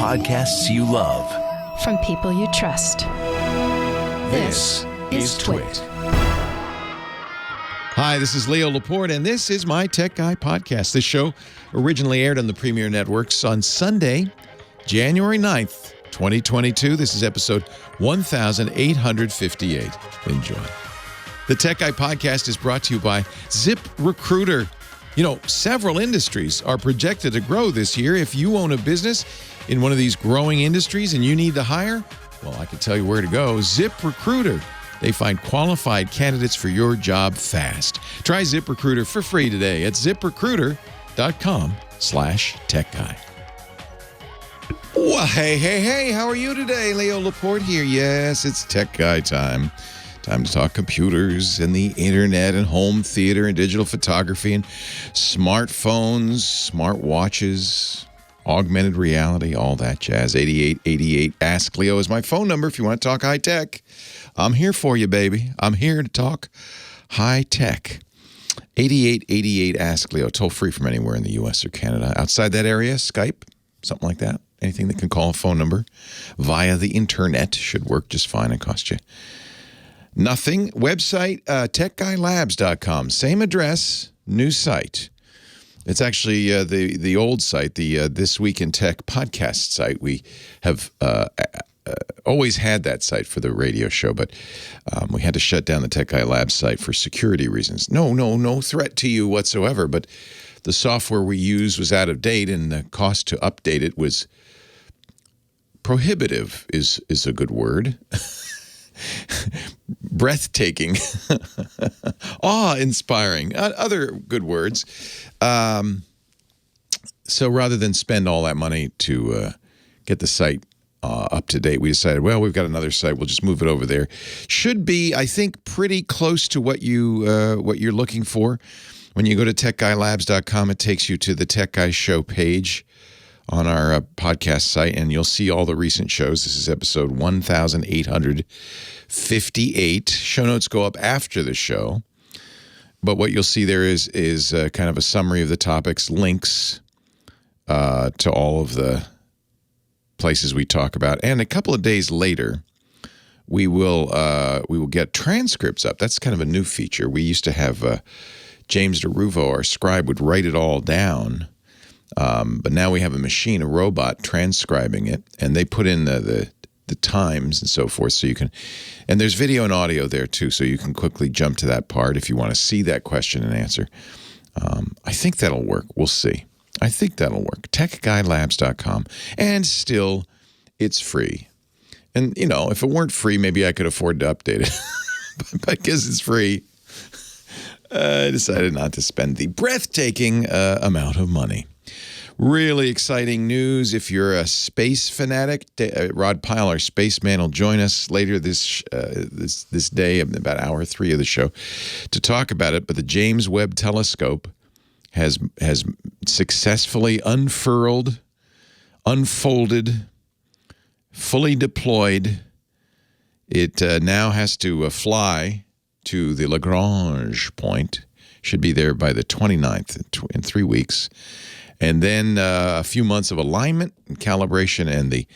podcasts you love. From people you trust. This is TWiT. Hi, this is Leo Laporte, and this is my Tech Guy podcast. This show originally aired on the Premier Networks on Sunday, January 9th, 2022. This is episode 1858. Enjoy. The Tech Guy podcast is brought to you by ZipRecruiter. You know, several industries are projected to grow this year. If you own a business in one of these growing industries and you need to hire, well, I can tell you where to go. ZipRecruiter. They find qualified candidates for your job fast. Try ZipRecruiter for free today at ziprecruiter.com/techguy. Well, hey, how are you today? Leo Laporte here. Yes, it's Tech Guy time. Time to talk computers and the internet and home theater and digital photography and smartphones, smartwatches, augmented reality, all that jazz. 8888 Ask Leo is my phone number if you want to talk high tech. I'm here for you, baby. I'm here to talk high tech. 8888 Ask Leo, toll free from anywhere in the U.S. or Canada. Outside that area, Skype, something like that. Anything that can call a phone number via the internet should work just fine and cost you nothing. Website, techguylabs.com. Same address, new site. It's actually the old site, the This Week in Tech podcast site. We have always had that site for the radio show, but we had to shut down the Tech Guy Labs site for security reasons. No threat to you whatsoever, but the software we used was out of date, and the cost to update it was prohibitive, is a good word. Breathtaking, awe-inspiring, other good words. So rather than spend all that money to get the site up to date, we decided, well, we've got another site. We'll just move it over there. Should be, I think, pretty close to what you're looking for. When you go to techguylabs.com, it takes you to the Tech Guy Show page on our podcast site, and you'll see all the recent shows. This is episode 1858. Show notes go up after the show, but what you'll see there is kind of a summary of the topics, links to all of the places we talk about, and a couple of days later, we will get transcripts up. That's kind of a new feature. We used to have James DeRuvo, our scribe, would write it all down. But now we have a machine, a robot, transcribing it, and they put in the times and so forth, so you can, and there's video and audio there too, so you can quickly jump to that part if you want to see that question and answer. I think that'll work. We'll see. I think that'll work. TechGuyLabs.com, and still, it's free. And you know, if it weren't free, maybe I could afford to update it, but because it's free, I decided not to spend the breathtaking amount of money. Really exciting news. If you're a space fanatic, Rod Pyle, our spaceman, will join us later this day, about hour 3 of the show, to talk about it. But the James Webb Telescope has successfully unfolded, fully deployed. It now has to fly to the Lagrange point. Should be there by the 29th in 3 weeks. And then a few months of alignment and calibration, and the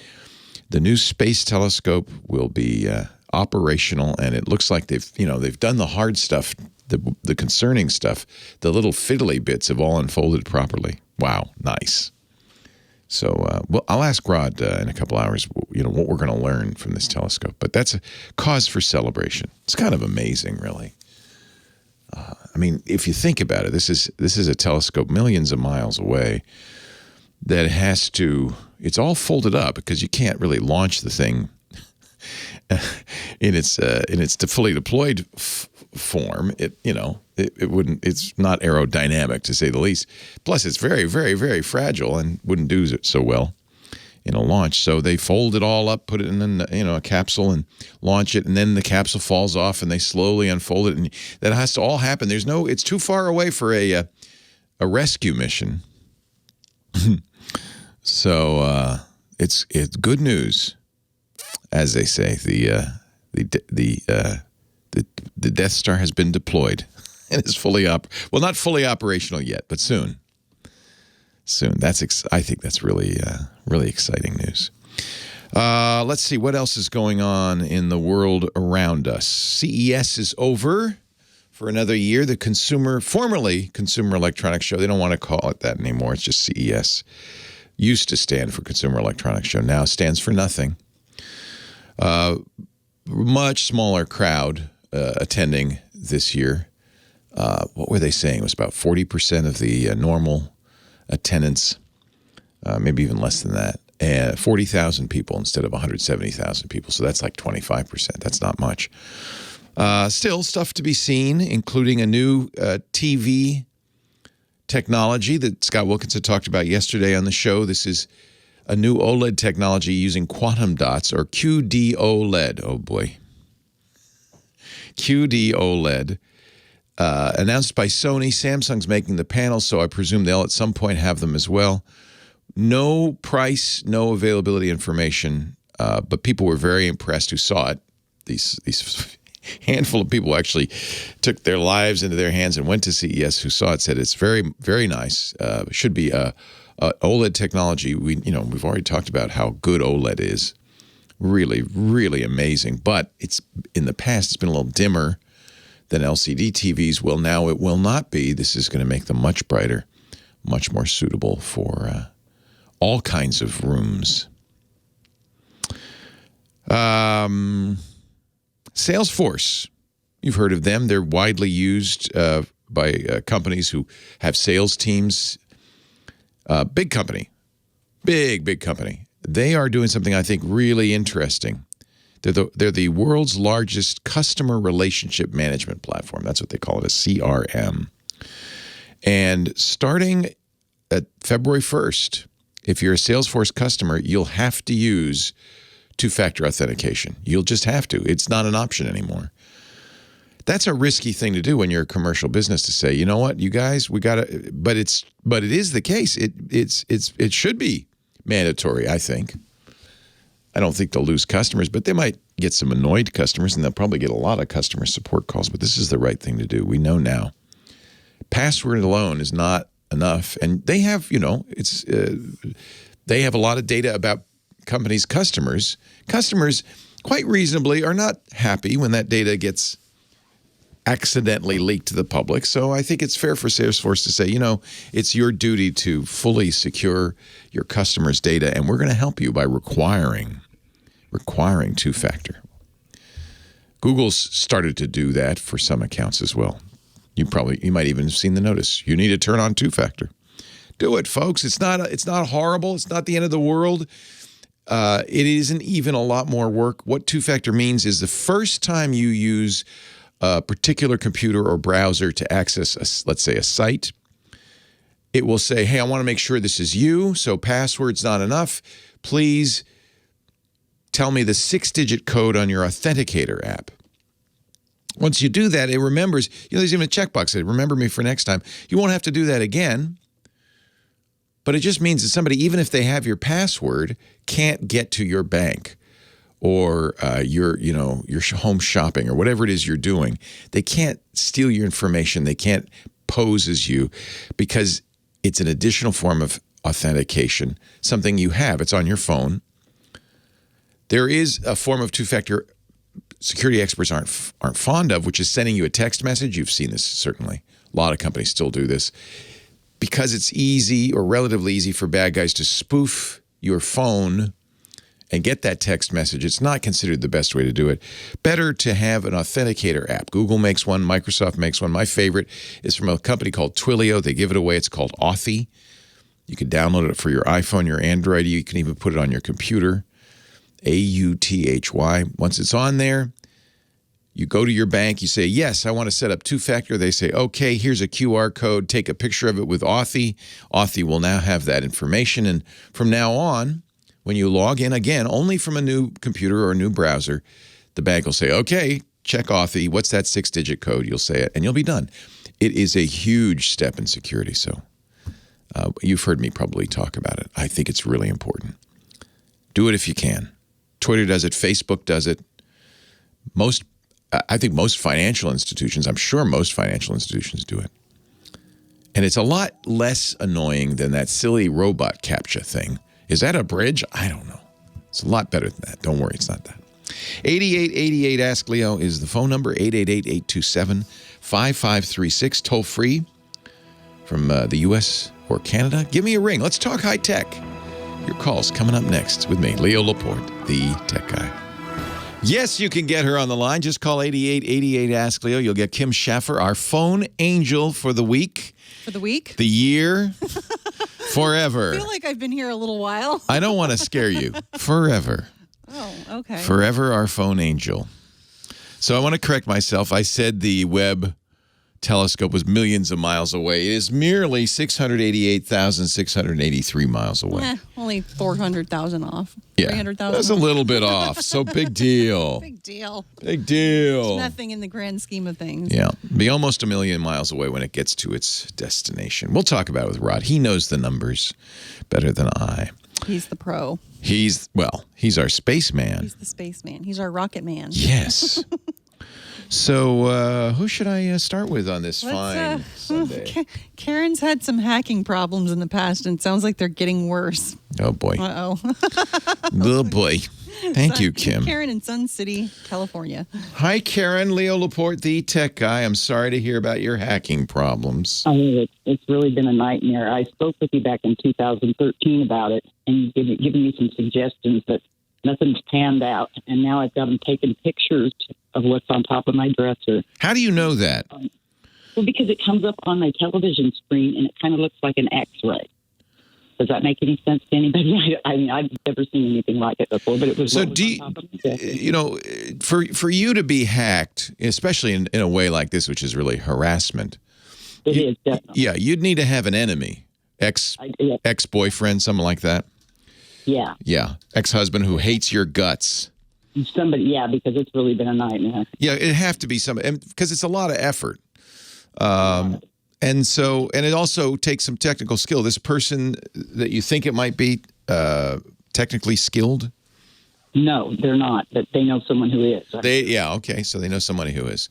new space telescope will be operational. And it looks like they've done the hard stuff, the concerning stuff. The little fiddly bits have all unfolded properly. Wow, nice. So, well, I'll ask Rod in a couple hours, what we're going to learn from this telescope. But that's a cause for celebration. It's kind of amazing, really. I mean, if you think about it, this is a telescope millions of miles away that has to. It's all folded up because you can't really launch the thing in its fully deployed form. It wouldn't. It's not aerodynamic, to say the least. Plus, it's very, very, very fragile and wouldn't do so well in a launch. So they fold it all up, put it in a capsule, and launch it, and then the capsule falls off, and they slowly unfold it, and that has to all happen. It's too far away for a rescue mission. So it's good news, as they say. The Death Star has been deployed and is not fully operational yet, but soon. soon. I think that's really exciting news. Let's see what else is going on in the world around us. CES is over for another year. The formerly Consumer Electronics Show. They don't want to call it that anymore. It's just CES. Used to stand for Consumer Electronics Show. Now stands for nothing. Much smaller crowd attending this year. What were they saying? It was about 40% of the normal attendance, maybe even less than that. 40,000 people instead of 170,000 people. So that's like 25%. That's not much. Still stuff to be seen, including a new TV technology that Scott Wilkinson talked about yesterday on the show. This is a new OLED technology using quantum dots, or QD-OLED. Oh, boy. QD-OLED. Announced by Sony. Samsung's making the panels, so I presume they'll at some point have them as well. No price, no availability information, but people were very impressed who saw it. These handful of people actually took their lives into their hands and went to CES who saw it, said it's very, very nice. Should be OLED technology. We've already talked about how good OLED is. Really, really amazing. But in the past, it's been a little dimmer than LCD TVs will. Now it will not be. This is going to make them much brighter, much more suitable for all kinds of rooms. Salesforce, you've heard of them. They're widely used by companies who have sales teams. Big company, big company. They are doing something I think really interesting. They're the world's largest customer relationship management platform. That's what they call it, a CRM. And starting at February 1st, if you're a Salesforce customer, you'll have to use two-factor authentication. You'll just have to. It's not an option anymore. That's a risky thing to do when you're a commercial business, to say, you know what, you guys, we got to. But it is the case. It should be mandatory, I think. I don't think they'll lose customers, but they might get some annoyed customers, and they'll probably get a lot of customer support calls. But this is the right thing to do. We know now. Password alone is not enough, and they have, they have a lot of data about companies' customers. Customers, quite reasonably, are not happy when that data gets accidentally leaked to the public. So I think it's fair for Salesforce to say, it's your duty to fully secure your customers' data, and we're going to help you by requiring two-factor. Google's started to do that for some accounts as well. You might even have seen the notice. You need to turn on two-factor. Do it, folks. It's not horrible. It's not the end of the world. It isn't even a lot more work. What two-factor means is the first time you use a particular computer or browser to access, let's say, a site, it will say, hey, I want to make sure this is you, so password's not enough. Please tell me the 6-digit code on your Authenticator app. Once you do that, it remembers, there's even a checkbox that remember me for next time. You won't have to do that again. But it just means that somebody, even if they have your password, can't get to your bank or your home shopping or whatever it is you're doing. They can't steal your information. They can't pose as you, because it's an additional form of authentication, something you have. It's on your phone. There is a form of two-factor security experts aren't fond of, which is sending you a text message. You've seen this, certainly. A lot of companies still do this. Because it's easy, or relatively easy, for bad guys to spoof your phone and get that text message, it's not considered the best way to do it. Better to have an authenticator app. Google makes one. Microsoft makes one. My favorite is from a company called Twilio. They give it away. It's called Authy. You can download it for your iPhone, your Android. You can even put it on your computer. AUTHY. Once it's on there, you go to your bank, you say, yes, I want to set up two-factor. They say, okay, here's a QR code. Take a picture of it with Authy. Authy will now have that information. And from now on, when you log in, again, only from a new computer or a new browser, the bank will say, okay, check Authy. What's that 6-digit code? You'll say it, and you'll be done. It is a huge step in security. So you've heard me probably talk about it. I think it's really important. Do it if you can. Twitter does it. Facebook does it. I think most financial institutions, I'm sure most financial institutions do it. And it's a lot less annoying than that silly robot CAPTCHA thing. Is that a bridge? I don't know. It's a lot better than that. Don't worry, it's not that. 8888 Ask Leo is the phone number, 888-827-5536, toll free from the U.S. or Canada. Give me a ring. Let's talk high tech. Your call's coming up next with me, Leo Laporte, the tech guy. Yes, you can get her on the line. Just call 8888 Ask Leo. You'll get Kim Schaffer, our phone angel for the week. For the week? The year. Forever. I feel like I've been here a little while. I don't want to scare you. Forever. Oh, okay. Forever our phone angel. So I want to correct myself. I said the Webb telescope was millions of miles away. It is merely 688,683 miles away. Only 400,000 off. Yeah, 300,000 that's a little bit off. So big deal. Big deal. Big deal. It's nothing in the grand scheme of things. Yeah, be almost a million miles away when it gets to its destination. We'll talk about it with Rod. He knows the numbers better than I. He's the pro. He's our spaceman. He's the spaceman. He's our rocket man. Yes. So who should I start with on this fine Sunday? Karen's had some hacking problems in the past, and it sounds like they're getting worse. Oh, boy. Uh-oh. Oh, boy. Thank you, Kim. Karen in Sun City, California. Hi, Karen. Leo Laporte, the tech guy. I'm sorry to hear about your hacking problems. Oh, it's really been a nightmare. I spoke with you back in 2013 about it, and you've given me some suggestions, but nothing's panned out. And now I've got them taking pictures of what's on top of my dresser. How do you know that? Well, because it comes up on my television screen, and it kind of looks like an X-ray. Does that make any sense to anybody? I mean, I've never seen anything like it before, but it was. So, for you to be hacked, especially in a way like this, which is really harassment, it is definitely. Yeah, you'd need to have an enemy, ex-boyfriend, something like that. Yeah. Yeah, ex-husband who hates your guts. Somebody, yeah, because it's really been a nightmare. Yeah, it'd have to be somebody, because it's a lot of effort. And it also takes some technical skill. This person that you think it might be technically skilled? No, they're not, but they know someone who is. So they know somebody who is.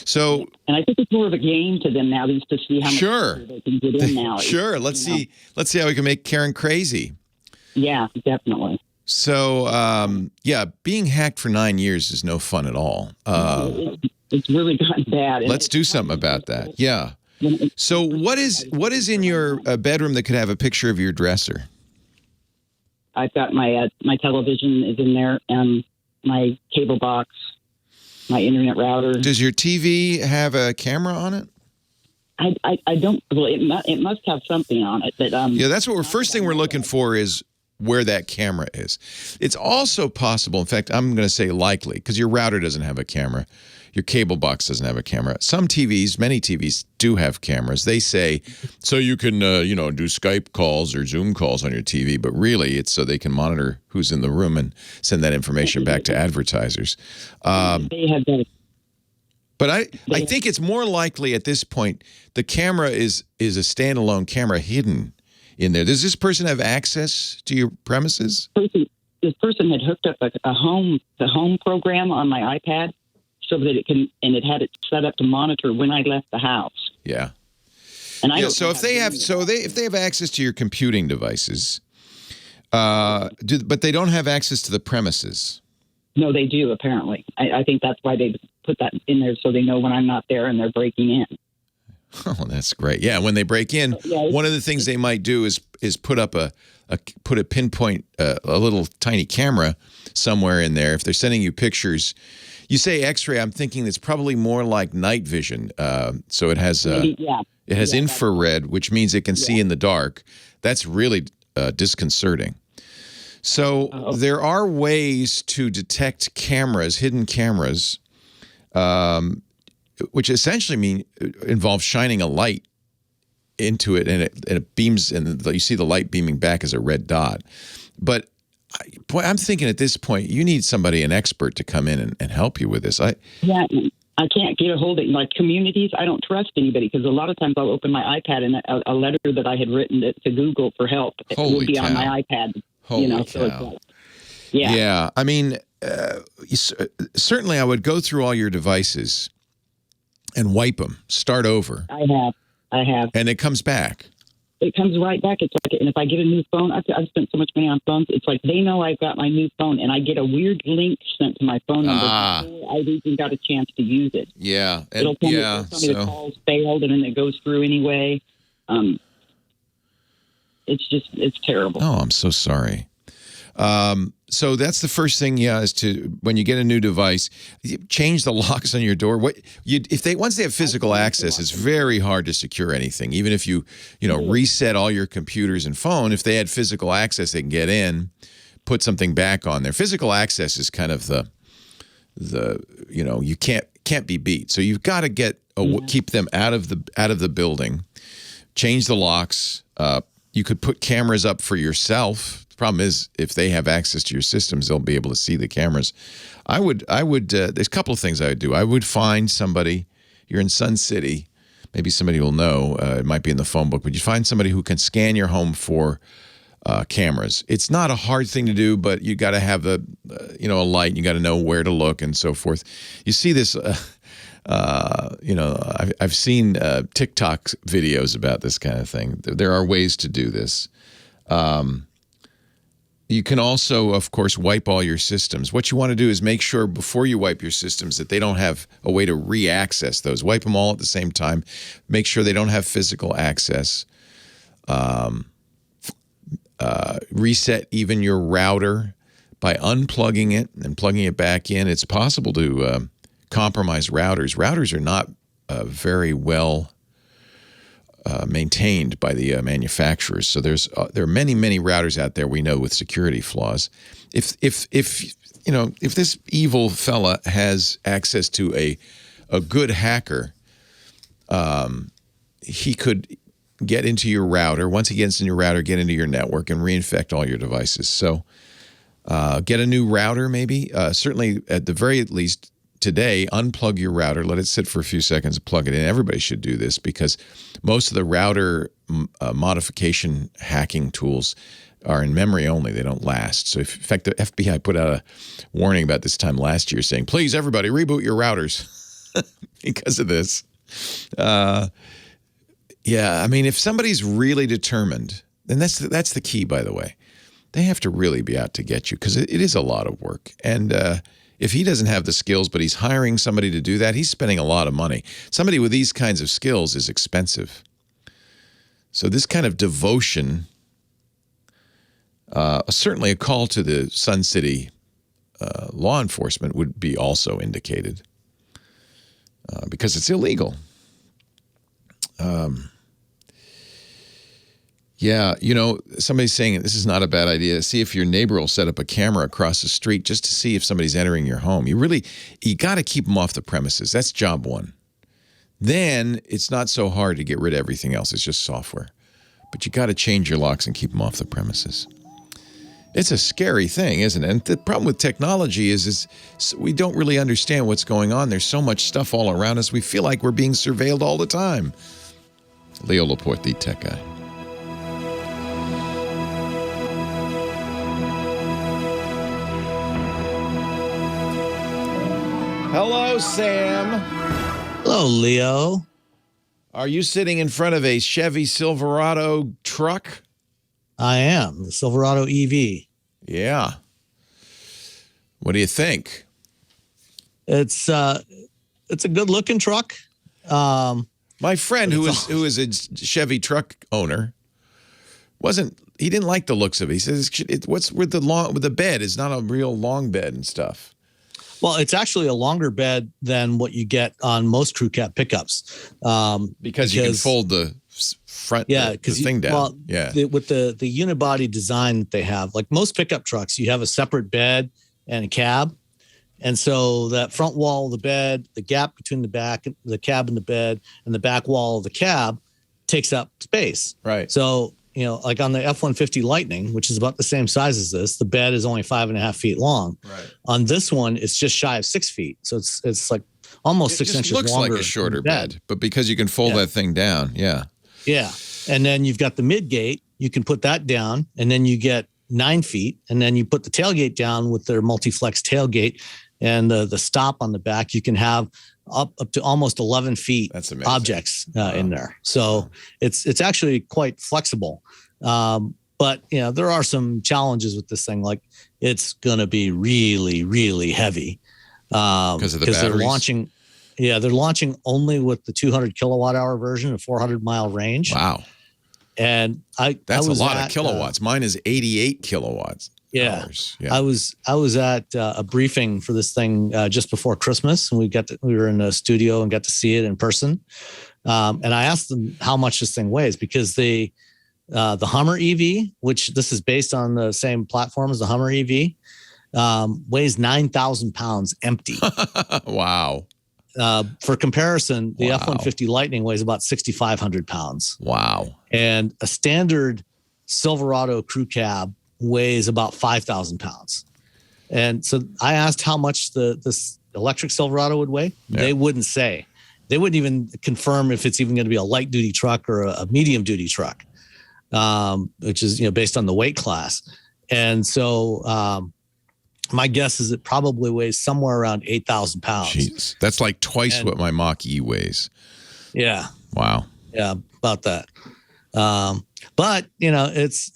So, and I think it's more of a game to them now, just to see how much they can get in now. Sure, let's see how we can make Karen crazy. Yeah, definitely. So, being hacked for 9 years is no fun at all. It's really gotten bad. Let's do something about that. Yeah. So what is in your bedroom that could have a picture of your dresser? I've got my television is in there, and my cable box, my internet router. Does your TV have a camera on it? I don't. Well, it must have something on it. But yeah, that's what first thing we're looking for is where that camera is. It's also possible, in fact, I'm going to say likely, because your router doesn't have a camera. Your cable box doesn't have a camera. Some TVs, many TVs do have cameras. They say, so you can, do Skype calls or Zoom calls on your TV, but really it's so they can monitor who's in the room and send that information back to advertisers. They have that. But I think it's more likely at this point the camera is a standalone camera hidden in there. Does this person have access to your premises? This person had hooked up the home program on my iPad, so that it had it set up to monitor when I left the house. Yeah. And so if they have access to your computing devices, but they don't have access to the premises. No, they do apparently. I think that's why they put that in there, so they know when I'm not there and they're breaking in. Oh, that's great. Yeah, when they break in, one of the things they might do is put up a pinpoint a little tiny camera somewhere in there. If they're sending you pictures. You say X-ray. I'm thinking it's probably more like night vision. So it has infrared, which means it can see in the dark. That's really disconcerting. So there are ways to detect cameras, hidden cameras, which essentially involve shining a light into it, and it beams, and you see the light beaming back as a red dot. But boy, I'm thinking at this point, you need somebody, an expert, to come in and help you with this. I can't get a hold of like communities. I don't trust anybody because a lot of times I'll open my iPad and a letter that I had written to Google for help will be on my iPad. Holy cow. So it's like, yeah. Yeah. I mean, certainly I would go through all your devices and wipe them, start over. I have. I have. And it comes back. It comes right back. It's like, and if I get a new phone, I've spent so much money on phones. It's like they know I've got my new phone, and I get a weird link sent to my phone number before I've even got a chance to use it. Yeah, and it'll tell me the call's failed, and then it goes through anyway. It's terrible. Oh, I'm so sorry. So that's the first thing, is to, when you get a new device, change the locks on your door. Once they have physical access, it's very hard to secure anything. Even if you reset all your computers and phone, if they had physical access, they can get in, put something back on there. Physical access is kind of you can't be beat. So you've got to keep them out of the building, change the locks. You could put cameras up for yourself. The problem is, if they have access to your systems, they'll be able to see the cameras. I would. There's a couple of things I would do. I would find somebody. You're in Sun City. Maybe somebody will know. It might be in the phone book, but you find somebody who can scan your home for cameras. It's not a hard thing to do, but you got to have a light. You got to know where to look and so forth. You see this. I've seen TikTok videos about this kind of thing. There are ways to do this. You can also, of course, wipe all your systems. What you want to do is make sure before you wipe your systems that they don't have a way to re-access those. Wipe them all at the same time. Make sure they don't have physical access. Reset even your router by unplugging it and plugging it back in. It's possible to compromise routers. Routers are not very well maintained by the manufacturers. So there are many routers out there we know with security flaws. If this evil fella has access to a good hacker, he could get into your router. Once he gets in your router, get into your network and reinfect all your devices. So get a new router, maybe. Certainly, at the very least, today, unplug your router, let it sit for a few seconds, plug it in. Everybody should do this because most of the router modification hacking tools are in memory only. They don't last. So, in fact, the FBI put out a warning about this time last year saying, please, everybody, reboot your routers because of this. If somebody's really determined, and that's the key, by the way, they have to really be out to get you because it is a lot of work. And if he doesn't have the skills, but he's hiring somebody to do that, he's spending a lot of money. Somebody with these kinds of skills is expensive. So this kind of devotion, certainly a call to the Sun City law enforcement would be also indicated because it's illegal. Somebody's saying this is not a bad idea. See if your neighbor will set up a camera across the street just to see if somebody's entering your home. You got to keep them off the premises. That's job one. Then it's not so hard to get rid of everything else. It's just software. But you got to change your locks and keep them off the premises. It's a scary thing, isn't it? And the problem with technology is we don't really understand what's going on. There's so much stuff all around us. We feel like we're being surveilled all the time. Leo Laporte, the tech guy. Hello, Sam. Hello, Leo. Are you sitting in front of a Chevy Silverado truck? I am. The Silverado EV. Yeah. What do you think? It's a good-looking truck. My friend, who is a Chevy truck owner, he didn't like the looks of it. He says, "What's with the bed? It's not a real long bed and stuff." Well, it's actually a longer bed than what you get on most crew cab pickups. Because you can fold the front the thing down. With the unibody design that they have, like most pickup trucks, you have a separate bed and a cab. And so that front wall of the bed, the gap between the cab and the bed, and the back wall of the cab takes up space. Right. So, like on the F-150 Lightning, which is about the same size as this, the bed is only 5.5 feet long. Right. On this one, it's just shy of 6 feet. So it's like almost 6 inches longer. It looks like a shorter bed, but because you can fold that thing down. Yeah. Yeah. And then you've got the mid gate. You can put that down, and then you get 9 feet. And then you put the tailgate down with their multi-flex tailgate, and the stop on the back, you can have up to almost 11 feet That's amazing. objects in there. So it's actually quite flexible. But there are some challenges with this thing. Like it's going to be really, really heavy because of the batteries. They're launching only with the 200 kilowatt hour version of 400-mile range. Wow. And that's a lot of kilowatts. Mine is 88 kilowatts. Yeah. Yeah. I was at a briefing for this thing just before Christmas, and we were in a studio and got to see it in person. And I asked them how much this thing weighs, because the Hummer EV, which this is based on the same platform as the Hummer EV, weighs 9,000 pounds empty. Wow. For comparison, the F-150 Lightning weighs about 6,500 pounds. Wow. And a standard Silverado crew cab weighs about 5,000 pounds. And so I asked how much this electric Silverado would weigh. Yeah. They wouldn't say. They wouldn't even confirm if it's even going to be a light duty truck or a medium duty truck, which is based on the weight class. And so my guess is it probably weighs somewhere around 8,000 pounds. Jeez, that's like twice what my Mach-E weighs. Yeah. Wow. Yeah, about that. But it's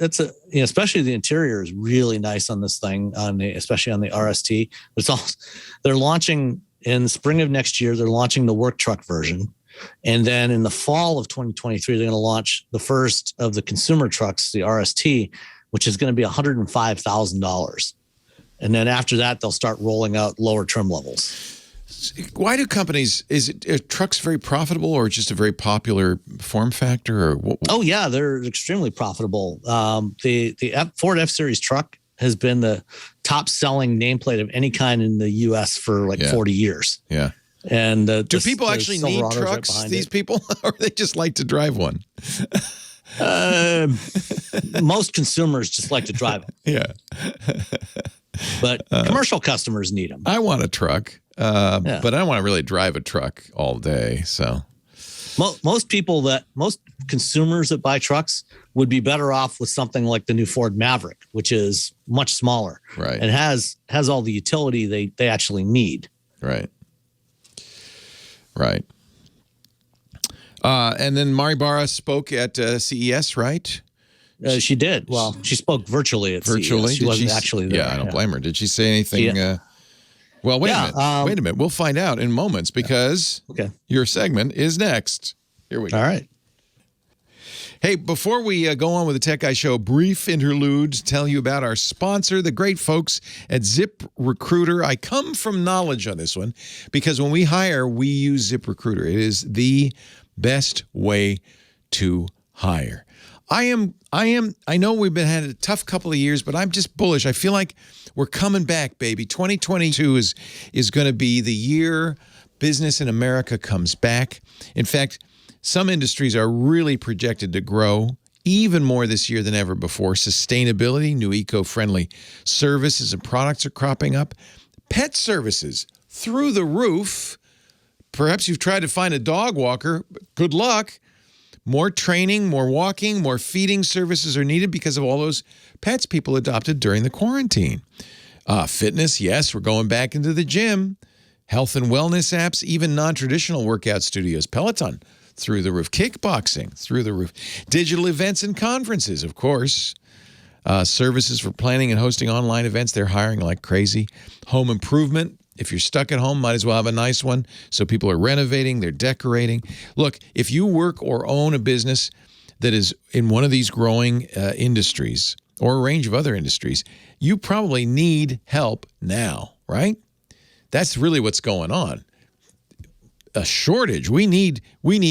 especially the interior is really nice on this thing, especially on the RST. They're launching in the spring of next year. They're launching the work truck version, and then in the fall of 2023, they're going to launch the first of the consumer trucks, the RST, which is going to be $105,000. And then after that, they'll start rolling out lower trim levels. Why do companies, are trucks very profitable, or just a very popular form factor? Or what? Oh, yeah, they're extremely profitable. The Ford F-Series truck has been the top selling nameplate of any kind in the U.S. for 40 years. Yeah. And do people actually need trucks, these people, or they just like to drive one? Most consumers just like to drive them. Yeah. But commercial customers need them. I want a truck, but I don't want to really drive a truck all day. So most consumers that buy trucks would be better off with something like the new Ford Maverick, which is much smaller, right, and has all the utility they actually need. Right. Right. And then Mari Barra spoke at CES, right? She did. Well, she spoke virtually at CES. She wasn't actually there. Yeah, I don't blame her. Did she say anything? Well, wait a minute. We'll find out in moments, because your segment is next. Here we go. All right. Hey, before we go on with the Tech Guy Show, brief interlude to tell you about our sponsor, the great folks at ZipRecruiter. I come from knowledge on this one, because when we hire, we use ZipRecruiter. It is the best way to hire. I know we've had a tough couple of years, but I'm just bullish. I feel like we're coming back, baby. 2022 is going to be the year business in America comes back. In fact, some industries are really projected to grow even more this year than ever before. Sustainability, new eco-friendly services and products are cropping up. Pet services through the roof. Perhaps you've tried to find a dog walker. Good luck. More training, more walking, more feeding services are needed because of all those pets people adopted during the quarantine. Fitness, yes, we're going back into the gym. Health and wellness apps, even non-traditional workout studios. Peloton, through the roof. Kickboxing, through the roof. Digital events and conferences, of course. Services for planning and hosting online events, they're hiring like crazy. Home improvement. If you're stuck at home, might as well have a nice one. So people are renovating, they're decorating. Look, if you work or own a business that is in one of these growing industries or a range of other industries, you probably need help now, right? That's really what's going on. A shortage. We need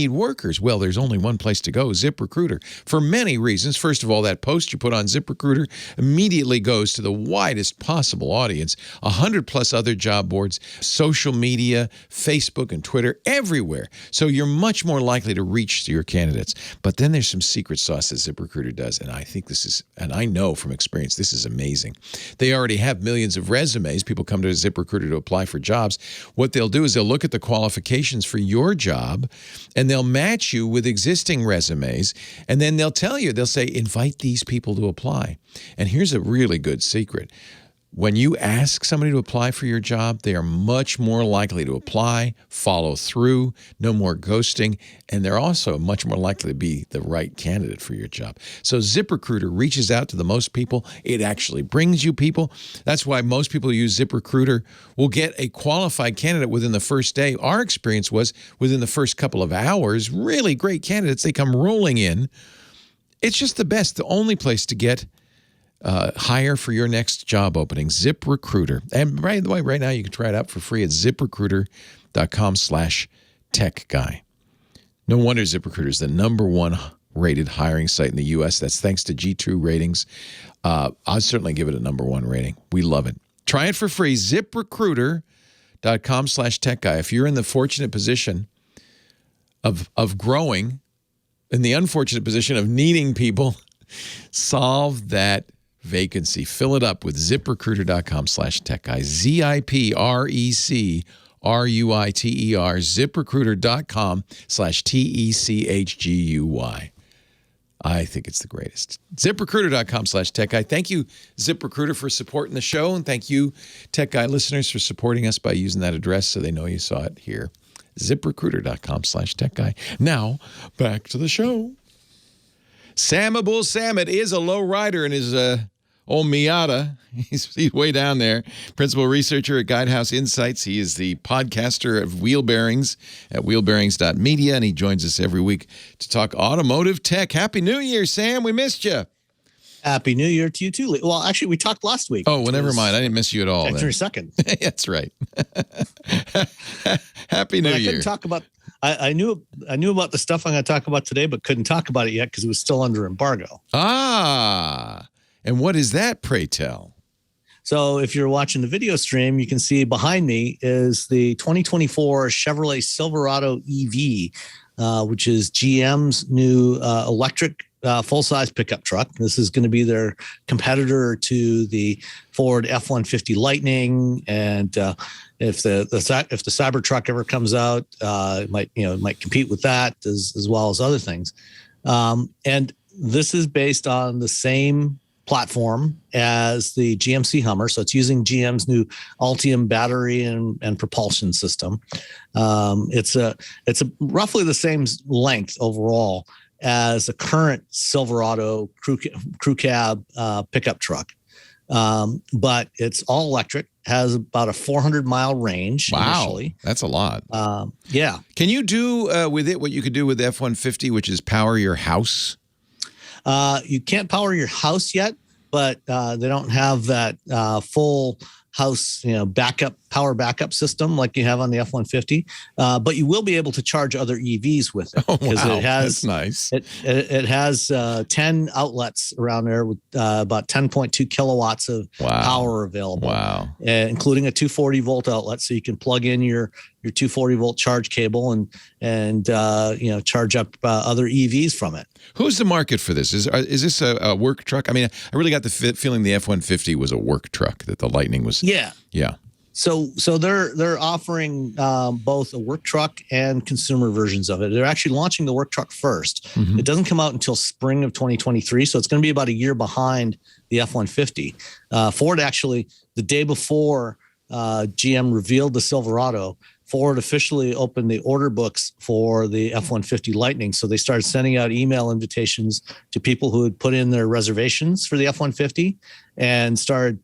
workers. Well, there's only one place to go, ZipRecruiter, for many reasons. First of all, that post you put on ZipRecruiter immediately goes to the widest possible audience, 100+ other job boards, social media, Facebook and Twitter, everywhere. So you're much more likely to reach your candidates. But then there's some secret sauce that ZipRecruiter does, and I think and I know from experience, this is amazing. They already have millions of resumes. People come to ZipRecruiter to apply for jobs. What they'll do is they'll look at the qualifications for your job, and they'll match you with existing resumes, and then they'll say, invite these people to apply. And here's a really good secret. When you ask somebody to apply for your job, they are much more likely to apply, follow through, no more ghosting, and they're also much more likely to be the right candidate for your job. So ZipRecruiter reaches out to the most people. It actually brings you people. That's why most people who use ZipRecruiter will get a qualified candidate within the first day. Our experience was within the first couple of hours, really great candidates. They come rolling in. It's just the best, the only place to get hire for your next job opening, ZipRecruiter. And by the way, right now you can try it out for free at ZipRecruiter.com/techguy. No wonder ZipRecruiter is the #1 rated hiring site in the U.S. That's thanks to G2 ratings. I'll certainly give it a #1 rating. We love it. Try it for free, ZipRecruiter.com/techguy. If you're in the fortunate position of growing, in the unfortunate position of needing people, solve that vacancy. Fill it up with ZipRecruiter.com/techguy. ZipRecruiter, ZipRecruiter.com/TECHGUY. I think it's the greatest. ZipRecruiter.com/techguy. Thank you, ZipRecruiter, for supporting the show. And thank you, Tech Guy listeners, for supporting us by using that address so they know you saw it here. ZipRecruiter.com/techguy. Now, back to the show. Sam Abuelsamid is a low rider in his old Miata. He's way down there. Principal researcher at Guidehouse Insights. He is the podcaster of Wheel Bearings at wheelbearings.media, and he joins us every week to talk automotive tech. Happy New Year, Sam. We missed you. Happy New Year to you too. Well, actually, we talked last week. Oh, well, never mind. I didn't miss you at all. January 2nd. That's right. Happy New Year. I couldn't talk about. I knew about the stuff I'm going to talk about today, but couldn't talk about it yet because it was still under embargo. Ah, and what is that, pray tell? So if you're watching the video stream, you can see behind me is the 2024 Chevrolet Silverado EV, which is GM's new electric full-size pickup truck. This is going to be their competitor to the Ford F-150 Lightning, and if the Cybertruck ever comes out, it might compete with that as well as other things. And this is based on the same platform as the GMC Hummer, so it's using GM's new Ultium battery and propulsion system. It's roughly the same length overall as a current Silverado crew cab pickup truck. But it's all electric, has about a 400-mile range. Wow, initially. That's a lot. Yeah. Can you do with it what you could do with the F-150, which is power your house? You can't power your house yet, but they don't have that full house, power backup system like you have on the F-150. But you will be able to charge other EVs with it. Oh, wow. That's nice. It has 10 outlets around there with about 10.2 kilowatts of power available. Wow. Including a 240 volt outlet, so you can plug in your 240 volt charge cable and charge up other EVs from it. Who's the market for this? Is this a work truck? I mean, I really got the feeling the F-150 was a work truck, that the Lightning was. Yeah. Yeah. So they're offering both a work truck and consumer versions of it. They're actually launching the work truck first. Mm-hmm. It doesn't come out until spring of 2023, so it's going to be about a year behind the F-150. Ford actually, the day before GM revealed the Silverado, Ford officially opened the order books for the F-150 Lightning. So they started sending out email invitations to people who had put in their reservations for the F-150 and started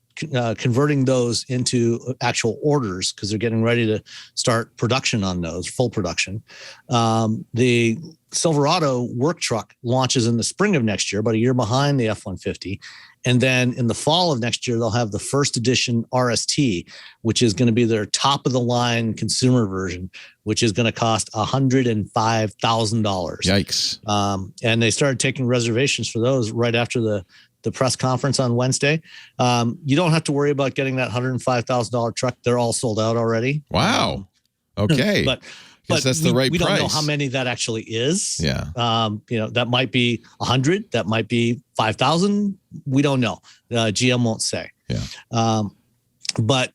converting those into actual orders because they're getting ready to start production on those, full production. The Silverado work truck launches in the spring of next year, about a year behind the F-150. And then in the fall of next year, they'll have the first edition RST, which is going to be their top of the line consumer version, which is going to cost $105,000. Yikes. And they started taking reservations for those right after the press conference on Wednesday. You don't have to worry about getting that $105,000 truck. They're all sold out already. Wow. Okay. But that's the right we price. We don't know how many that actually is. Yeah. That might be 100. That might be 5,000. We don't know. GM won't say. Yeah. But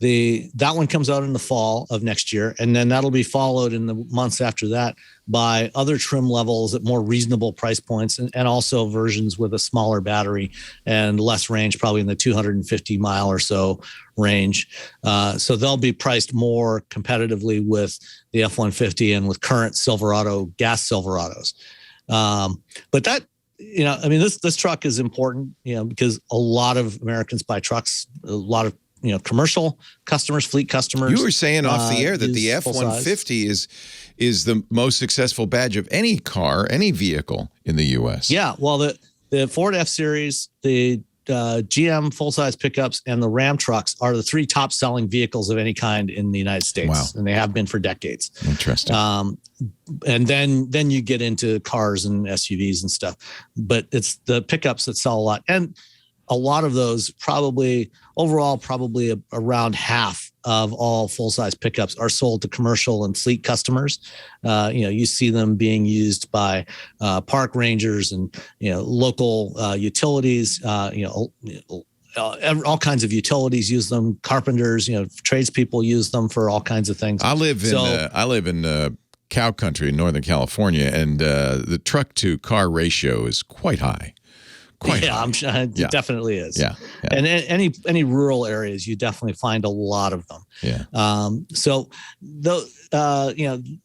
That one comes out in the fall of next year, and then that'll be followed in the months after that by other trim levels at more reasonable price points, and also versions with a smaller battery and less range, probably in the 250 mile or so range. So they'll be priced more competitively with the F-150 and with current Silverado gas Silverados. But that, I mean, this truck is important, because a lot of Americans buy trucks, a lot of commercial customers, fleet customers. You were saying off the air that the F-150 is the most successful badge of any car, any vehicle in the U.S. Yeah, well, the Ford F-Series, the GM full-size pickups, and the Ram trucks are the 3 top-selling vehicles of any kind in the United States. Wow. And they have been for decades. Interesting. And then you get into cars and SUVs and stuff. But it's the pickups that sell a lot. And a lot of those probably around half of all full-size pickups are sold to commercial and fleet customers. You see them being used by park rangers and local utilities. All kinds of utilities use them. Carpenters, tradespeople use them for all kinds of things. I live in cow country in Northern California, and the truck to car ratio is quite high. I'm sure it definitely is. Yeah. And any rural areas, you definitely find a lot of them. Yeah.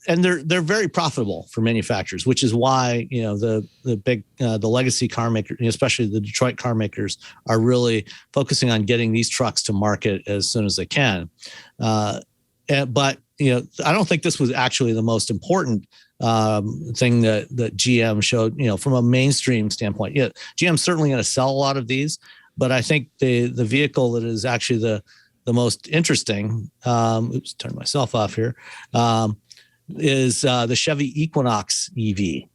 And they're very profitable for manufacturers, which is why the legacy car maker, especially the Detroit car makers, are really focusing on getting these trucks to market as soon as they can. But I don't think this was actually the most important thing that GM showed, from a mainstream standpoint. Yeah, GM's certainly going to sell a lot of these, but I think the vehicle that is actually the most interesting, turn myself off here, is the Chevy Equinox EV.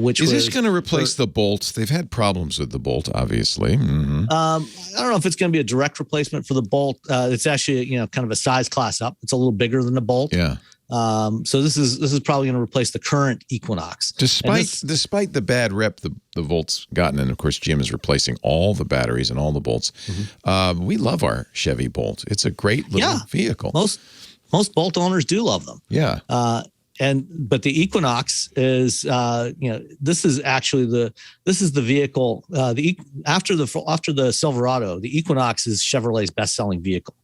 Which is this going to replace the Bolt? They've had problems with the Bolt, obviously. Mm-hmm. I don't know if it's going to be a direct replacement for the Bolt. It's actually kind of a size class up. It's a little bigger than the Bolt. Yeah. So this is probably going to replace the current Equinox. Despite the bad rep the Volt's gotten, and of course GM is replacing all the batteries and all the Bolts. Mm-hmm. We love our Chevy Bolt. It's a great little vehicle. Most Bolt owners do love them. Yeah. But the Equinox is, this is actually the vehicle. After the Silverado, the Equinox is Chevrolet's best-selling vehicle.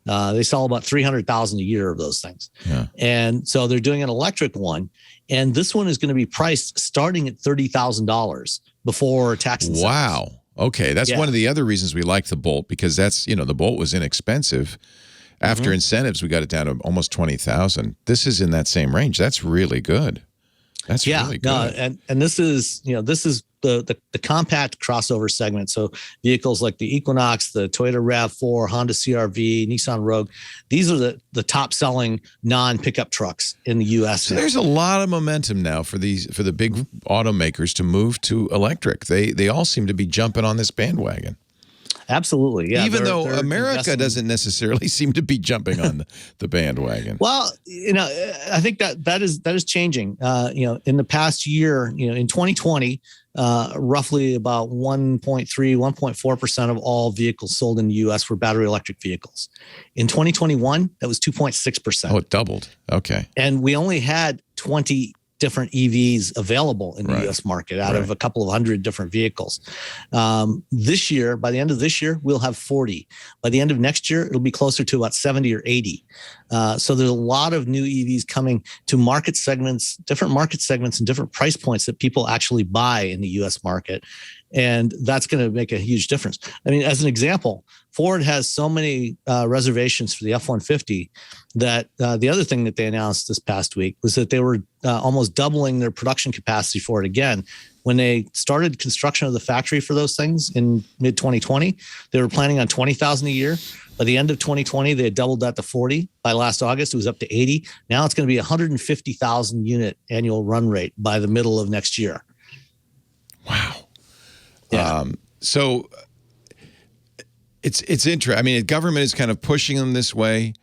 They sell about 300,000 a year of those things. Yeah. And so they're doing an electric one. And this one is going to be priced starting at $30,000 before tax incentives. Wow. Okay. That's one of the other reasons we like the Bolt, because that's, the Bolt was inexpensive. After incentives, we got it down to almost 20,000. This is in that same range. That's really good. That's really good. And this is the compact crossover segment. So vehicles like the Equinox, the Toyota RAV4, Honda CR-V, Nissan Rogue, these are the top selling non-pickup trucks in the U.S. So there's a lot of momentum now for the big automakers to move to electric. They all seem to be jumping on this bandwagon. Absolutely, yeah. Even though America doesn't necessarily seem to be jumping on the bandwagon. Well, I think that is changing. In the past year, in 2020, roughly about 1.4% of all vehicles sold in the U.S. were battery electric vehicles. In 2021, that was 2.6%. Oh, it doubled. Okay. And we only had 20 different EVs available in the U.S. market out of a couple of hundred different vehicles. This year, by the end of this year, we'll have 40. By the end of next year, it'll be closer to about 70 or 80. So there's a lot of new EVs coming to market segments, different market segments and different price points that people actually buy in the U.S. market. And that's going to make a huge difference. I mean, as an example, Ford has so many reservations for the F-150 that the other thing that they announced this past week was that they were almost doubling their production capacity for it again. When they started construction of the factory for those things in mid-2020, they were planning on 20,000 a year. By the end of 2020, they had doubled that to 40. By last August, it was up to 80. Now it's going to be 150,000 unit annual run rate by the middle of next year. Wow. Yeah. So it's interesting. I mean, the government is kind of pushing them this way.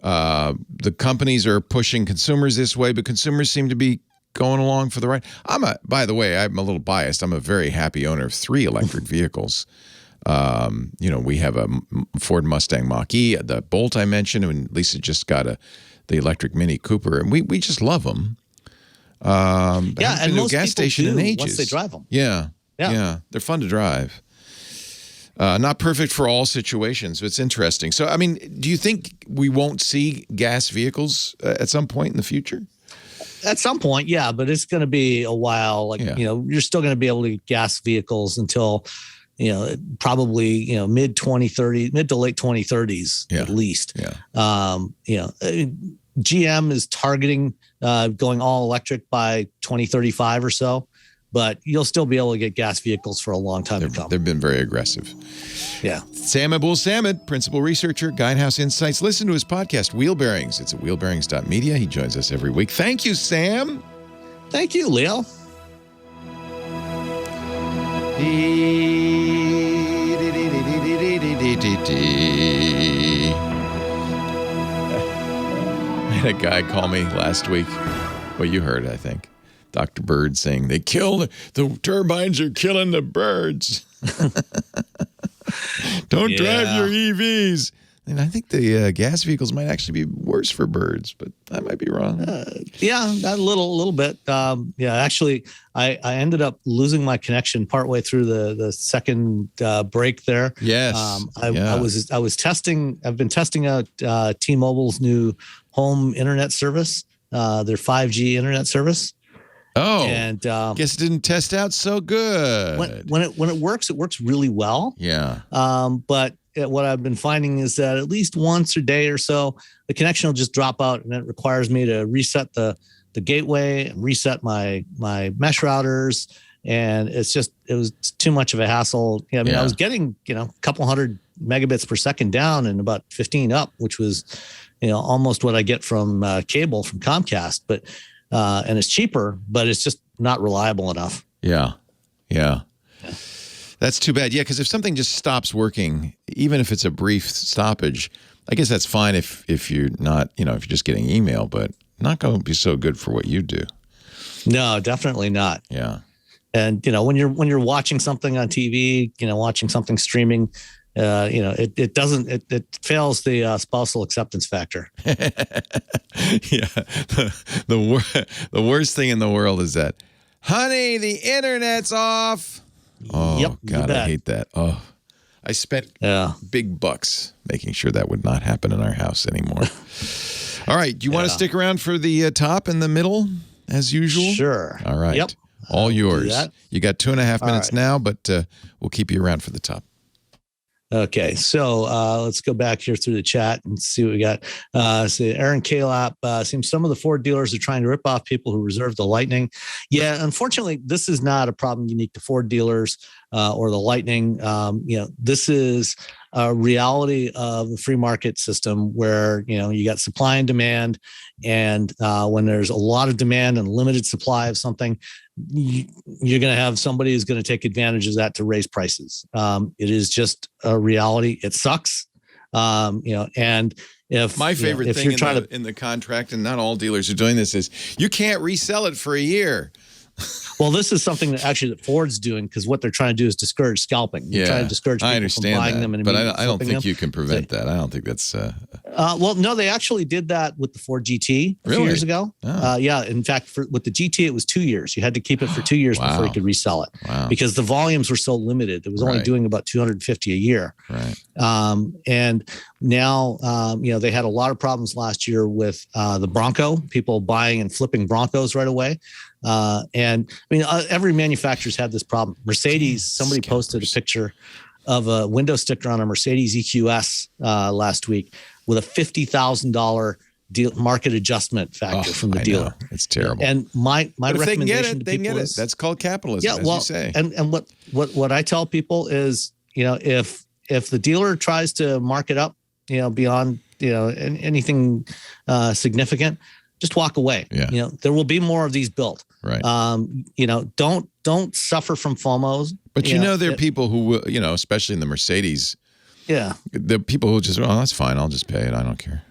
The companies are pushing consumers this way, but consumers seem to be going along for the ride. By the way, I'm a little biased. I'm a very happy owner of 3 electric vehicles. We have a Ford Mustang Mach-E, the Bolt I mentioned, and Lisa just got the electric Mini Cooper, and we just love them. And most gas people station do in ages. once they drive them. Yeah, they're fun to drive. Not perfect for all situations, but it's interesting. So, I mean, do you think we won't see gas vehicles at some point in the future? At some point, yeah, but it's going to be a while. You're still going to be able to get gas vehicles until, probably, mid to late 2030s at least. Yeah. GM is targeting going all electric by 2035 or so. But you'll still be able to get gas vehicles for a long time to come. They've been very aggressive. Yeah. Sam Abuelsamid, principal researcher, Guidehouse Insights. Listen to his podcast, Wheel Bearings. It's at wheelbearings.media. He joins us every week. Thank you, Sam. Thank you, Leo. I had a guy call me last week. Well, you heard it, I think. Dr. Bird saying the turbines are killing the birds. Don't drive your EVs. And I think the gas vehicles might actually be worse for birds, but I might be wrong. A little bit. Actually, I ended up losing my connection partway through the second break there. Yes. I was testing. I've been testing out T-Mobile's new home internet service, their 5G internet service. Oh, and guess it didn't test out so good. When it works really well. Yeah. But what I've been finding is that at least once a day or so, the connection will just drop out, and it requires me to reset the gateway and reset my mesh routers, and it was too much of a hassle. I was getting a couple hundred megabits per second down and about 15 up, which was almost what I get from cable from Comcast, but. And it's cheaper, but it's just not reliable enough. Yeah. That's too bad. Yeah, because if something just stops working, even if it's a brief stoppage, I guess that's fine if you're not, if you're just getting email, but not going to be so good for what you do. No, definitely not. Yeah. And when you're watching something on TV, watching something streaming, it fails the spousal acceptance factor. Yeah. The worst thing in the world is that, honey, the internet's off. Oh, yep, God, I hate that. Oh, I spent big bucks making sure that would not happen in our house anymore. All right. Do you want to stick around for the top and the middle as usual? Sure. All right. Yep. All yours. You got 2.5 minutes now, but we'll keep you around for the top. Okay, so let's go back here through the chat and see what we got. So Aaron Kalap, seems some of the Ford dealers are trying to rip off people who reserve the Lightning. Yeah, unfortunately, this is not a problem unique to Ford dealers or the Lightning. This is a reality of the free market system where, you got supply and demand. And when there's a lot of demand and limited supply of something, you're going to have somebody who's going to take advantage of that to raise prices. It is just a reality. It sucks. And if my favorite thing in the contract, and not all dealers are doing this, is you can't resell it for a year. Well, this is something that Ford's doing because what they're trying to do is discourage scalping. They're trying to discourage people from buying them. But I don't think you can prevent that. I don't think that's... well, no, they actually did that with the Ford GT a few years ago. Oh. In fact, with the GT, it was 2 years. You had to keep it for 2 years before you could resell it because the volumes were so limited. It was only doing about 250 a year. Right. And now, they had a lot of problems last year with the Bronco, people buying and flipping Broncos right away. Every manufacturer's had this problem. Mercedes, somebody posted a picture of a window sticker on a Mercedes EQS last week with a $50,000 market adjustment factor from the dealer. It's terrible. And my recommendation to people is, that's called capitalism, as you say. And what I tell people is, if the dealer tries to mark it up, beyond anything significant, just walk away. Yeah. There will be more of these built. Right. Don't suffer from FOMOs. But there are people who will, especially in the Mercedes. Yeah. The people who just, that's fine. I'll just pay it. I don't care.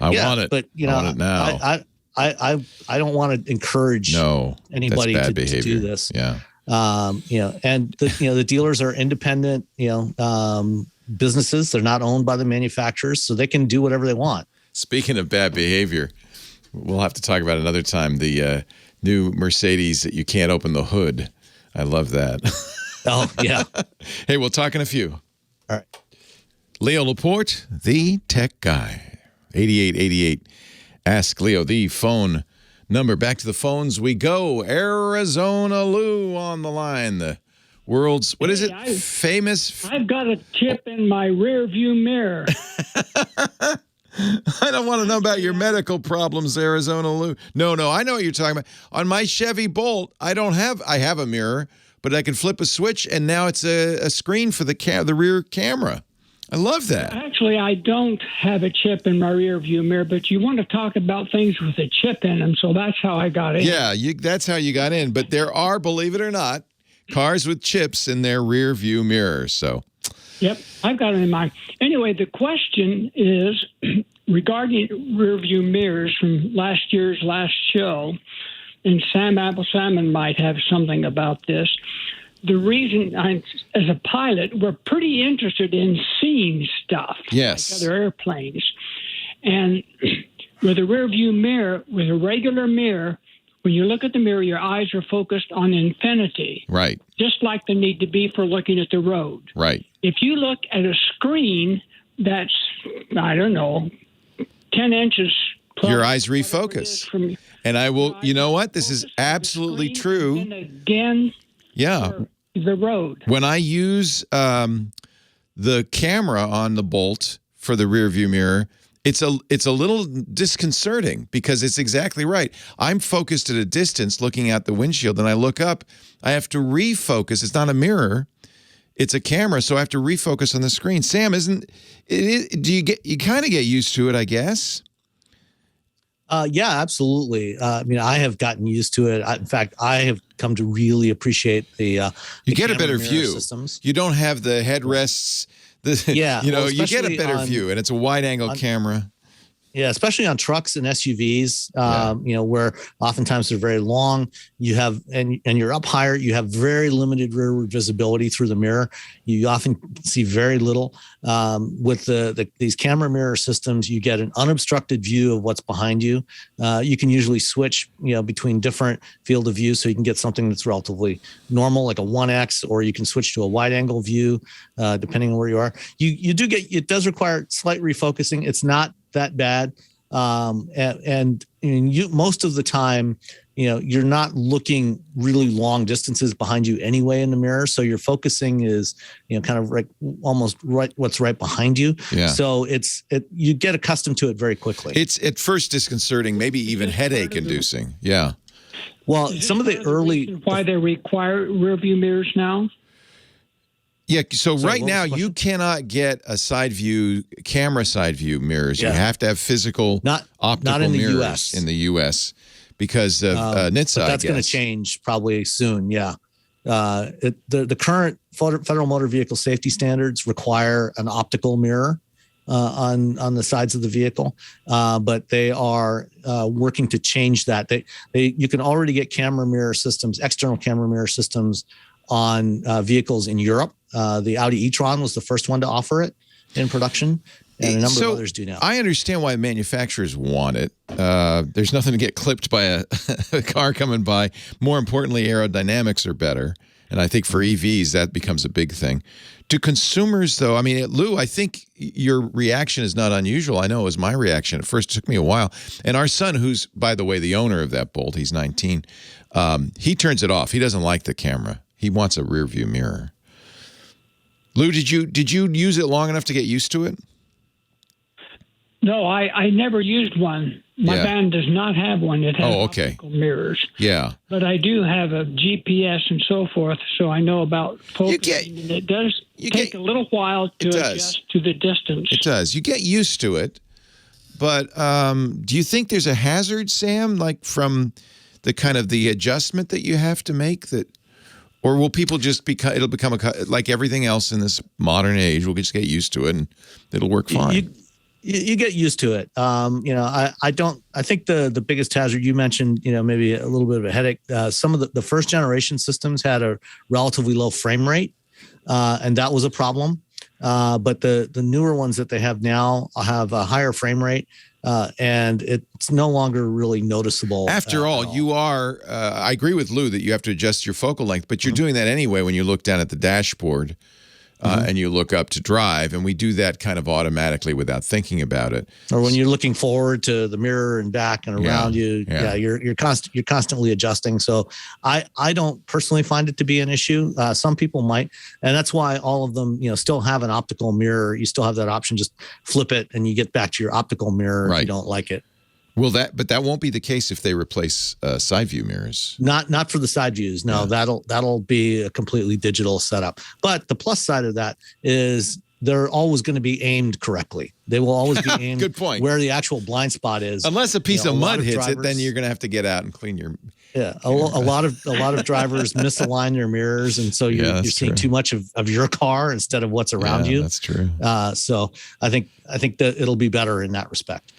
I want it. But I want it now. I don't want to encourage anybody to do this. Yeah. And the dealers are independent, businesses. They're not owned by the manufacturers, so they can do whatever they want. Speaking of bad behavior, we'll have to talk about another time. The new Mercedes that you can't open the hood. I love that. Oh, yeah. Hey, we'll talk in a few. All right. Leo Laporte, the tech guy. 8888. Ask Leo, the phone number. Back to the phones we go. Arizona Lou on the line. The world's, what is it? Famous. I've got a chip in my rear view mirror. I don't want to know about your medical problems, Arizona Lou. No, I know what you're talking about. On my Chevy Bolt, I have a mirror, but I can flip a switch, and now it's a screen for the rear camera. I love that. Actually, I don't have a chip in my rear view mirror, but you want to talk about things with a chip in them, so that's how I got in. Yeah, that's how you got in. But there are, believe it or not, cars with chips in their rear view mirrors. So, yep, I've got it in mine. Anyway, the question is regarding rear view mirrors from last year's last show, and Sam Abuelsamid might have something about this. The reason as a pilot, we're pretty interested in seeing stuff. Yes. Like other airplanes. And with a rear view mirror, with a regular mirror, when you look at the mirror, your eyes are focused on infinity. Right. Just like they need to be for looking at the road. Right. If you look at a screen that's, 10 inches. Your eyes refocus. And I will, you know what? This is absolutely true. And again, yeah. The road. When I use the camera on the Bolt for the rear view mirror, it's a little disconcerting because it's exactly right. I'm focused at a distance looking out the windshield, and I look up. I have to refocus. It's not a mirror. It's a camera, so I have to refocus on the screen. Sam, do you kind of get used to it, I guess? Yeah, absolutely. I have gotten used to it. In fact, I have come to really appreciate the you get a better view. Systems. You don't have the headrests. You get a better view, and it's a wide angle camera. Yeah, especially on trucks and SUVs, where oftentimes they're very long. You have, and you're up higher, you have very limited rearward visibility through the mirror. You often see very little. With these camera mirror systems, you get an unobstructed view of what's behind you. You can usually switch, between different field of view, so you can get something that's relatively normal, like a 1X, or you can switch to a wide angle view, depending on where you are. It does require slight refocusing. It's not that bad. And most of the time, you're not looking really long distances behind you anyway in the mirror. So your focusing is, kind of almost right, what's right behind you. Yeah. So you get accustomed to it very quickly. It's at first disconcerting, maybe even headache inducing. Yeah. Well, some of the early, why they require rear view mirrors now? Yeah, so right now you cannot get a camera side view mirrors. Yeah. You have to have physical optical mirrors in the U.S. because of NHTSA. But that's going to change probably soon. Yeah, the current Federal Motor Vehicle Safety Standards require an optical mirror on the sides of the vehicle, but they are working to change that. You can already get camera mirror systems, external camera mirror systems on vehicles in Europe. The Audi e-tron was the first one to offer it in production, and a number of others do now. I understand why manufacturers want it. There's nothing to get clipped by a car coming by. More importantly, aerodynamics are better, and I think for EVs, that becomes a big thing. To consumers, though, Lou, I think your reaction is not unusual. I know it was my reaction. At first, it took me a while. And our son, who's, by the way, the owner of that Bolt, he's 19, he turns it off. He doesn't like the camera. He wants a rear view mirror. Lou, did you use it long enough to get used to it? No, I never used one. My van does not have one. It has optical mirrors. Yeah. But I do have a GPS and so forth, so I know about focusing. And it does take a little while to adjust to the distance. It does. You get used to it. But do you think there's a hazard, Sam, like from the kind of the adjustment that you have to make that? Or will people just it'll become like everything else in this modern age, we'll just get used to it and it'll work fine? You get used to it. I think the biggest hazard you mentioned, maybe a little bit of a headache. Some of the first generation systems had a relatively low frame rate, and that was a problem. But the newer ones that they have now have a higher frame rate, and it's no longer really noticeable. After all, you are, I agree with Lou that you have to adjust your focal length, but you're doing that anyway when you look down at the dashboard. And you look up to drive, and we do that kind of automatically without thinking about it. Or when you're looking forward to the mirror and back and around you, you're constantly adjusting. So I don't personally find it to be an issue. Some people might, and that's why all of them still have an optical mirror. You still have that option. Just flip it, and you get back to your optical mirror if you don't like it. But that won't be the case if they replace side view mirrors. Not for the side views. No, that'll be a completely digital setup. But the plus side of that is they're always going to be aimed correctly. They will always be aimed Good point. where the actual blind spot is. Unless a piece of mud hits it, then you're going to have to get out and clean your. Yeah, a lot of drivers misalign their mirrors, and so you're seeing too much of your car instead of what's around you. That's true. So I think that it'll be better in that respect.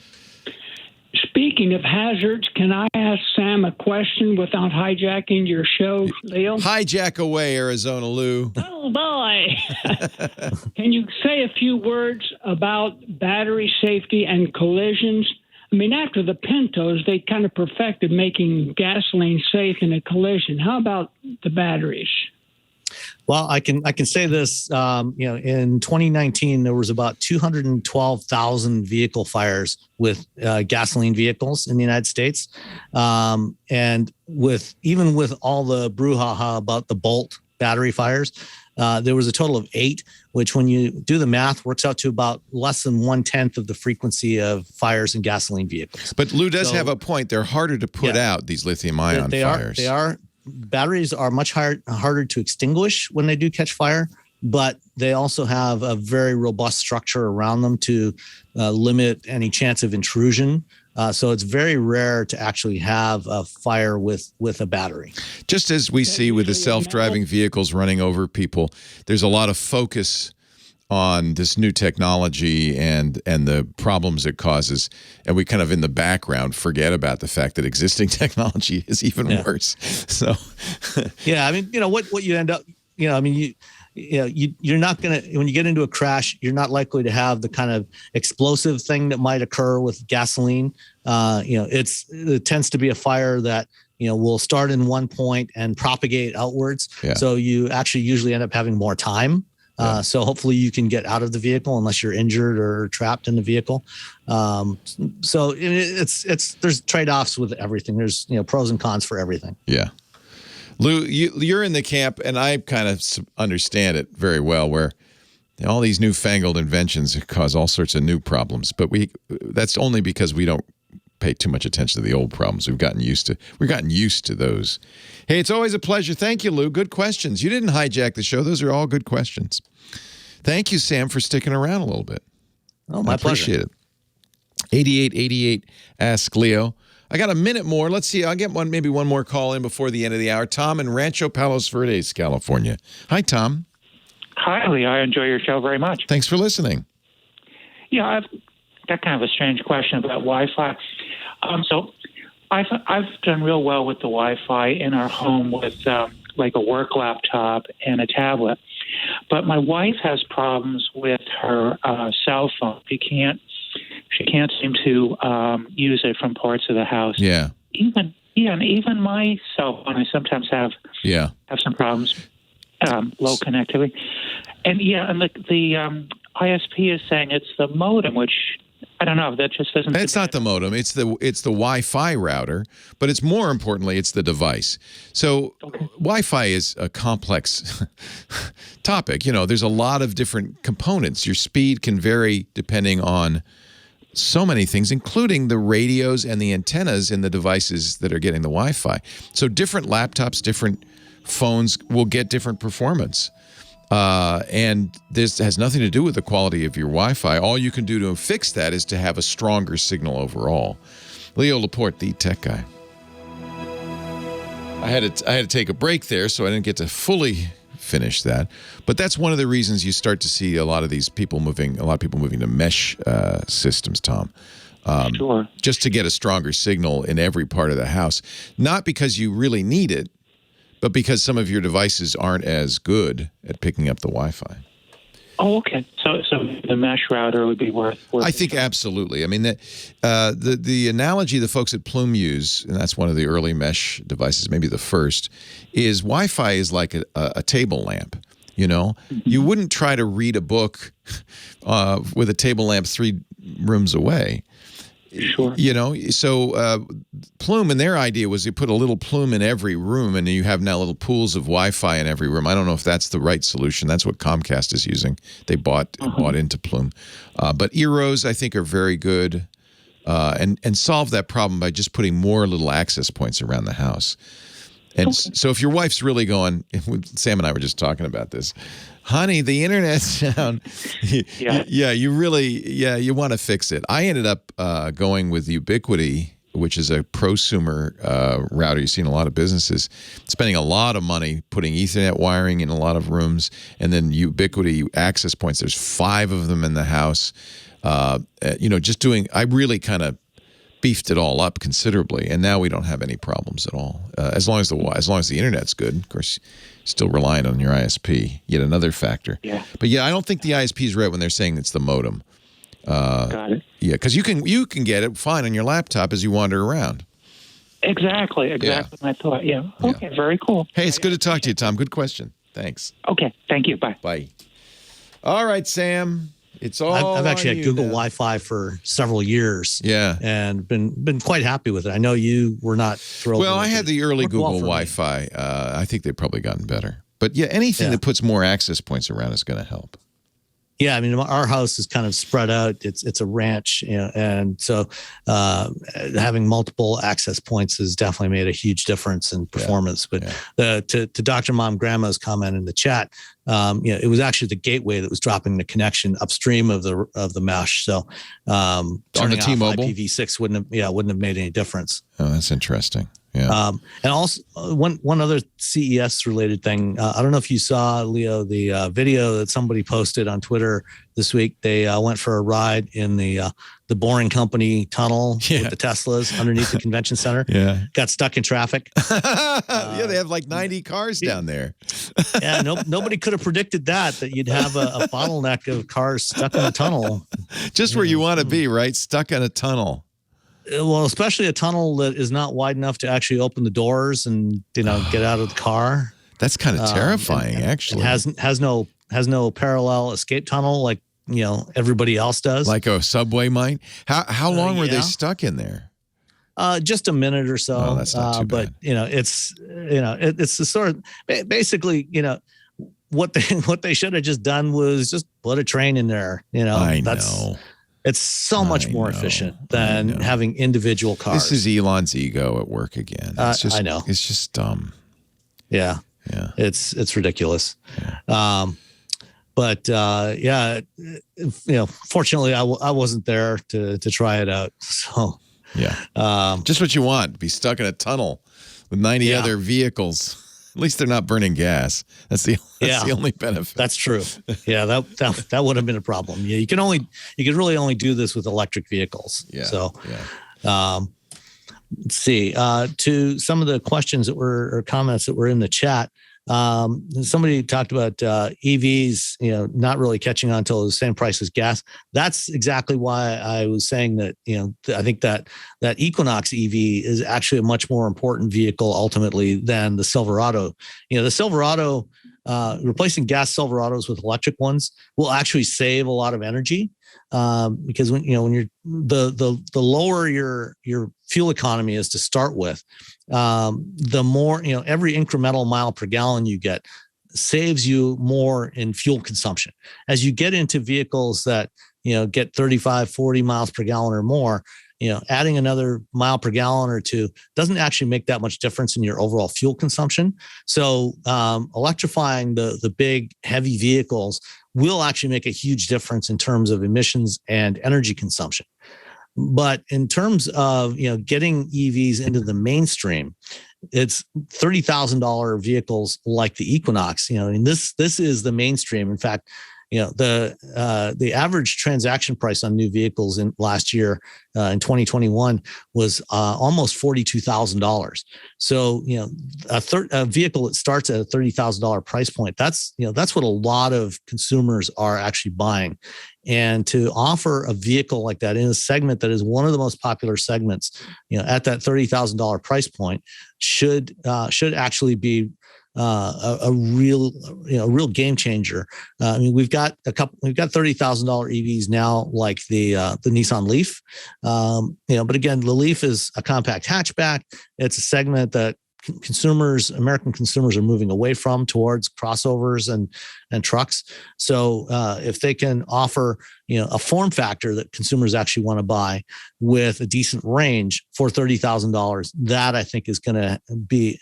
Speaking of hazards, can I ask Sam a question without hijacking your show, Leo? Hijack away, Arizona Lou. Oh, boy. Can you say a few words about battery safety and collisions? I mean, after the Pintos, they kind of perfected making gasoline safe in a collision. How about the batteries? Well, I can say this. In 2019, there was about 212,000 vehicle fires with gasoline vehicles in the United States, and with all the brouhaha about the Bolt battery fires, there was a total of 8, which, when you do the math, works out to about less than 1/10 of the frequency of fires in gasoline vehicles. But Lou does have a point. They're harder to put out, these lithium-ion fires. They are. Batteries are much harder to extinguish when they do catch fire, but they also have a very robust structure around them to limit any chance of intrusion. So it's very rare to actually have a fire with a battery. Just as we see with the self-driving vehicles running over people, there's a lot of focus on this new technology and the problems it causes, and we kind of in the background forget about the fact that existing technology is even worse. So, I mean, what you end up, you're not gonna, when you get into a crash, you're not likely to have the kind of explosive thing that might occur with gasoline. It tends to be a fire that will start in one point and propagate outwards. Yeah. So you actually usually end up having more time. So hopefully you can get out of the vehicle unless you're injured or trapped in the vehicle. So there's trade-offs with everything. There's pros and cons for everything. Yeah. Lou, you're in the camp, and I kind of understand it very well, where all these newfangled inventions cause all sorts of new problems. But that's only because we don't pay too much attention to the old problems. We've gotten used to those. Hey, it's always a pleasure. Thank you, Lou. Good questions. You didn't hijack the show. Those are all good questions. Thank you, Sam, for sticking around a little bit. Oh, my pleasure. Appreciate it. 8888 Ask Leo. I got a minute more. Let's see. I'll get maybe one more call in before the end of the hour. Tom in Rancho Palos Verdes, California. Hi, Tom. Hi, Leo. I enjoy your show very much. Thanks for listening. Yeah, I've got kind of a strange question about Wi-Fi. So I've done real well with the Wi-Fi in our home with like a work laptop and a tablet. But my wife has problems with her cell phone. She can't seem to use it from parts of the house. Yeah. And even my cell phone, I sometimes have some problems, low connectivity. And the ISP is saying it's the modem, which I don't know. That just doesn't. It's not the modem. It's the Wi-Fi router, but it's more importantly, it's the device. So Wi-Fi is a complex topic. There's a lot of different components. Your speed can vary depending on so many things, including the radios and the antennas in the devices that are getting the Wi-Fi. So different laptops, different phones will get different performance. And this has nothing to do with the quality of your Wi-Fi. All you can do to fix that is to have a stronger signal overall. Leo Laporte, the tech guy. I had to take a break there, so I didn't get to fully finish that. But that's one of the reasons you start to see a lot of people moving to mesh systems, Tom. Sure. Just to get a stronger signal in every part of the house. Not because you really need it, but because some of your devices aren't as good at picking up the Wi-Fi. Oh, okay. So the mesh router would be worth I think absolutely. I mean, the analogy the folks at Plume use, and that's one of the early mesh devices, maybe the first, is Wi-Fi is like a table lamp. You know, you wouldn't try to read a book with a table lamp 3 rooms away. Sure. You know, so Plume, and their idea was you put a little Plume in every room, and you have now little pools of Wi-Fi in every room. I don't know if that's the right solution. That's what Comcast is using. They bought into Plume. But Eros, I think, are very good and solve that problem by just putting more little access points around the house. And so if your wife's really going, Sam and I were just talking about this, honey, the internet's down. You want to fix it. I ended up going with Ubiquiti, which is a prosumer router. You've seen a lot of businesses spending a lot of money putting Ethernet wiring in a lot of rooms, and then Ubiquiti access points. There's 5 of them in the house. Just doing. I really kind of beefed it all up considerably, and now we don't have any problems at all. As long as the internet's good, of course. Still relying on your ISP, yet another factor. Yeah. But I don't think the ISP is right when they're saying it's the modem. Got it. Yeah, because you can get it fine on your laptop as you wander around. Exactly my thought. Yeah. Okay, very cool. Hey, it's good to talk to you, Tom. Good question. Thanks. Okay, thank you. Bye. Bye. All right, Sam. It's all I've actually had Google now. Wi-Fi for several years. Yeah. And been quite happy with it. I know you were not thrilled. Well, I had the early Google well Wi-Fi. I think they've probably gotten better. But anything that puts more access points around is going to help. Yeah, I mean, our house is kind of spread out. It's a ranch, and so having multiple access points has definitely made a huge difference in performance. But to Dr. Mom Grandma's comment in the chat, it was actually the gateway that was dropping the connection upstream of the mesh. So on the T-Mobile, IPv6 wouldn't have made any difference. Oh, that's interesting. Yeah. And also one other CES related thing. I don't know if you saw, Leo, the video that somebody posted on Twitter this week. They went for a ride in the Boring Company tunnel with the Teslas underneath the convention center. Yeah. Got stuck in traffic. They have like 90 cars down there. Nobody could have predicted that you'd have a bottleneck of cars stuck in a tunnel. Just where you want to be, right? Stuck in a tunnel. Well, especially a tunnel that is not wide enough to actually open the doors and get out of the car. That's kind of terrifying, actually. It has no parallel escape tunnel like everybody else does. Like a subway might. How long were they stuck in there? Just a minute or so. Oh, that's not too bad. But it's the sort of basically what they should have just done was just put a train in there. I know. It's so much more efficient than having individual cars. This is Elon's ego at work again. I know. It's just dumb. Yeah. Yeah. It's ridiculous. Yeah. Fortunately I wasn't there to try it out. So just what you want, be stuck in a tunnel with 90 other vehicles. At least they're not burning gas. That's the only benefit. That's true. Yeah, that would have been a problem. Yeah, you could really only do this with electric vehicles. Yeah. So, let's see. To some of the questions or comments that were in the chat. Somebody talked about EVs, not really catching on until the same price as gas. That's exactly why I was saying that, I think that Equinox EV is actually a much more important vehicle ultimately than the Silverado. The Silverado, replacing gas Silverados with electric ones will actually save a lot of energy. Because when you're the lower your fuel economy is to start with, the more, every incremental mile per gallon you get saves you more in fuel consumption. As you get into vehicles that, get 35, 40 miles per gallon or more, adding another mile per gallon or two doesn't actually make that much difference in your overall fuel consumption. So electrifying the big heavy vehicles will actually make a huge difference in terms of emissions and energy consumption. But in terms of getting EVs into the mainstream, it's $30,000 vehicles like the Equinox. And this is the mainstream. In fact, the average transaction price on new vehicles in last year in 2021 was almost $42,000. So a vehicle that starts at a $30,000 price point, that's what a lot of consumers are actually buying. And to offer a vehicle like that in a segment that is one of the most popular segments, at that $30,000 price point, should actually be a real game changer. I mean, we've got $30,000 EVs now, like the Nissan Leaf. But again, the Leaf is a compact hatchback. It's a segment that American consumers are moving away from towards crossovers and trucks. So if they can offer a form factor that consumers actually want to buy with a decent range for $30,000, that I think is going to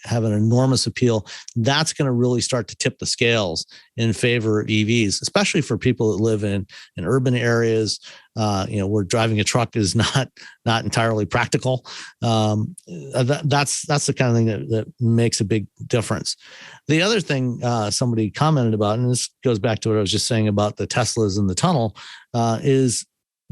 have an enormous appeal. That's going to really start to tip the scales in favor of EVs, especially for people that live in urban areas, where driving a truck is not entirely practical. That's the kind of thing that makes a big difference. The other thing somebody commented about, and this goes back to what I was just saying about the Teslas in the tunnel, is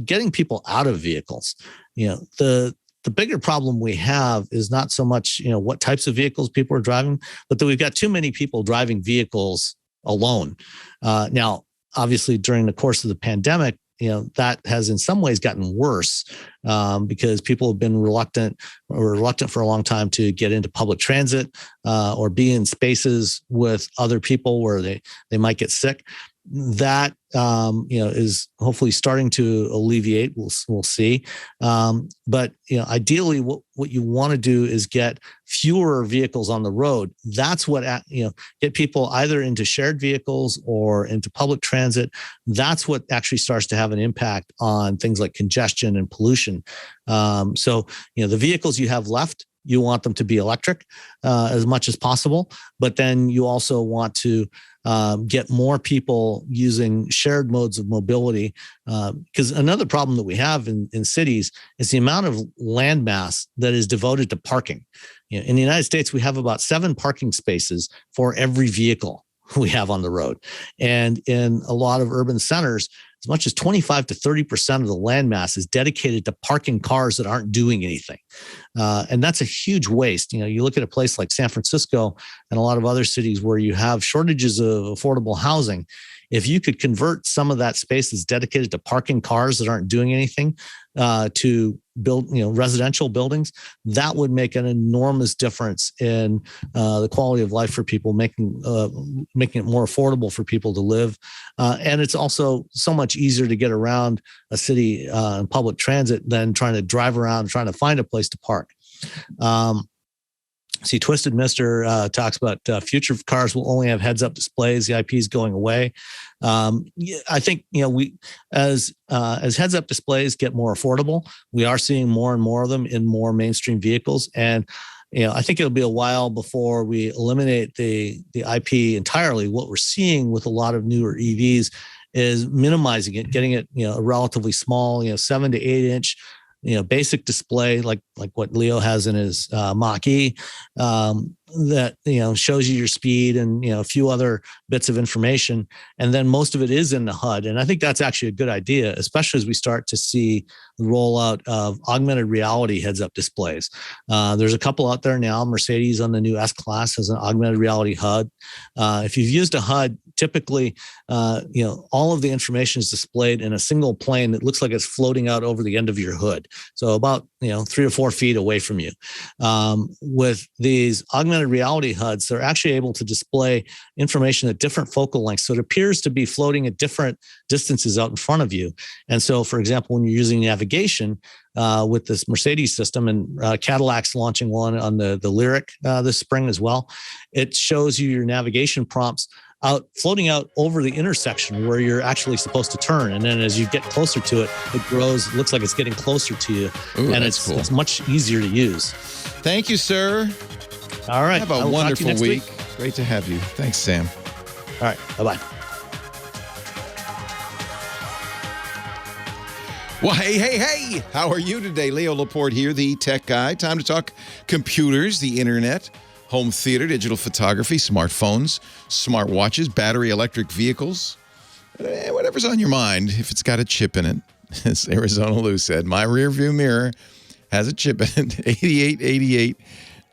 getting people out of vehicles. The bigger problem we have is not so much what types of vehicles people are driving, but that we've got too many people driving vehicles alone. Now, obviously, during the course of the pandemic, that has in some ways gotten worse because people have been reluctant for a long time to get into public transit or be in spaces with other people where they might get sick. That is hopefully starting to alleviate. We'll see. But ideally, what you want to do is get fewer vehicles on the road. That's what get people either into shared vehicles or into public transit. That's what actually starts to have an impact on things like congestion and pollution. So the vehicles you have left, you want them to be electric as much as possible, but then you also want to get more people using shared modes of mobility. Because another problem that we have in cities is the amount of land mass that is devoted to parking. In the United States, we have about 7 parking spaces for every vehicle we have on the road. And in a lot of urban centers, as much as 25 to 30% of the land mass is dedicated to parking cars that aren't doing anything. And that's a huge waste. You look at a place like San Francisco and a lot of other cities where you have shortages of affordable housing. If you could convert some of that space that's dedicated to parking cars that aren't doing anything to build, residential buildings, that would make an enormous difference in the quality of life for people, making it more affordable for people to live. And it's also so much easier to get around a city in public transit than trying to drive around, trying to find a place to park. See, Twisted Mister talks about future cars will only have heads-up displays. The IP is going away. I think we as heads-up displays get more affordable, we are seeing more and more of them in more mainstream vehicles, and I think it'll be a while before we eliminate the IP entirely. What we're seeing with a lot of newer EVs is minimizing it, getting it a relatively small 7 to 8 inch. Basic display like what Leo has in his Mach-E that shows you your speed and a few other bits of information, and then most of it is in the HUD. And I think that's actually a good idea, especially as we start to see the rollout of augmented reality heads-up displays. There's a couple out there now. Mercedes on the new S-Class has an augmented reality HUD. If you've used a HUD, typically, all of the information is displayed in a single plane that looks like it's floating out over the end of your hood. So about 3 to 4 feet away from you. With these augmented reality HUDs, they're actually able to display information at different focal lengths. So it appears to be floating at different distances out in front of you. And so, for example, when you're using navigation with this Mercedes system, and Cadillac's launching one on the Lyric this spring as well, it shows you your navigation prompts floating out over the intersection where you're actually supposed to turn. And then as you get closer to it, it grows, looks like it's getting closer to you. Ooh, and it's cool. It's much easier to use. Thank you, sir. All right. Have a wonderful week. Great to have you. Thanks, Sam. All right. Bye-bye. Well, hey, how are you today? Leo Laporte here, the tech guy. Time to talk computers, the internet, home theater, digital photography, smartphones, smartwatches, battery electric vehicles, whatever's on your mind, if it's got a chip in it. As Arizona Lou said, my rearview mirror has a chip in it. 8888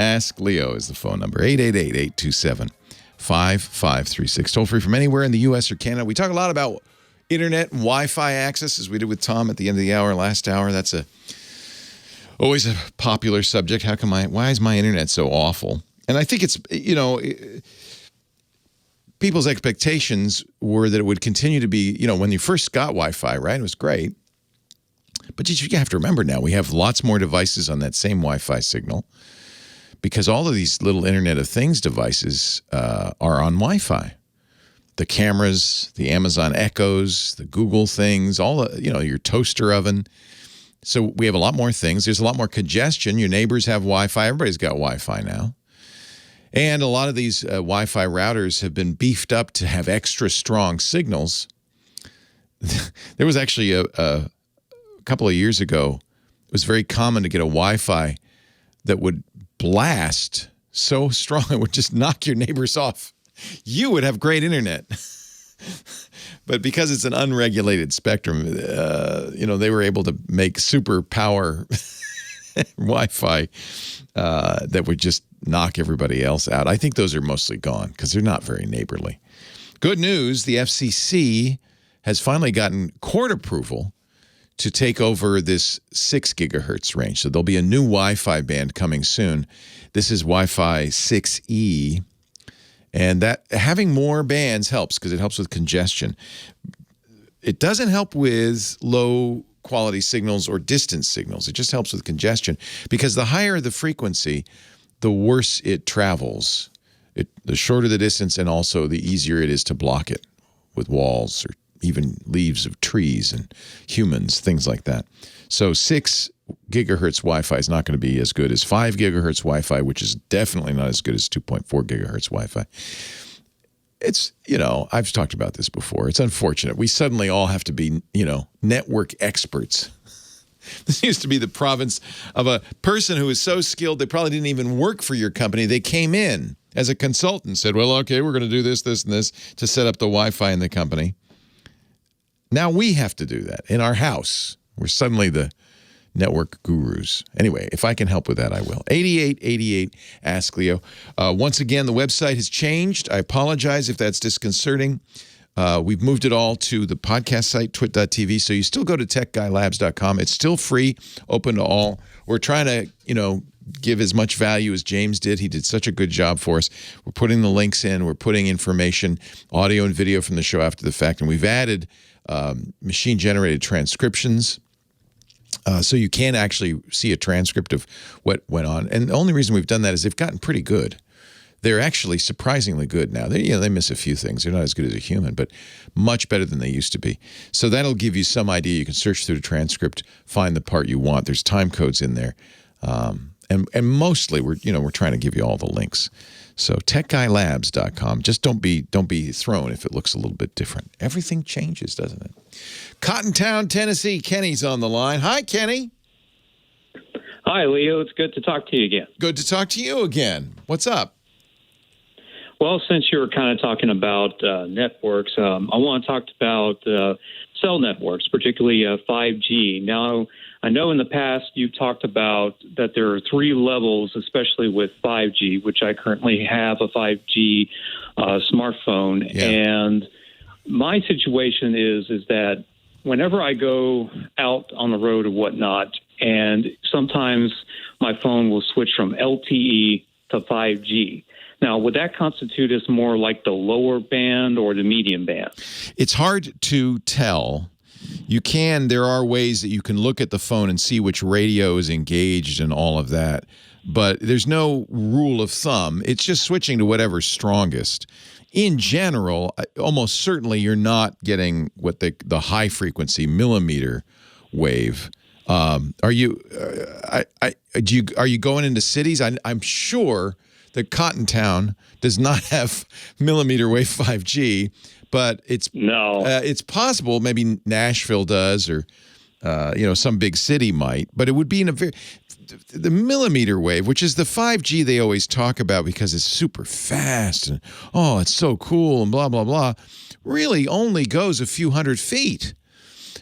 Ask Leo is the phone number. 888-827-5536. Toll free from anywhere in the U.S. or Canada. We talk a lot about internet and Wi-Fi access, as we did with Tom at the end of the hour, last hour. That's always a popular subject. Why is my internet so awful? And I think it's, people's expectations were that it would continue to be, when you first got Wi-Fi, right? It was great. But you have to remember now, we have lots more devices on that same Wi-Fi signal because all of these little Internet of Things devices are on Wi-Fi. The cameras, the Amazon Echoes, the Google things, all the, your toaster oven. So we have a lot more things. There's a lot more congestion. Your neighbors have Wi-Fi. Everybody's got Wi-Fi now. And a lot of these Wi-Fi routers have been beefed up to have extra strong signals. There was actually a couple of years ago, it was very common to get a Wi-Fi that would blast so strong it would just knock your neighbors off. You would have great internet. But because it's an unregulated spectrum, they were able to make super power Wi-Fi that would just knock everybody else out. I think those are mostly gone because they're not very neighborly. Good news, the FCC has finally gotten court approval to take over this 6 gigahertz range. So there'll be a new Wi-Fi band coming soon. This is Wi-Fi 6E. And that having more bands helps because it helps with congestion. It doesn't help with low quality signals or distance signals. It just helps with congestion because the higher the frequency, the worse it travels. The shorter the distance and also the easier it is to block it with walls or even leaves of trees and humans, things like that. So 6 gigahertz Wi-Fi is not going to be as good as 5 gigahertz Wi-Fi, which is definitely not as good as 2.4 gigahertz Wi-Fi. It's, I've talked about this before. It's unfortunate. We suddenly all have to be, network experts. This used to be the province of a person who is so skilled they probably didn't even work for your company. They came in as a consultant, said, well, okay, we're going to do this, this, and this to set up the Wi-Fi in the company. Now we have to do that in our house. We're suddenly the network gurus. Anyway, if I can help with that, I will. 8888 Ask Leo. Once again, the website has changed. I apologize if that's disconcerting. We've moved it all to the podcast site, TWiT.tv. So you still go to techguylabs.com. It's still free, open to all. We're trying to, give as much value as James did. He did such a good job for us. We're putting the links in. We're putting information, audio and video from the show after the fact. And we've added machine-generated transcriptions. So you can actually see a transcript of what went on. And the only reason we've done that is they've gotten pretty good. They're actually surprisingly good now. They miss a few things. They're not as good as a human, but much better than they used to be. So that'll give you some idea. You can search through the transcript, find the part you want. There's time codes in there. And mostly we're trying to give you all the links. So techguylabs.com. Just don't be thrown if it looks a little bit different. Everything changes, doesn't it? Cottontown, Tennessee. Kenny's on the line. Hi, Kenny. Hi, Leo. It's good to talk to you again. Good to talk to you again. What's up? Well, since you were kind of talking about networks, I want to talk about cell networks, particularly 5G. Now, I know in the past you've talked about that there are 3 levels, especially with 5G, which I currently have a 5G smartphone. Yeah. And my situation is that whenever I go out on the road or whatnot, and sometimes my phone will switch from LTE to 5G. Now, would that constitute as more like the lower band or the medium band? It's hard to tell. There are ways that you can look at the phone and see which radio is engaged and all of that, but there's no rule of thumb. It's just switching to whatever's strongest. In general, almost certainly you're not getting what the high frequency millimeter wave. Are you going into cities? I'm sure that Cottontown does not have millimeter wave 5G, but it's possible maybe Nashville does, or Some big city might, but it would be in the millimeter wave, which is the 5G they always talk about because it's super fast and, oh, it's so cool and blah, blah, blah, really only goes a few hundred feet.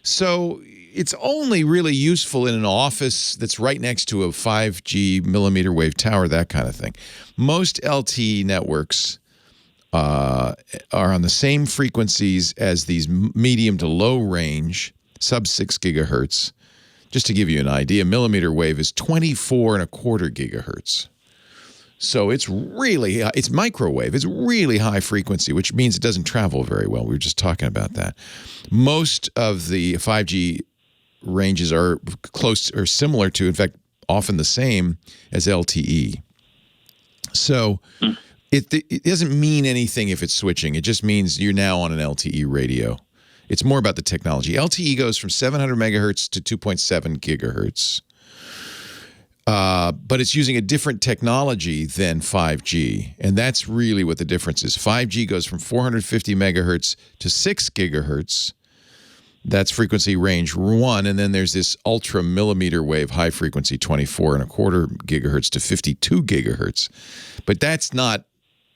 So it's only really useful in an office that's right next to a 5G millimeter wave tower, that kind of thing. Most LTE networks are on the same frequencies as these medium to low range, sub 6 gigahertz. Just to give you an idea, millimeter wave is 24.25 gigahertz. So it's microwave. It's really high frequency, which means it doesn't travel very well. We were just talking about that. Most of the 5G ranges are close or similar to, in fact, often the same as LTE. So it doesn't mean anything if it's switching. It just means you're now on an LTE radio. It's more about the technology. LTE goes from 700 megahertz to 2.7 gigahertz. But it's using a different technology than 5G. And that's really what the difference is. 5G goes from 450 megahertz to 6 gigahertz. That's frequency range 1. And then there's this ultra millimeter wave high frequency 24.25 gigahertz to 52 gigahertz. But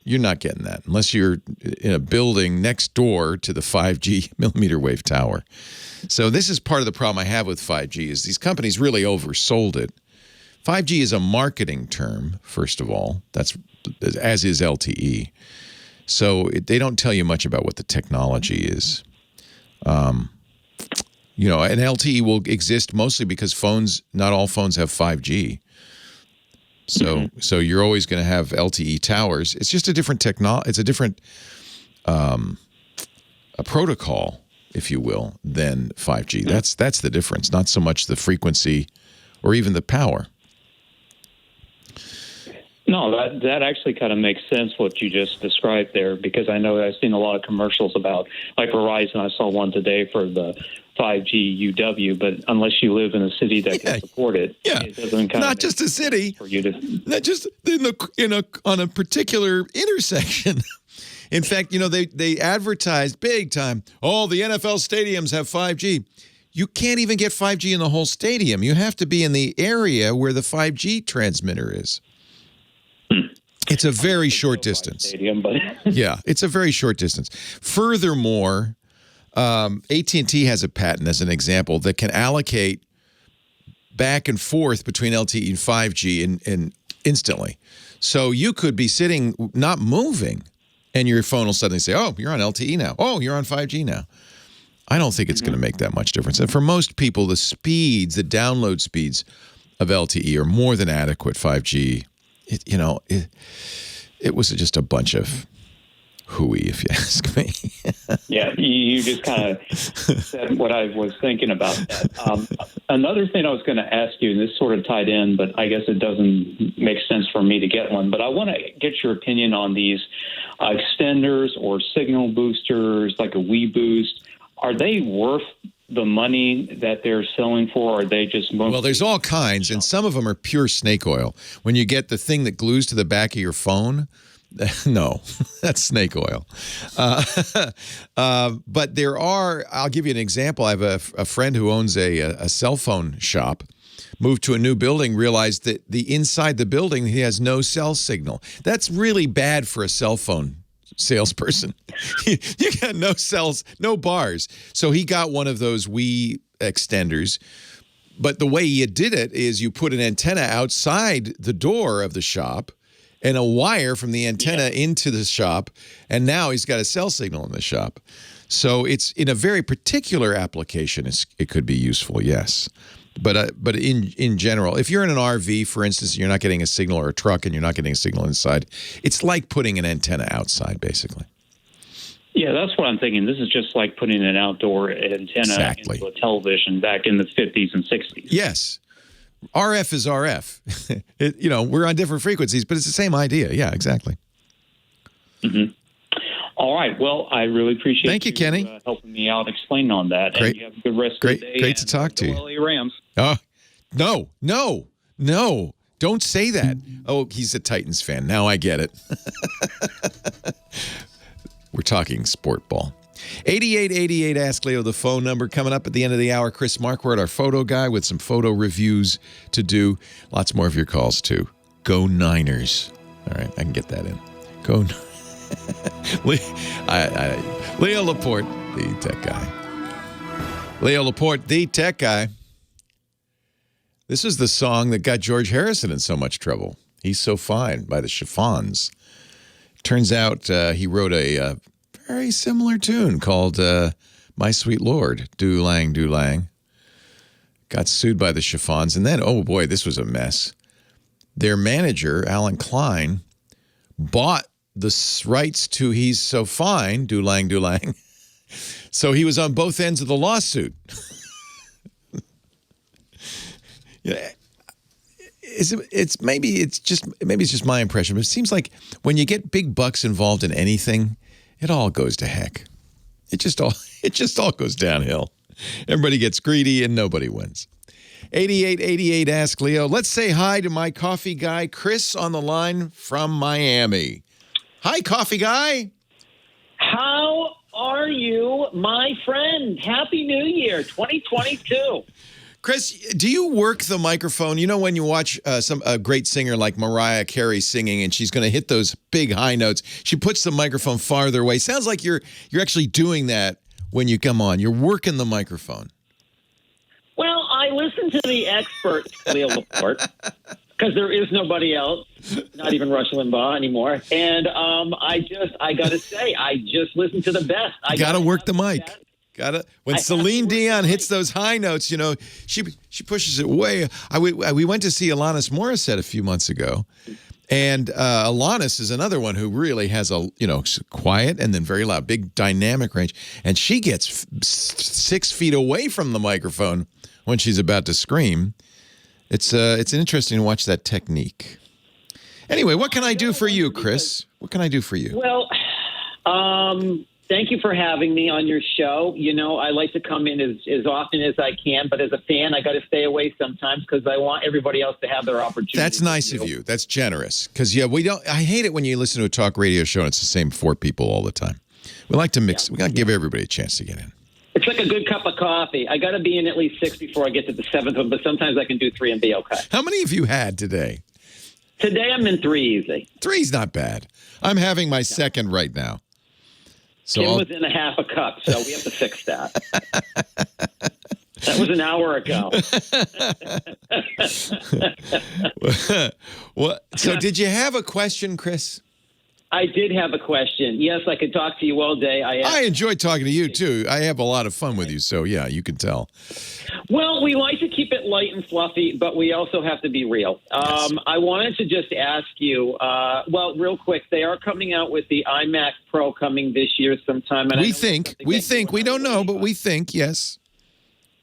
you're not getting that unless you're in a building next door to the 5G millimeter wave tower. So this is part of the problem I have with 5G is these companies really oversold it. 5G is a marketing term, first of all. That's as is LTE. So they don't tell you much about what the technology is. And LTE will exist mostly because not all phones have 5G. So you're always going to have LTE towers. It's just a different technology. It's a different a protocol, if you will, than 5G. That's the difference. Not so much the frequency or even the power. No, that actually kind of makes sense what you just described there, because I know I've seen a lot of commercials about, like Verizon. I saw one today for the 5G UW, but unless you live in a city that can support it, it doesn't kind not just a city for you to not just on a particular intersection. In fact, they advertised big time. Oh, the NFL stadiums have 5G. You can't even get 5G in the whole stadium. You have to be in the area where the 5G transmitter is. It's a very short distance. Stadium, but yeah, it's a very short distance. Furthermore, AT&T has a patent, as an example, that can allocate back and forth between LTE and 5G and instantly. So you could be sitting, not moving, and your phone will suddenly say, oh, you're on LTE now. Oh, you're on 5G now. I don't think it's going to make that much difference. And for most people, the download speeds of LTE are more than adequate. 5G, it was just a bunch of hooey, if you ask me. Yeah, you just kind of said what I was thinking about that. Another thing I was going to ask you, and this sort of tied in, but I guess it doesn't make sense for me to get one, but I want to get your opinion on these extenders or signal boosters, like a WeBoost. Are they worth the money that they're selling for, or are they just mostly... Well, there's all kinds, and some of them are pure snake oil. When you get the thing that glues to the back of your phone, no, that's snake oil. But there are, I'll give you an example. I have a friend who owns a cell phone shop, moved to a new building, realized that inside the building, he has no cell signal. That's really bad for a cell phone salesperson. You got no cells, no bars. So he got one of those Wii extenders. But the way you did it is you put an antenna outside the door of the shop and a wire from the antenna into the shop, and now he's got a cell signal in the shop. So it's in a very particular application, it could be useful, yes. But in general, if you're in an RV, for instance, you're not getting a signal, or a truck and you're not getting a signal inside, it's like putting an antenna outside, basically. Yeah, that's what I'm thinking. This is just like putting an outdoor antenna into a television back in the 50s and 60s. Yes. RF is RF. We're on different frequencies, but it's the same idea. Yeah, exactly. Mm-hmm. All right. Well, I really appreciate Thank you, Kenny. Helping me out, explaining on that. Great. And you have a good rest of the day. Great to talk to you. LA Rams. No. Don't say that. Oh, he's a Titans fan. Now I get it. We're talking sport ball. 8888 Ask Leo, the phone number. Coming up at the end of the hour, Chris Marquardt, our photo guy, with some photo reviews to do. Lots more of your calls, too. Go Niners. All right, I can get that in. Go Leo Laporte, the tech guy. Leo Laporte, the tech guy. This is the song that got George Harrison in so much trouble. He's So Fine by the Chiffons. Turns out he wrote a very similar tune called My Sweet Lord, Do Lang, Do Lang. Got sued by the Chiffons. And then, oh boy, this was a mess. Their manager, Alan Klein, bought the rights to He's So Fine, Do Lang, Do Lang. So he was on both ends of the lawsuit. Yeah. Maybe it's just my impression, but it seems like when you get big bucks involved in anything, it all goes to heck. It just all goes downhill. Everybody gets greedy and nobody wins. 8888 Ask Leo. Let's say hi to my coffee guy, Chris, on the line from Miami. Hi, coffee guy. How are you, my friend? Happy New Year, 2022. Chris, do you work the microphone? You know when you watch a great singer like Mariah Carey singing and she's going to hit those big high notes, she puts the microphone farther away. Sounds like you're actually doing that when you come on. You're working the microphone. Well, I listen to the experts, Leo Laporte, because there is nobody else, not even Rush Limbaugh anymore. And I got to say, I just listen to the best. I got to work the mic. When Celine Dion hits those high notes, you know, she pushes it way. We went to see Alanis Morissette a few months ago, and Alanis is another one who really has a quiet and then very loud, big dynamic range, and she gets 6 feet away from the microphone when she's about to scream. It's interesting to watch that technique. Anyway, what can I do for you, Chris? What can I do for you? Well, thank you for having me on your show. You know, I like to come in as often as I can, but as a fan, I got to stay away sometimes because I want everybody else to have their opportunity. That's nice of you. That's generous. Because, I hate it when you listen to a talk radio show and it's the same 4 people all the time. We like to mix. We got to give everybody a chance to get in. It's like a good cup of coffee. I got to be in at least 6 before I get to the 7th one, but sometimes I can do 3 and be okay. How many have you had today? Today I'm in 3 easy. 3's not bad. I'm having my second right now. So Kim was in a half a cup, so we have to fix that. That was an hour ago. So did you have a question, Chris? I did have a question. Yes, I could talk to you all day. I enjoy talking to you, too. I have a lot of fun with you, so yeah, you can tell. Well, we like to keep it light and fluffy, but we also have to be real. Yes. I wanted to just ask you, real quick, they are coming out with the iMac Pro coming this year sometime. And we don't know, but we think, yes.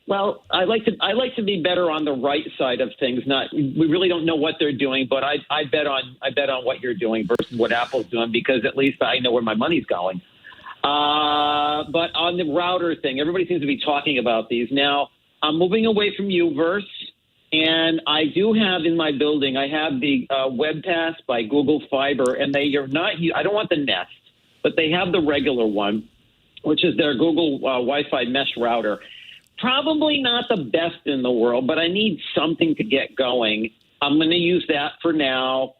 Well, I like to be better on the right side of things. We really don't know what they're doing, but I bet on what you're doing versus what Apple's doing because at least I know where my money's going. But on the router thing, everybody seems to be talking about these now. I'm moving away from Uverse, and I do have in my building. I have the WebPass by Google Fiber, and they are not. I don't want the Nest, but they have the regular one, which is their Google Wi-Fi mesh router. Probably not the best in the world, but I need something to get going. I'm going to use that for now.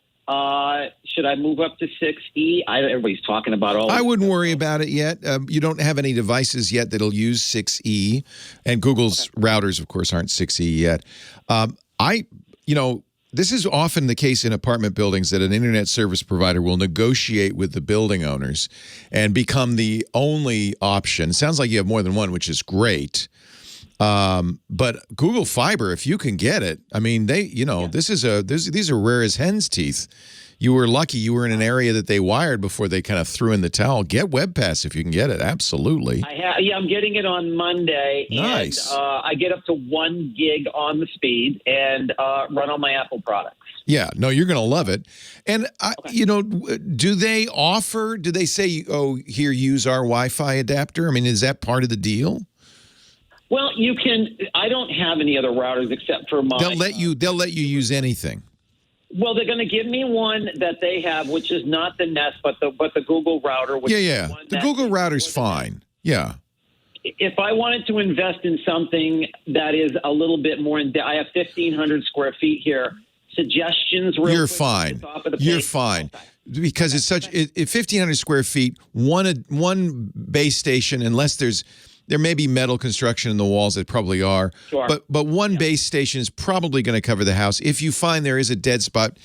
Should I move up to 6E? Everybody's talking about all. I wouldn't worry about it yet. You don't have any devices yet that'll use 6E, and Google's routers, of course, aren't 6E yet. This is often the case in apartment buildings that an internet service provider will negotiate with the building owners and become the only option. It sounds like you have more than one, which is great. But Google Fiber, if you can get it, I mean, these are rare as hen's teeth. You were lucky you were in an area that they wired before they kind of threw in the towel. Get WebPass if you can get it. Absolutely. I'm getting it on Monday. Nice. And, I get up to 1 gig on the speed and run on my Apple products. Yeah, no, you're going to love it. And, do they say, oh, here, use our Wi-Fi adapter? I mean, is that part of the deal? Well, you can. I don't have any other routers except for my. They'll let you use anything. Well, they're going to give me one that they have, which is not the Nest, but the Google router. Which yeah. The Google router's fine. Yeah. If I wanted to invest in something that is a little bit more in depth, I have 1,500 square feet here. Suggestions? You're fine. You're fine. Because it's such 1,500 square feet, one base station, unless there may be metal construction in the walls, that probably are. Sure. But one base station is probably going to cover the house. If you find there is a dead spot,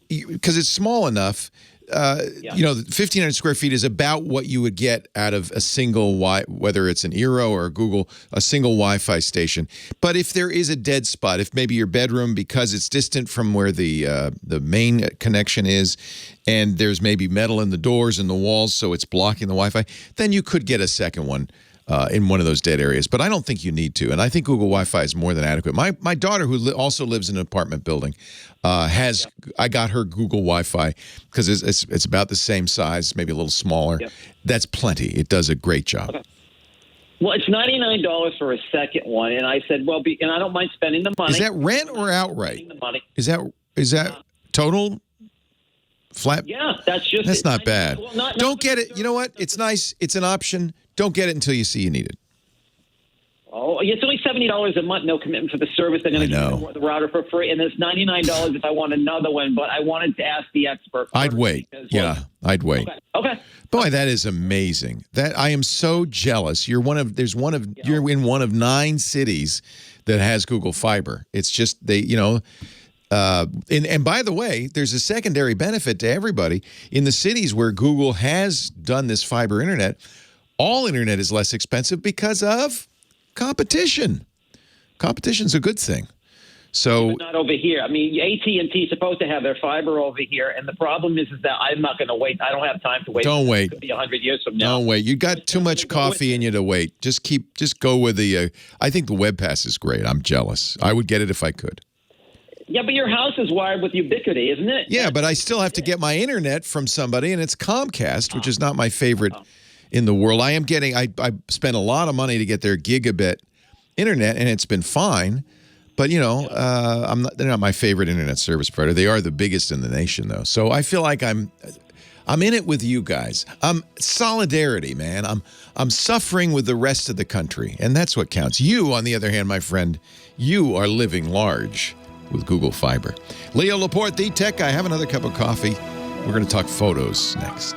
because it's small enough, 1,500 square feet is about what you would get out of a single whether it's an Eero or a Google, a single Wi-Fi station. But if there is a dead spot, if maybe your bedroom, because it's distant from where the main connection is, and there's maybe metal in the doors and the walls, so it's blocking the Wi-Fi, then you could get a second one in one of those dead areas. But I don't think you need to. And I think Google Wi-Fi is more than adequate. My daughter, who also lives in an apartment building, I got her Google Wi-Fi because it's about the same size, maybe a little smaller. Yep. That's plenty. It does a great job. Okay. Well, it's $99 for a second one. And I said, and I don't mind spending the money. Is that rent or outright? The money. Is that total? Flat? Yeah, that's not bad. Well, don't get it. You know what? It's nice. It's an option. Don't get it until you see you need it. Oh, it's only $70 a month, no commitment for the service. They're going to give you the router for free, and it's $99 if I want another one. But I wanted to ask the expert. I'd wait. I'd wait. Okay. Boy, that is amazing. That I am so jealous. You're in one of 9 cities that has Google Fiber. It's just and by the way, there's a secondary benefit to everybody. In the cities where Google has done this fiber internet, all internet is less expensive because of competition. Competition's a good thing. So but not over here. I mean, AT&T is supposed to have their fiber over here, and the problem is that I'm not going to wait. I don't have time to wait. Don't wait. It could be 100 years from now. Don't wait. You got too much coffee in you to wait. Just go with the. I think the Web Pass is great. I'm jealous. I would get it if I could. Yeah, but your house is wired with Ubiquity, isn't it? Yeah, but I still have to get my internet from somebody, and it's Comcast, which is not my favorite in the world. I spent a lot of money to get their gigabit internet, and it's been fine. But, they're not my favorite internet service provider. They are the biggest in the nation, though. So I feel like I'm in it with you guys. Solidarity, man. I'm suffering with the rest of the country, and that's what counts. You, on the other hand, my friend, you are living large with Google Fiber. Leo Laporte, the tech guy. Have another cup of coffee. We're going to talk photos next.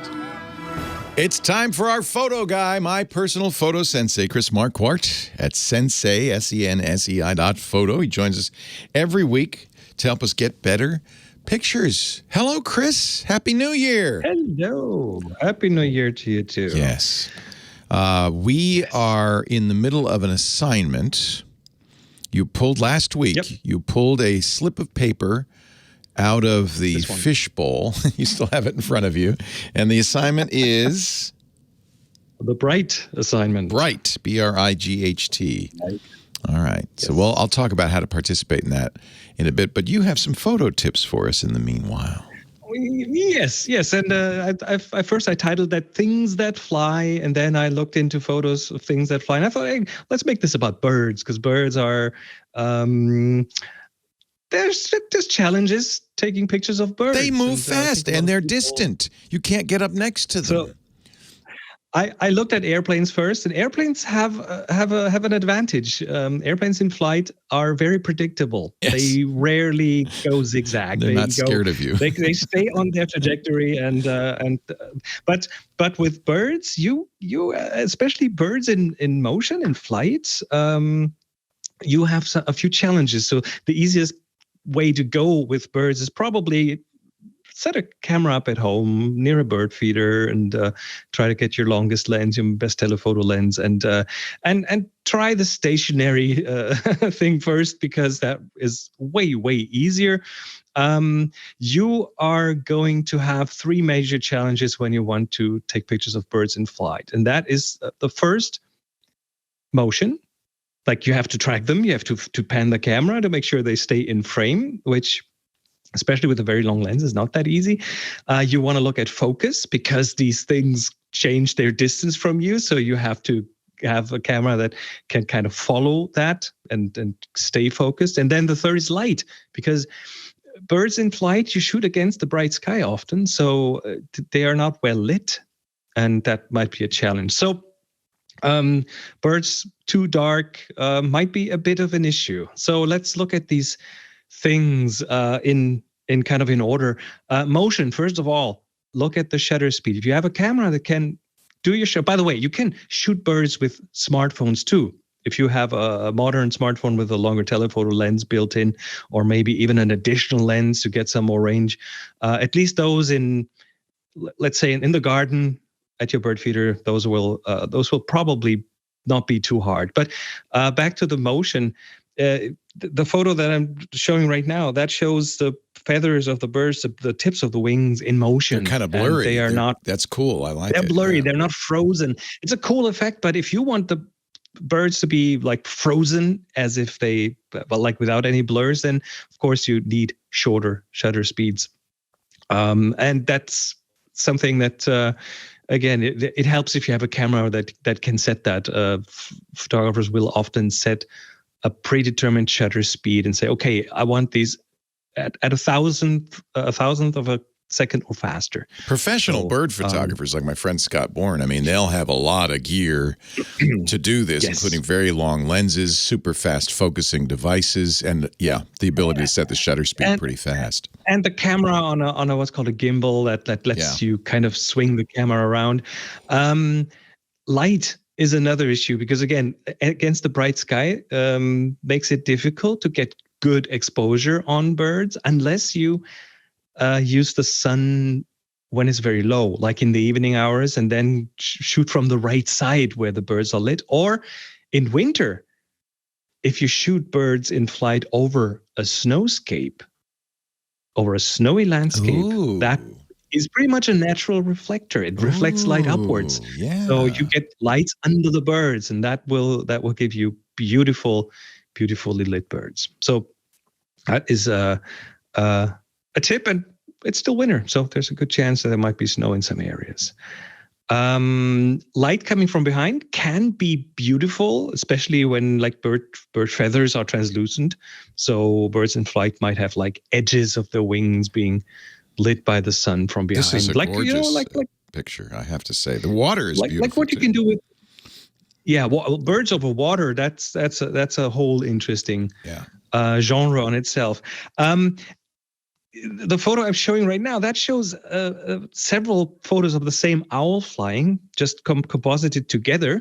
It's time for our photo guy, my personal photo sensei, Chris Marquardt at Sensei, SENSEI.photo. He joins us every week to help us get better pictures. Hello, Chris. Happy New Year. Hello. Happy New Year to you, too. Yes. We are in the middle of an assignment. You pulled last week. Yep. You pulled a slip of paper out of the fishbowl. You still have it in front of you. And the assignment is? The Bright assignment. Bright, B-R-I-G-H-T. Right. All right. Yes. So, I'll talk about how to participate in that in a bit. But you have some photo tips for us in the meanwhile. Yes. And I first titled that Things That Fly, and then I looked into photos of things that fly. And I thought, hey, let's make this about birds, because birds are... There's challenges taking pictures of birds. They move fast and they're distant. You can't get up next to them. So I looked at airplanes first, and airplanes have an advantage. Airplanes in flight are very predictable. Yes. They rarely go zigzag. They're not scared of you. They stay on their trajectory, but with birds, you especially birds in motion in flight, you have a few challenges. So the easiest way to go with birds is probably set a camera up at home near a bird feeder and try to get your longest lens, your best telephoto lens, and try the stationary thing first, because that is way easier. You are going to have 3 major challenges when you want to take pictures of birds in flight, and that is the first, motion. Like, you have to track them. You have to pan the camera to make sure they stay in frame, which, especially with a very long lens, is not that easy. You want to look at focus, because these things change their distance from you. So you have to have a camera that can kind of follow that and stay focused. And then the third is light, because birds in flight, you shoot against the bright sky often. So they are not well lit, and that might be a challenge. So Birds too dark might be a bit of an issue. So let's look at these things in kind of in order. Motion, first of all, look at the shutter speed. If you have a camera that can do your shot, by the way, you can shoot birds with smartphones too. If you have a modern smartphone with a longer telephoto lens built in, or maybe even an additional lens to get some more range, at least those in, let's say, in the garden at your bird feeder, those will probably not be too hard. But back to the motion, the photo that I'm showing right now, that shows the feathers of the birds, the tips of the wings in motion. They're kind of blurry. They are not. That's cool. I like it. They're blurry. Yeah. They're not frozen. It's a cool effect. But if you want the birds to be like frozen, as if they, well, like without any blurs, then of course you need shorter shutter speeds. And that's something that, again, it helps if you have a camera that can set that. Photographers will often set a predetermined shutter speed and say, okay, I want these at a thousandth of a second or faster. Professional bird photographers like my friend Scott Bourne, I mean, they'll have a lot of gear to do this, yes, including very long lenses, super fast focusing devices, and the ability to set the shutter speed pretty fast. And the camera on a what's called a gimbal that lets you kind of swing the camera around. Light is another issue because, again, against the bright sky, makes it difficult to get good exposure on birds unless you use the sun when it's very low, like in the evening hours, and then shoot from the right side where the birds are lit. Or in winter, if you shoot birds in flight over a snowscape, over a snowy landscape, that is pretty much a natural reflector. It reflects light upwards. Yeah. So you get lights under the birds, and that will give you beautifully lit birds. So that is a tip, and it's still winter, so there's a good chance that there might be snow in some areas. Light coming from behind can be beautiful, especially when like bird feathers are translucent. So birds in flight might have like edges of their wings being lit by the sun from behind. This is a gorgeous like picture, I have to say. The water is beautiful. Like what you can do with birds over water. That's a whole interesting genre on itself. The photo I'm showing right now, that shows several photos of the same owl flying, just composited together.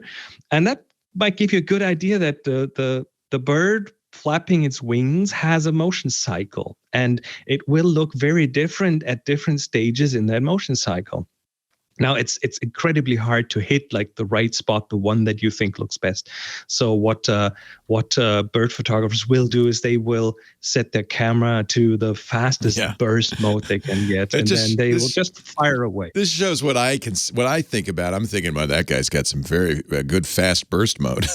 And that might give you a good idea that the bird flapping its wings has a motion cycle, and it will look very different at different stages in that motion cycle. Now, it's incredibly hard to hit like the right spot, the one that you think looks best. So what bird photographers will do is they will set their camera to the fastest burst mode they can get, and then they will just fire away. This shows what I think about. I'm thinking about that guy's got some very good fast burst mode,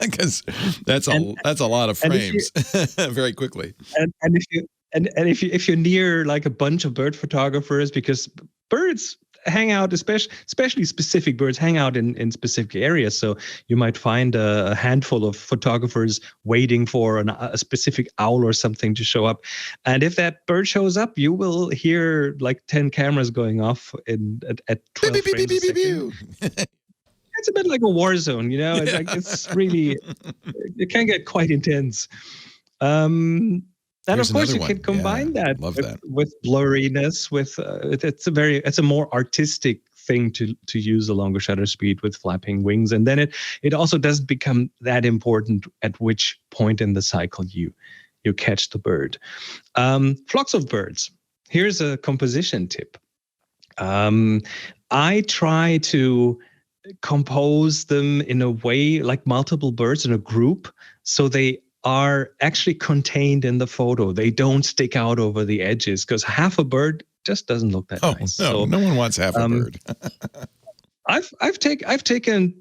because that's a lot of frames very quickly. And if you're near like a bunch of bird photographers, because birds hang out, especially specific birds hang out in specific areas. So you might find a handful of photographers waiting for a specific owl or something to show up. And if that bird shows up, you will hear like 10 cameras going off at 12 frames a second. It's a bit like a war zone, It's like it's really, it can get quite intense. And of course, you can combine that with blurriness. It's a more artistic thing to use a longer shutter speed with flapping wings, and then it also doesn't become that important at which point in the cycle you catch the bird. Flocks of birds. Here's a composition tip. I try to compose them in a way like multiple birds in a group, so they are actually contained in the photo. They don't stick out over the edges, because half a bird just doesn't look that nice. No one wants half a bird. I've taken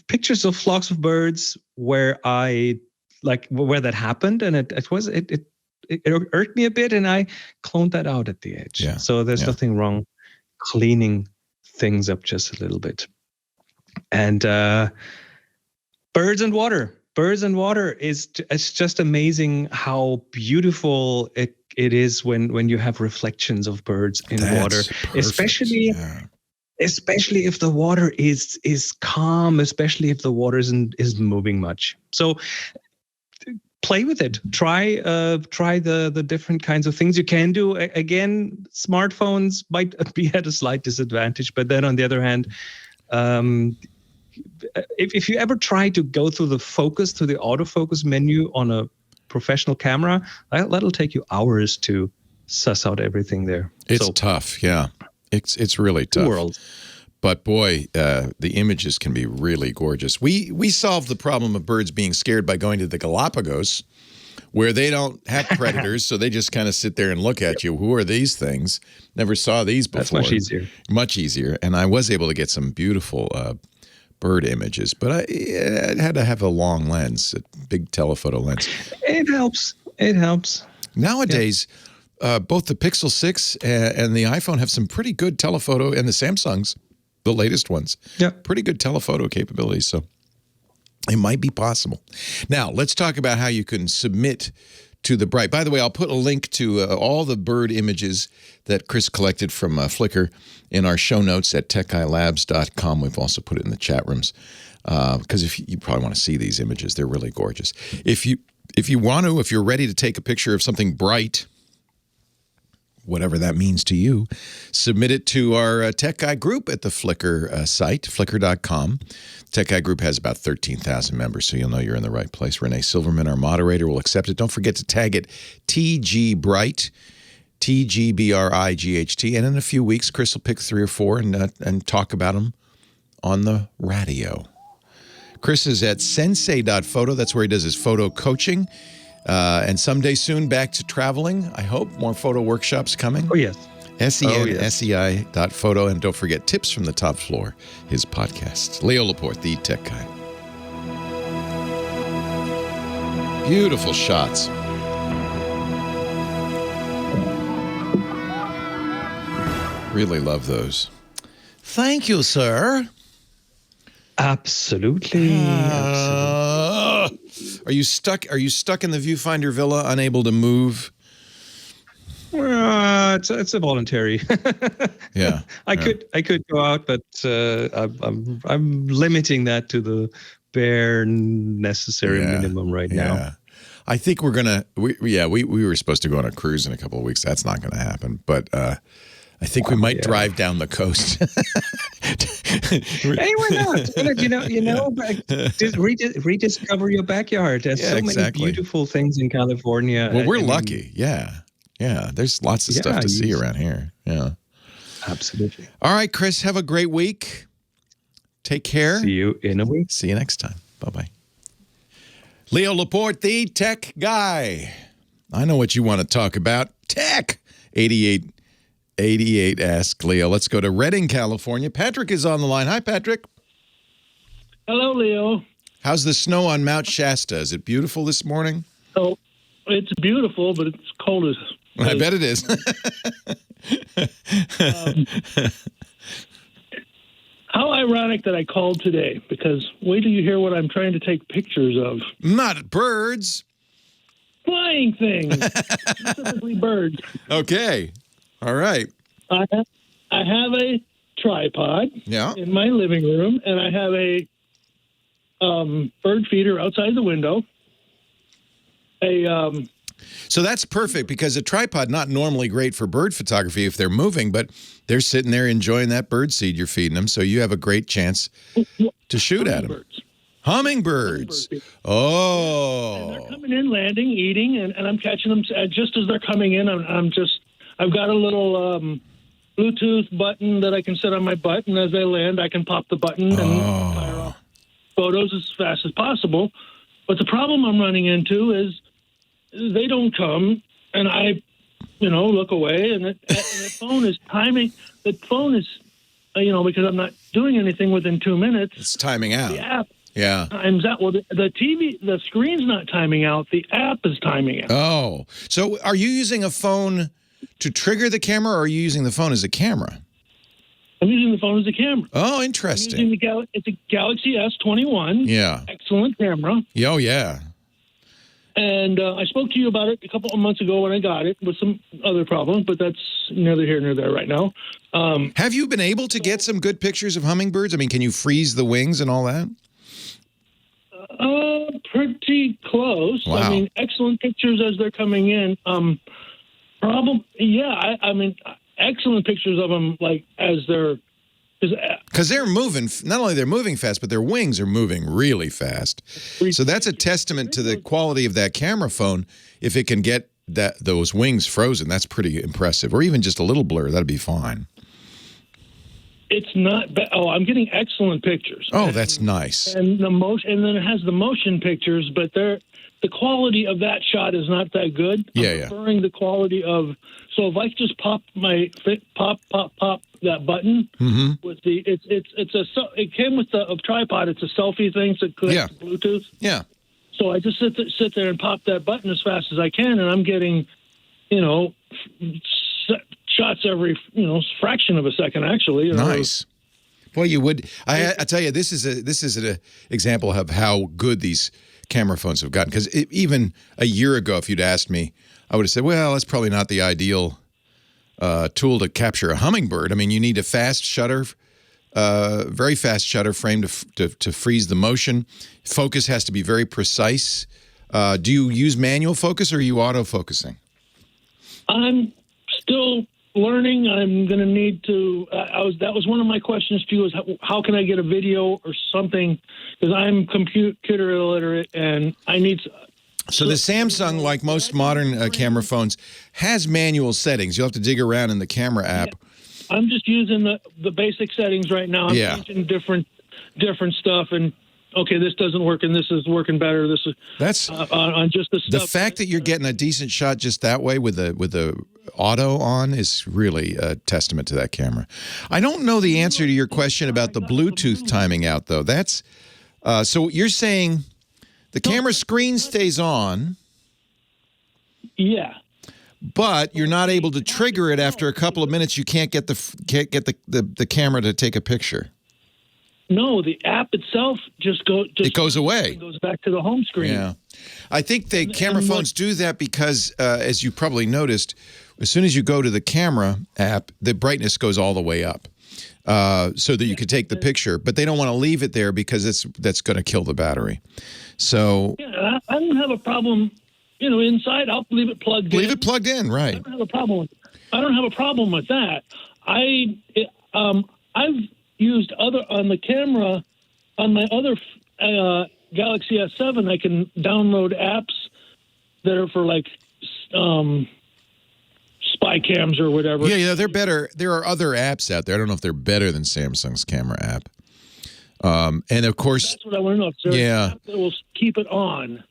pictures of flocks of birds where where that happened, and it irked me a bit, and I cloned that out at the edge. Yeah. So there's nothing wrong cleaning things up just a little bit. And birds and water. Birds and water it's just amazing how beautiful it is when you have reflections of birds in water, especially especially if the water is calm, especially if the water isn't moving much. So play with it. Try the different kinds of things you can do. Again, smartphones might be at a slight disadvantage, but then on the other hand, if you ever try to go through the autofocus menu on a professional camera, that'll take you hours to suss out everything there. It's tough, yeah. It's really tough. World. But boy, the images can be really gorgeous. We solved the problem of birds being scared by going to the Galapagos, where they don't have predators, so they just kind of sit there and look at you. Who are these things? Never saw these before. That's much easier. Much easier. And I was able to get some beautiful bird images, but I had to have a long lens, a big telephoto lens. It helps. Nowadays, both the Pixel 6 and the iPhone have some pretty good telephoto, and the Samsungs, the latest ones, pretty good telephoto capabilities. So it might be possible. Now, let's talk about how you can submit to the Bright. By the way, I'll put a link to all the bird images that Chris collected from Flickr in our show notes at techguylabs.com. We've also put it in the chat rooms because if you probably want to see these images, they're really gorgeous. If you're ready to take a picture of something bright, whatever that means to you, submit it to our Tech Guy group at the Flickr site, flickr.com. Tech Guy group has about 13,000 members, so you'll know you're in the right place. Renee Silverman, our moderator, will accept it. Don't forget to tag it TGBright, TGBRIGHT, and in a few weeks, Chris will pick 3 or 4 and talk about them on the radio. Chris is at sensei.photo. That's where he does his photo coaching. And someday soon back to traveling, I hope. More photo workshops coming. Oh, yes. SENSEI.photo. And don't forget Tips from the Top Floor, his podcast. Leo Laporte, the tech guy. Beautiful shots. Really love those. Thank you, sir. Absolutely. Are you stuck in the viewfinder villa, unable to move? It's a voluntary. Yeah. I could go out, but I'm limiting that to the bare necessary minimum right now. I think we're gonna. We were supposed to go on a cruise in a couple of weeks. That's not going to happen. But I think we might drive down the coast. Hey, why not? Just rediscover your backyard. There's so many beautiful things in California. Well, we're lucky. Yeah. There's lots of stuff to see around here. Yeah. Absolutely. All right, Chris, have a great week. Take care. See you in a week. See you next time. Bye-bye. Leo Laporte, the tech guy. I know what you want to talk about. Tech. 88 Ask Leo. Let's go to Redding, California. Patrick is on the line. Hi, Patrick. Hello, Leo. How's the snow on Mount Shasta? Is it beautiful this morning? Oh, it's beautiful, but it's cold as... I bet it is. How ironic that I called today, because wait till you hear what I'm trying to take pictures of. Not birds. Flying things. Specifically birds. Okay. All right. I have a tripod in my living room, and I have a bird feeder outside the window. So that's perfect because a tripod, not normally great for bird photography if they're moving, but they're sitting there enjoying that bird seed you're feeding them, so you have a great chance to shoot at them. Hummingbirds. Oh. And they're coming in, landing, eating, and I'm catching them just as they're coming in. I've got a little Bluetooth button that I can set on my butt, and as they land, I can pop the button and fire off photos as fast as possible. But the problem I'm running into is they don't come, and I, look away, and the phone is timing. The phone is, because I'm not doing anything within 2 minutes. It's timing out. The app times out. Well, the TV, the screen's not timing out. The app is timing out. Oh, so are you using a phone to trigger the camera, or are you using the phone as a camera? I'm using the phone as a camera. Oh, interesting. I'm using it's a Galaxy S21. Yeah. Excellent camera. Oh, yeah. And I spoke to you about it a couple of months ago when I got it with some other problems, but that's neither here nor there right now. Have you been able to get some good pictures of hummingbirds? I mean, can you freeze the wings and all that? Pretty close. Wow. I mean, excellent pictures as they're coming in. I mean, excellent pictures of them, like as they're. Because they're moving, not only they're moving fast, but their wings are moving really fast. So that's a testament to the quality of that camera phone. If it can get those wings frozen, that's pretty impressive. Or even just a little blur, that'd be fine. It's not bad. Oh, I'm getting excellent pictures. Oh, that's nice. And the motion, and then it has the motion pictures, but the quality of that shot is not that good. I'm preferring the quality of. So if I just pop that button with the it came with a tripod. It's a selfie thing to connect to Bluetooth. Yeah. So I just sit there and pop that button as fast as I can, and I'm getting, shots every fraction of a second. Actually, nice. Well, you would. I tell you, this is an example of how good these camera phones have gotten. Because even a year ago, if you'd asked me, I would have said, well, that's probably not the ideal tool to capture a hummingbird. I mean, you need a fast shutter, very fast shutter frame to freeze the motion. Focus has to be very precise. Do you use manual focus or are you auto-focusing? I'm still learning. I'm going to need to. That was one of my questions to you: is how can I get a video or something? Because I'm computer illiterate and I need. So the Samsung, like most modern camera phones, has manual settings. You'll have to dig around in the camera app. Yeah. I'm just using the basic settings right now. I'm changing different stuff, and okay, this doesn't work, and this is working better. This is on just the stuff. The fact that you're getting a decent shot just that way with the auto on is really a testament to that camera. I don't know the answer to your question about the Bluetooth timing out, though. That's so you're saying. The camera screen stays on. Yeah. But you're not able to trigger it after a couple of minutes. You can't get the camera to take a picture. No, the app itself it goes away. It goes back to the home screen. Yeah. I think the camera phones do that because, as you probably noticed, as soon as you go to the camera app, the brightness goes all the way up. So that you could take the picture, but they don't want to leave it there because that's going to kill the battery. So yeah, I don't have a problem. Inside I'll leave it plugged in. Leave it plugged in, right? I don't have a problem with that. I've used on the camera on my other Galaxy S7. I can download apps that are for like. Spy cams or whatever. Yeah, they're better. There are other apps out there. I don't know if they're better than Samsung's camera app. And of course, that's what I want to know. Is there an app that will keep it on?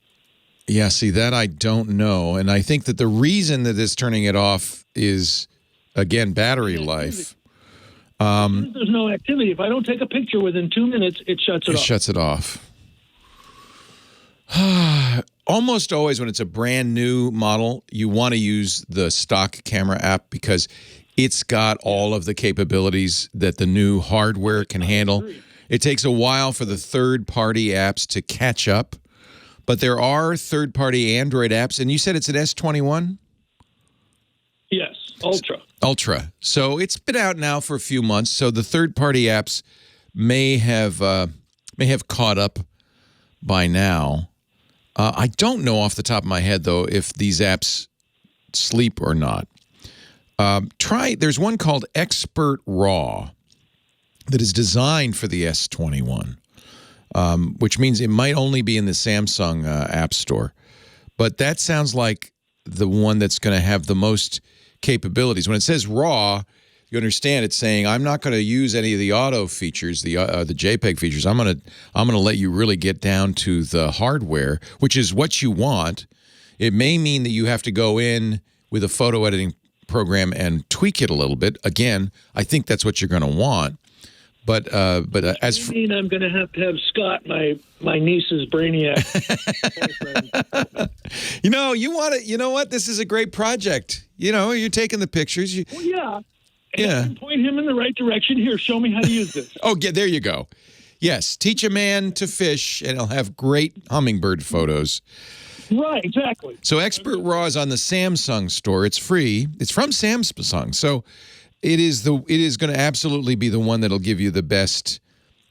Yeah, see, that I don't know. And I think that the reason that it's turning it off is, again, battery life. There's no activity. If I don't take a picture within 2 minutes, it shuts it off. It shuts it off. Almost always when it's a brand new model, you want to use the stock camera app because it's got all of the capabilities that the new hardware can handle. It takes a while for the third-party apps to catch up, but there are third-party Android apps, and you said it's an S21? Yes, Ultra. Ultra. So it's been out now for a few months, so the third-party apps may have caught up by now. I don't know off the top of my head, though, if these apps sleep or not. There's one called Expert RAW that is designed for the S21, which means it might only be in the Samsung App Store. But that sounds like the one that's going to have the most capabilities. When it says RAW, you understand it's saying I'm not going to use any of the auto features, the JPEG features. I'm going to let you really get down to the hardware, which is what you want. It may mean that you have to go in with a photo editing program and tweak it a little bit. Again, I think that's what you're going to want. But as for, I'm going to have Scott, my niece's brainiac. You want it. You know what? This is a great project. You're taking the pictures. Well, yeah. Yeah. I can point him in the right direction. Here, show me how to use this. Oh, yeah, there you go. Yes, teach a man to fish, and he'll have great hummingbird photos. Right, exactly. So Expert RAW is on the Samsung store. It's free. It's from Samsung. So it is going to absolutely be the one that'll give you the best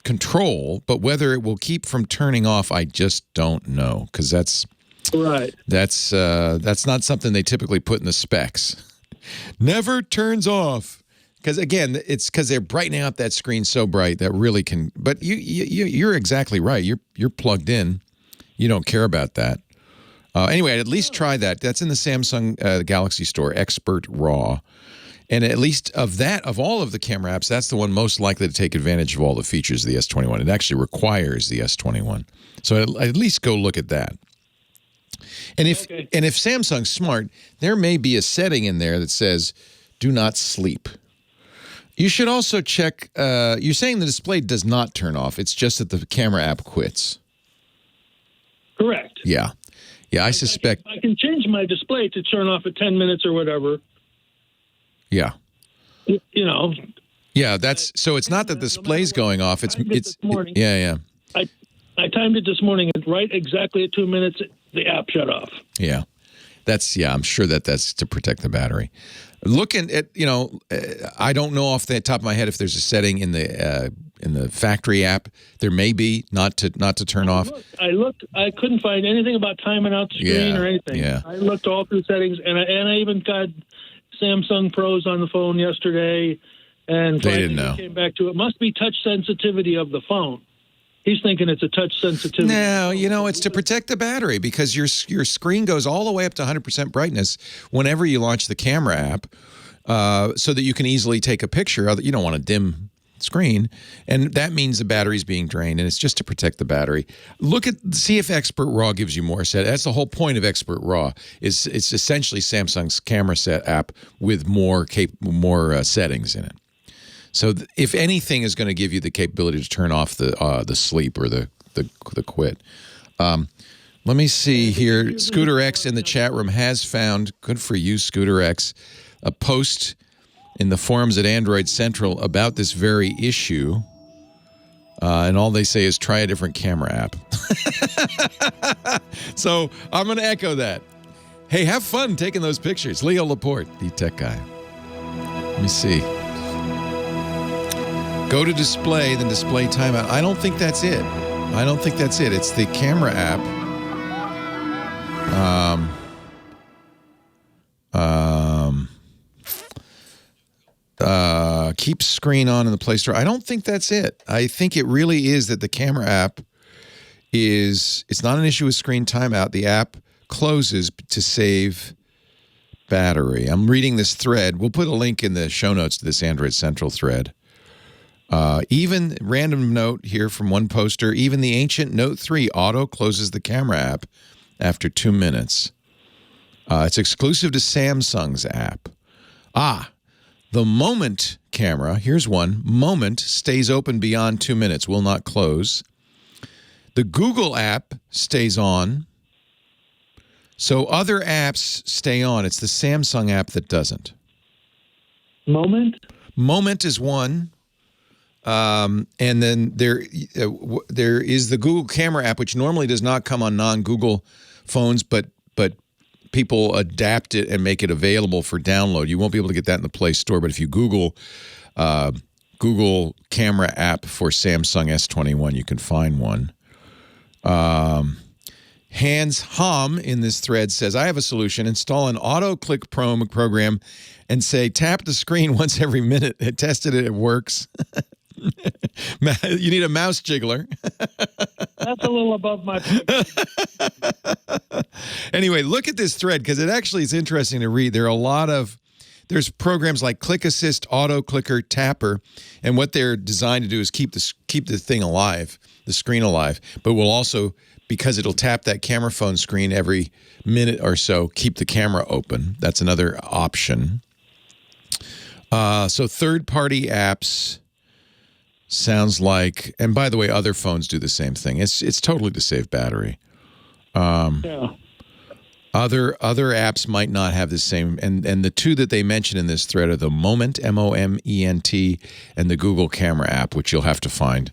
control, but whether it will keep from turning off, I just don't know, because that's not something they typically put in the specs. Never turns off. Because again, it's because they're brightening out that screen so bright that really can. But you're exactly right. You're plugged in. You don't care about that. Anyway, I'd at least try that. That's in the Samsung Galaxy Store, Expert RAW. And at least of all of the camera apps, that's the one most likely to take advantage of all the features of the S21. It actually requires the S21. So I'd at least go look at that. And if Samsung's smart, there may be a setting in there that says, do not sleep. You should also check, you're saying the display does not turn off. It's just that the camera app quits. Correct. Yeah. Yeah, I suspect. I can change my display to turn off at 10 minutes or whatever. Yeah. You know. Yeah, so it's not that the display's going off. It's this morning. Yeah. I timed it this morning, and right exactly at 2 minutes, the app shut off. Yeah. I'm sure that's to protect the battery. Looking at, I don't know off the top of my head if there's a setting in the factory app. There may be not to turn off. I looked. I couldn't find anything about timing out the screen or anything. Yeah. I looked all through settings, and I even got Samsung Pros on the phone yesterday, and they didn't know. Came back to it. Must be touch sensitivity of the phone. He's thinking it's a touch sensitivity. No, it's to protect the battery, because your screen goes all the way up to 100% brightness whenever you launch the camera app, so that you can easily take a picture. You don't want a dim screen, and that means the battery's being drained, and it's just to protect the battery. See if Expert RAW gives you more set. That's the whole point of Expert RAW. It's essentially Samsung's camera set app with more settings in it. So if anything is going to give you the capability to turn off the sleep or the quit. Let me see here. Scooter X in the chat room has found, good for you, Scooter X, a post in the forums at Android Central about this very issue. And all they say is try a different camera app. So I'm going to echo that. Hey, have fun taking those pictures. Leo Laporte, the tech guy. Let me see. Go to display, then display timeout. I don't think that's it. It's the camera app. Keep screen on in the Play Store. I don't think that's it. I think it really is that the camera app it's not an issue with screen timeout. The app closes to save battery. I'm reading this thread. We'll put a link in the show notes to this Android Central thread. Even random note here from one poster, even the ancient Note 3 auto closes the camera app after 2 minutes. It's exclusive to Samsung's app. The Moment camera, here's one. Moment stays open beyond 2 minutes, will not close. The Google app stays on. So other apps stay on. It's the Samsung app that doesn't. Moment is one. And then there is the Google Camera app, which normally does not come on non-Google phones, but people adapt it and make it available for download. You won't be able to get that in the Play Store, but if you Google Camera app for Samsung S21, you can find one. Hans Hom in this thread says, I have a solution. Install an auto-click program and say, tap the screen once every minute. I tested it. It works. You need a mouse jiggler. That's a little above my Anyway, look at this thread, because it actually is interesting to read. There's programs like Click Assist, Auto Clicker, Tapper, and what they're designed to do is keep the thing alive, the screen alive, but will also, because it'll tap that camera phone screen every minute or so, keep the camera open. That's another option. So third-party apps sounds like, and by the way, other phones do the same thing. It's totally to save battery. Other apps might not have the same, and the two that they mention in this thread are the Moment, M-O-M-E-N-T, and the Google Camera app, which you'll have to find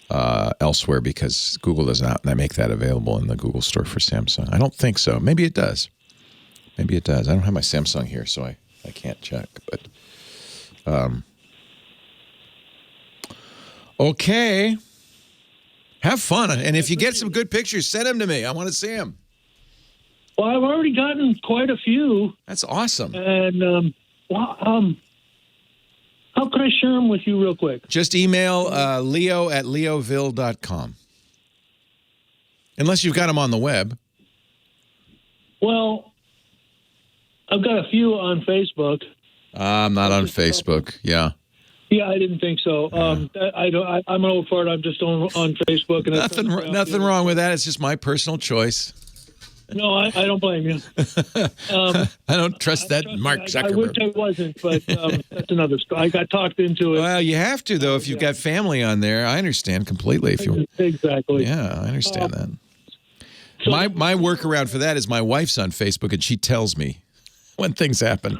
elsewhere because Google does not make that available in the Google store for Samsung. I don't think so. Maybe it does. I don't have my Samsung here, so I can't check. But okay. Have fun. And if you get some good pictures, send them to me. I want to see them. Well, I've already gotten quite a few. That's awesome. And how could I share them with you real quick? Just email leo@leoville.com. Unless you've got them on the web. Well, I've got a few on Facebook. I'm not on Facebook. Yeah. Yeah, I didn't think so. I'm an old fart. I'm just on Facebook. And nothing wrong with that. It's just my personal choice. No, I don't blame you. I don't trust that Mark Zuckerberg. I wish I wasn't, but that's another story. I got talked into it. Well, you have to, though, if you've got family on there. I understand completely. Exactly. Yeah, I understand that. So, my workaround for that is my wife's on Facebook, and she tells me when things happen.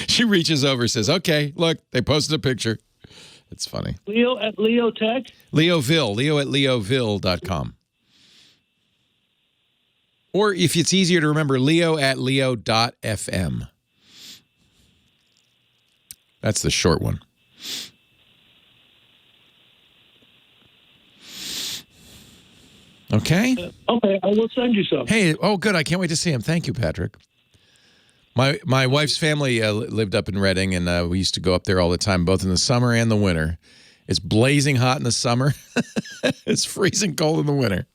She reaches over and says, okay, look, they posted a picture. It's funny. Leo at Leo Tech? Leoville, leo@leoville.com. Or if it's easier to remember, leo@leo.fm. That's the short one. Okay? Okay, I will send you some. Hey, good. I can't wait to see him. Thank you, Patrick. My wife's family lived up in Redding, and we used to go up there all the time, both in the summer and the winter. It's blazing hot in the summer. It's freezing cold in the winter.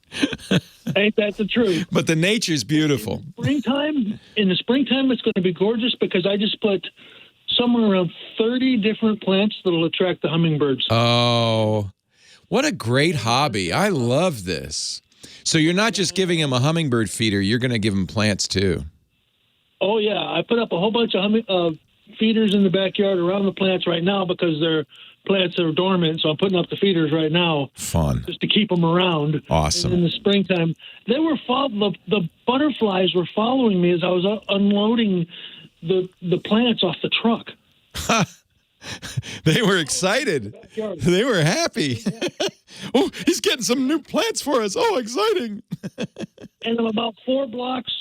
Ain't that the truth? But the nature's beautiful. In the springtime, it's going to be gorgeous because I just put somewhere around 30 different plants that'll attract the hummingbirds. Oh, what a great hobby. I love this. So you're not just giving them a hummingbird feeder, you're going to give them plants too. Oh, yeah. I put up a whole bunch of feeders in the backyard around the plants right now because their plants are dormant, so I'm putting up the feeders right now. Fun. Just to keep them around. Awesome. And in the springtime, the butterflies were following me as I was unloading the plants off the truck. They were excited. They were happy. Oh, he's getting some new plants for us. Oh, exciting. And I'm about 3 blocks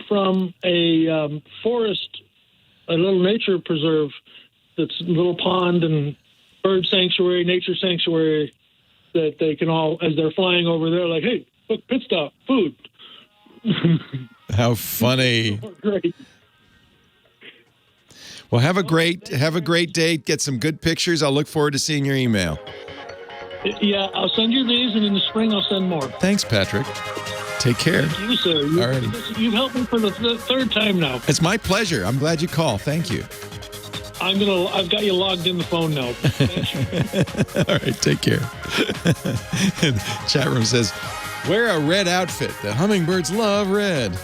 from a forest, a little nature preserve that's a little pond and bird sanctuary, nature sanctuary that they can all, as they're flying over there, like, hey, look, pit stop, food. How funny. Great. Well, have a great day. Get some good pictures. I'll look forward to seeing your email. Yeah, I'll send you these, and in the spring I'll send more. Thanks, Patrick. Take care. Thank you, sir. You've helped me for the third time now. It's my pleasure. I'm glad you called. Thank you. I've got you logged in the phone now. All right, take care. Chat room says, wear a red outfit. The hummingbirds love red.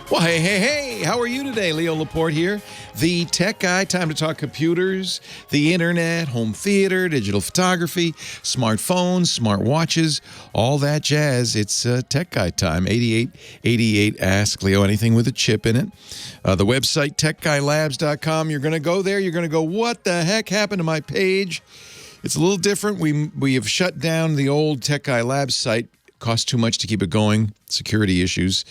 Well, hey, how are you today? Leo Laporte here, the tech guy. Time to talk computers, the internet, home theater, digital photography, smartphones, smartwatches, all that jazz. It's tech guy time. 8888 Ask Leo anything with a chip in it. The website, techguylabs.com. You're going to go there. You're going to go, what the heck happened to my page? It's a little different. We have shut down the old Tech Guy Labs site. Cost too much to keep it going. Security issues.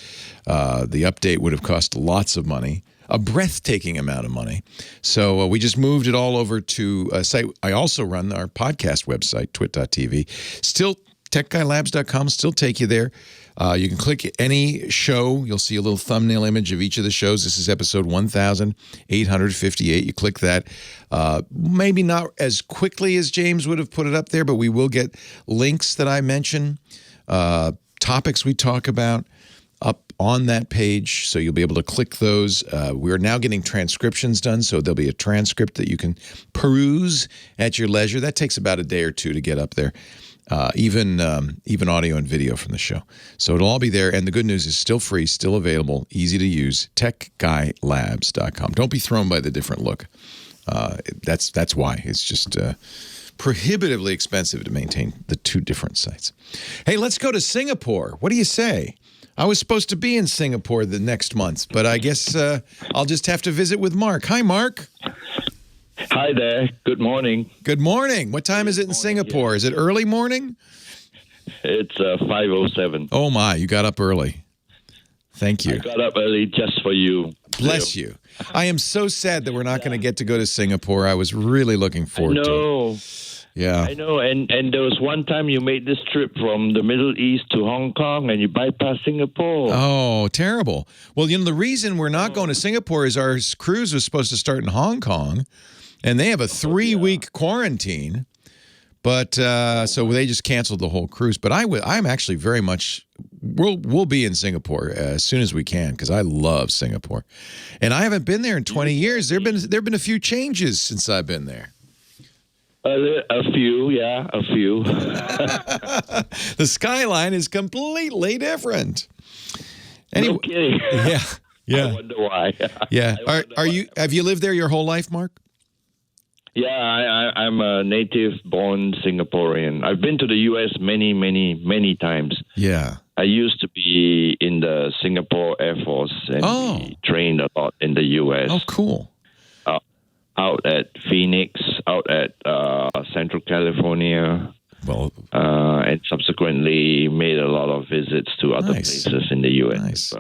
The update would have cost lots of money, a breathtaking amount of money. So we just moved it all over to a site. I also run our podcast website, twit.tv. Still, techguylabs.com still take you there. You can click any show. You'll see a little thumbnail image of each of the shows. This is episode 1858. You click that. Maybe not as quickly as James would have put it up there, but we will get links that I mention. Topics we talk about up on that page, so you'll be able to click those. We're now getting transcriptions done, so there'll be a transcript that you can peruse at your leisure. That takes about a day or two to get up there, even audio and video from the show. So it'll all be there, and the good news is still free, still available, easy to use, techguylabs.com. Don't be thrown by the different look. That's why. It's just prohibitively expensive to maintain the two different sites. Hey, let's go to Singapore. What do you say? I was supposed to be in Singapore the next month, but I guess I'll just have to visit with Mark. Hi, Mark. Hi, Hi there. Good morning. Good morning. What time is it in Singapore? Is it early morning? It's 5:07. Oh, my. You got up early. Thank you. I got up early just for you. Bless you. I am so sad that we're not going to get to go to Singapore. I was really looking forward to it. Yeah. I know. And there was one time you made this trip from the Middle East to Hong Kong and you bypassed Singapore. Oh, terrible. Well, the reason we're not going to Singapore is our cruise was supposed to start in Hong Kong, and they have a 3-week quarantine. But so they just canceled the whole cruise. But I'm actually very much we'll be in Singapore as soon as we can because I love Singapore, and I haven't been there in 20 years. There've been a few changes since I've been there. A few. The skyline is completely different. Anyway, No kidding. Yeah. I wonder why. Yeah. Have you lived there your whole life, Mark? Yeah, I'm a native-born Singaporean. I've been to the U.S. many, many, many times. Yeah. I used to be in the Singapore Air Force and we trained a lot in the U.S. Oh, cool. Out at Phoenix, out at Central California. Well, and subsequently made a lot of visits to other places in the U.S. Nice.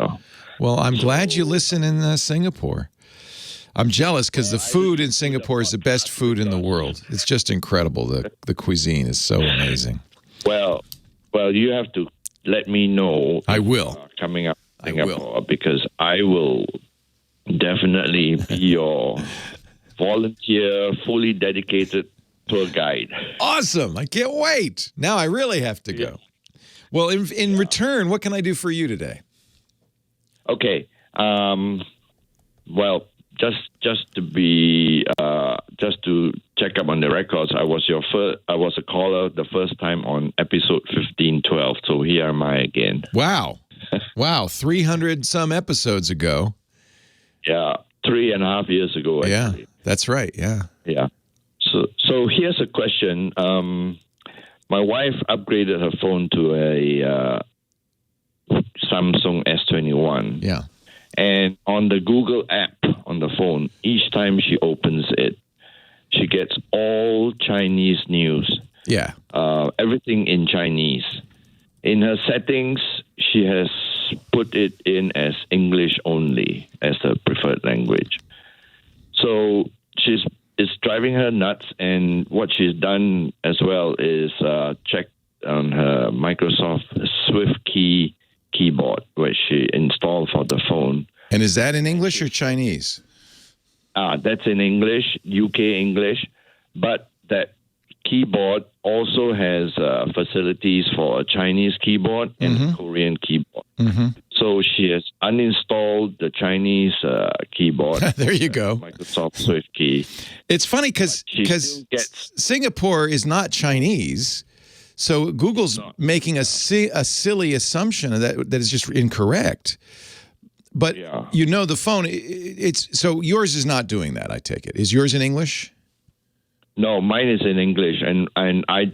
Well, I'm glad you listen in Singapore. I'm jealous because the food in Singapore is the best food in the world. It's just incredible. The cuisine is so amazing. Well, you have to let me know. I will. Coming up in Singapore because I will definitely be your volunteer, fully dedicated tour guide. Awesome. I can't wait. Now I really have to go. Well, in return, what can I do for you today? Okay. Well, just to be just to check up on the records, I was a caller the first time on episode 1512. So here am I again. Wow. 300 some episodes ago. Yeah, 3.5 years ago. Actually. Yeah, that's right. Yeah. Yeah. So here's a question. My wife upgraded her phone to a Samsung S21. Yeah. And on the Google app on the phone, each time she opens it, she gets all Chinese news. Yeah. Everything in Chinese. In her settings, she has put it in as English only as the preferred language. So it's driving her nuts. And what she's done as well is check on her Microsoft SwiftKey keyboard, which she installed for the phone. And is that in English or Chinese? That's in English, UK English, but that keyboard also has facilities for a Chinese keyboard and a Korean keyboard. Mm-hmm. So she has uninstalled the Chinese keyboard. There you go. Microsoft SwiftKey. It's funny because Singapore is not Chinese. So Google's making a silly assumption that is just incorrect. But the phone, so yours is not doing that, I take it. Is yours in English? No, mine is in English, and I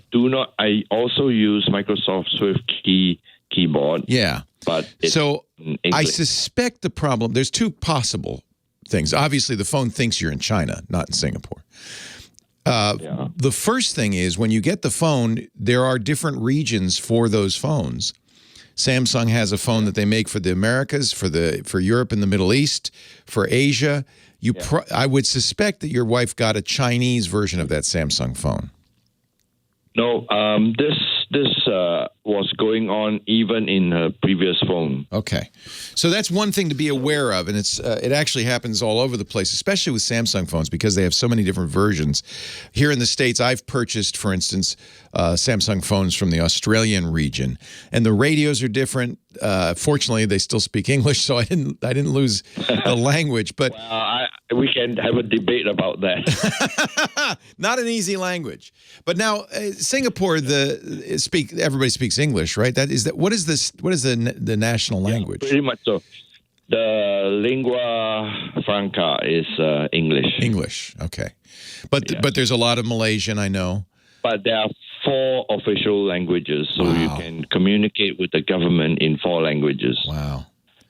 also use Microsoft SwiftKey keyboard. Yeah. But so I suspect the problem, there's two possible things. Obviously, the phone thinks you're in China, not in Singapore. The first thing is when you get the phone, there are different regions for those phones. Samsung has a phone that they make for the Americas, for Europe and the Middle East, for Asia. I would suspect that your wife got a Chinese version of that Samsung phone. No, this was going on even in her previous phone. Okay, so that's one thing to be aware of, and it actually happens all over the place, especially with Samsung phones because they have so many different versions. Here in the States, I've purchased, for instance, Samsung phones from the Australian region, and the radios are different. Fortunately, they still speak English, so I didn't lose the language. But we can have a debate about that. Not an easy language. But now Singapore, everybody speaks English, right? What is the national language? Pretty much so. The lingua franca is English. English, okay. But there's a lot of Malaysian, I know. But there are 4 official languages, so you can communicate with the government in 4 languages. Wow.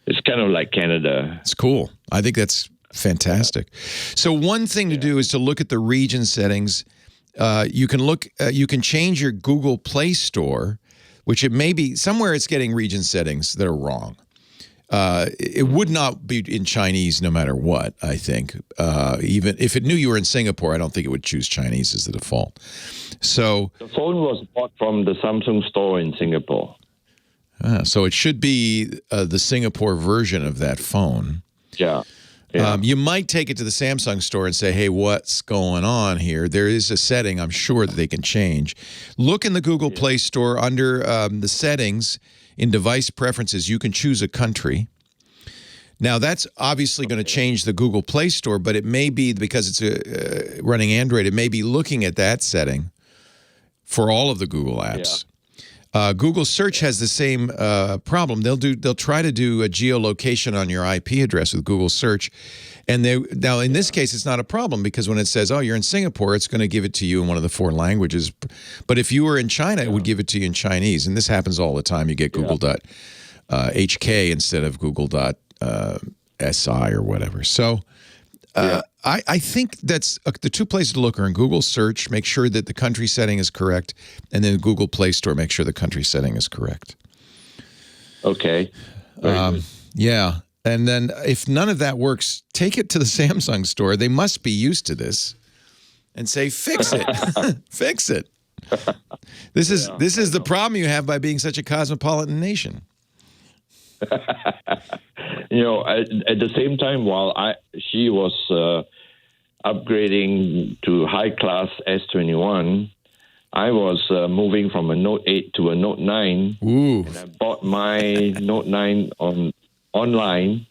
It's kind of like Canada. It's cool. I think that's Fantastic. So one thing to do is to look at the region settings. You can change your Google Play Store, which it may be somewhere it's getting region settings that are wrong. It would not be in Chinese no matter what, I think. Even if it knew you were in Singapore, I don't think it would choose Chinese as the default. So the phone was bought from the Samsung store in Singapore. So it should be the Singapore version of that phone. Yeah. You might take it to the Samsung store and say, hey, what's going on here? There is a setting I'm sure that they can change. Look in the Google Play Store under the settings in device preferences. You can choose a country. Now, that's obviously going to change the Google Play Store, but it may be, because it's running Android, it may be looking at that setting for all of the Google apps. Google Search has the same problem. They'll try to do a geolocation on your IP address with Google Search, and now in this case it's not a problem, because when it says, "Oh, you're in Singapore," it's going to give it to you in one of the 4 languages. But if you were in China, it would give it to you in Chinese, and this happens all the time. You get Google.HK instead of Google.SI or whatever. So. I think that's the 2 places to look are in Google Search, make sure that the country setting is correct, and then Google Play Store, make sure the country setting is correct. Okay. Yeah. And then if none of that works, take it to the Samsung store. They must be used to this, and say, fix it. Fix it. This is the problem you have by being such a cosmopolitan nation. You know, at the same time, while she was upgrading to high-class S21, I was moving from a Note 8 to a Note 9. Ooh. And I bought my Note 9 online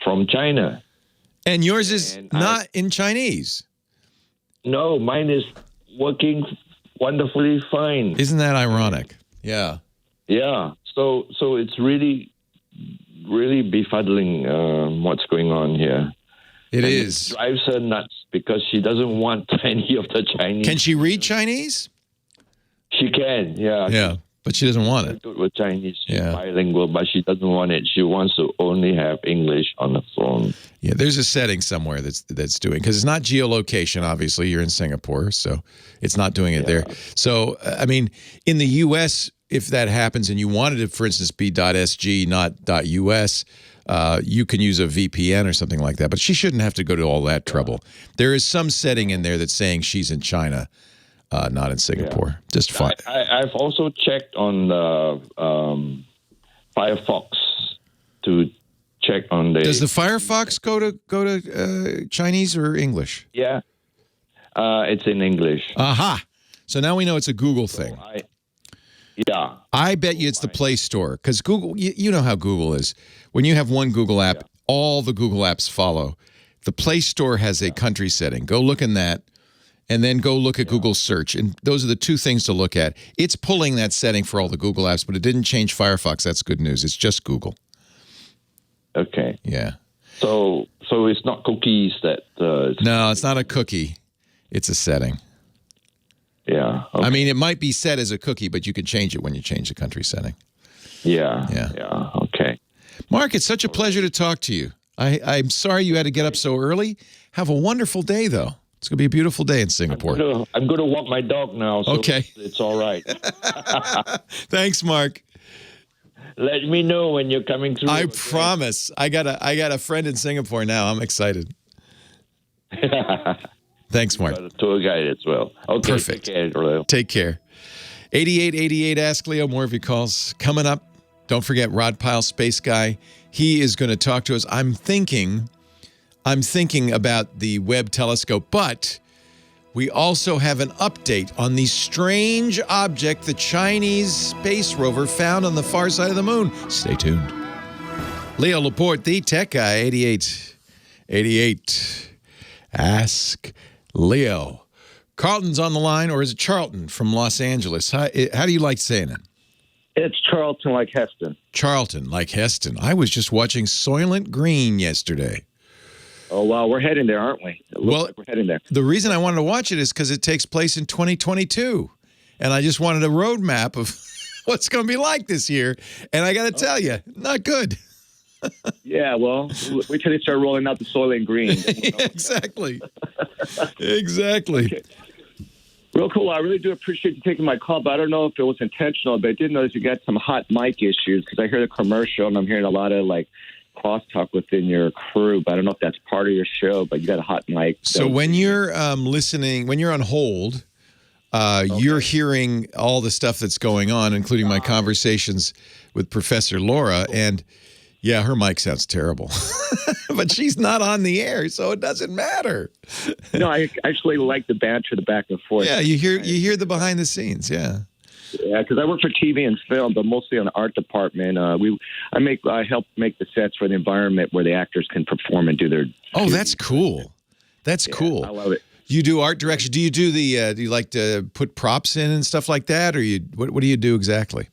from China. And yours is not in Chinese? No, mine is working wonderfully fine. Isn't that ironic? Yeah. Yeah. So it's really befuddling what's going on here. It is. It drives her nuts because she doesn't want any of the Chinese. Can she read Chinese? She can, yeah. Yeah, but she doesn't want it. Good with Chinese, she's bilingual, but she doesn't want it. She wants to only have English on the phone. Yeah, there's a setting somewhere that's doing, because it's not geolocation, obviously. You're in Singapore, so it's not doing it there. So, I mean, in the U.S., if that happens and you wanted it, for instance, be .sg, not .us, you can use a VPN or something like that. But she shouldn't have to go to all that trouble. There is some setting in there that's saying she's in China, not in Singapore. Just fine. I've also checked on the Firefox to check on the... Does the Firefox go to Chinese or English? Yeah. It's in English. Aha. So now we know it's a Google thing. Yeah. I bet you it's the Play Store, because Google, you know how Google is. When you have one Google app, all the Google apps follow. The Play Store has a country setting. Go look in that, and then go look at Google Search. And those are the 2 things to look at. It's pulling that setting for all the Google apps, but it didn't change Firefox. That's good news. It's just Google. Okay. Yeah. So it's not cookies that... No, it's not a cookie. It's a setting. Yeah. Okay. I mean, it might be set as a cookie, but you can change it when you change the country setting. Yeah. Okay. Mark, it's such a pleasure to talk to you. I'm sorry you had to get up so early. Have a wonderful day, though. It's going to be a beautiful day in Singapore. I'm going to walk my dog now, so okay. It's all right. Thanks, Mark. Let me know when you're coming through. I promise. I got a friend in Singapore now. I'm excited. Thanks, Mark. Got a tour guide as well. Okay, perfect. Take care, Leo. Take care. 8888 Ask Leo. More of your calls coming up. Don't forget Rod Pyle, Space Guy. He is going to talk to us. I'm thinking about the Webb telescope, but we also have an update on the strange object the Chinese space rover found on the far side of the moon. Stay tuned. Leo Laporte, the tech guy, 8888. Ask Leo. Carlton's on the line, or is it Charlton from Los Angeles? How do you like saying it? It's Charlton like Heston. Charlton like Heston. I was just watching Soylent Green yesterday. Oh, wow. We're heading there, aren't we? It looks like we're heading there. The reason I wanted to watch it is because it takes place in 2022. And I just wanted a roadmap of what's going to be like this year. And I got to tell you, not good. Yeah, well, wait till they start rolling out the Soylent Green. Exactly. Exactly. Okay. Real cool. I really do appreciate you taking my call, but I don't know if it was intentional, but I did notice you got some hot mic issues because I hear the commercial and I'm hearing a lot of like crosstalk within your crew, but I don't know if that's part of your show, but you got a hot mic. So when you're listening, when you're on hold, you're hearing all the stuff that's going on, including my conversations with Professor Laura, and yeah, her mic sounds terrible, but she's not on the air, so it doesn't matter. No, I actually like the banter, the back and forth. Yeah, you hear the behind the scenes. Yeah. Yeah, because I work for TV and film, but mostly on the art department. I help make the sets for the environment where the actors can perform and do their. Oh, that's cool. That's cool. I love it. You do art direction. Do you do do you like to put props in and stuff like that, or what do you do exactly?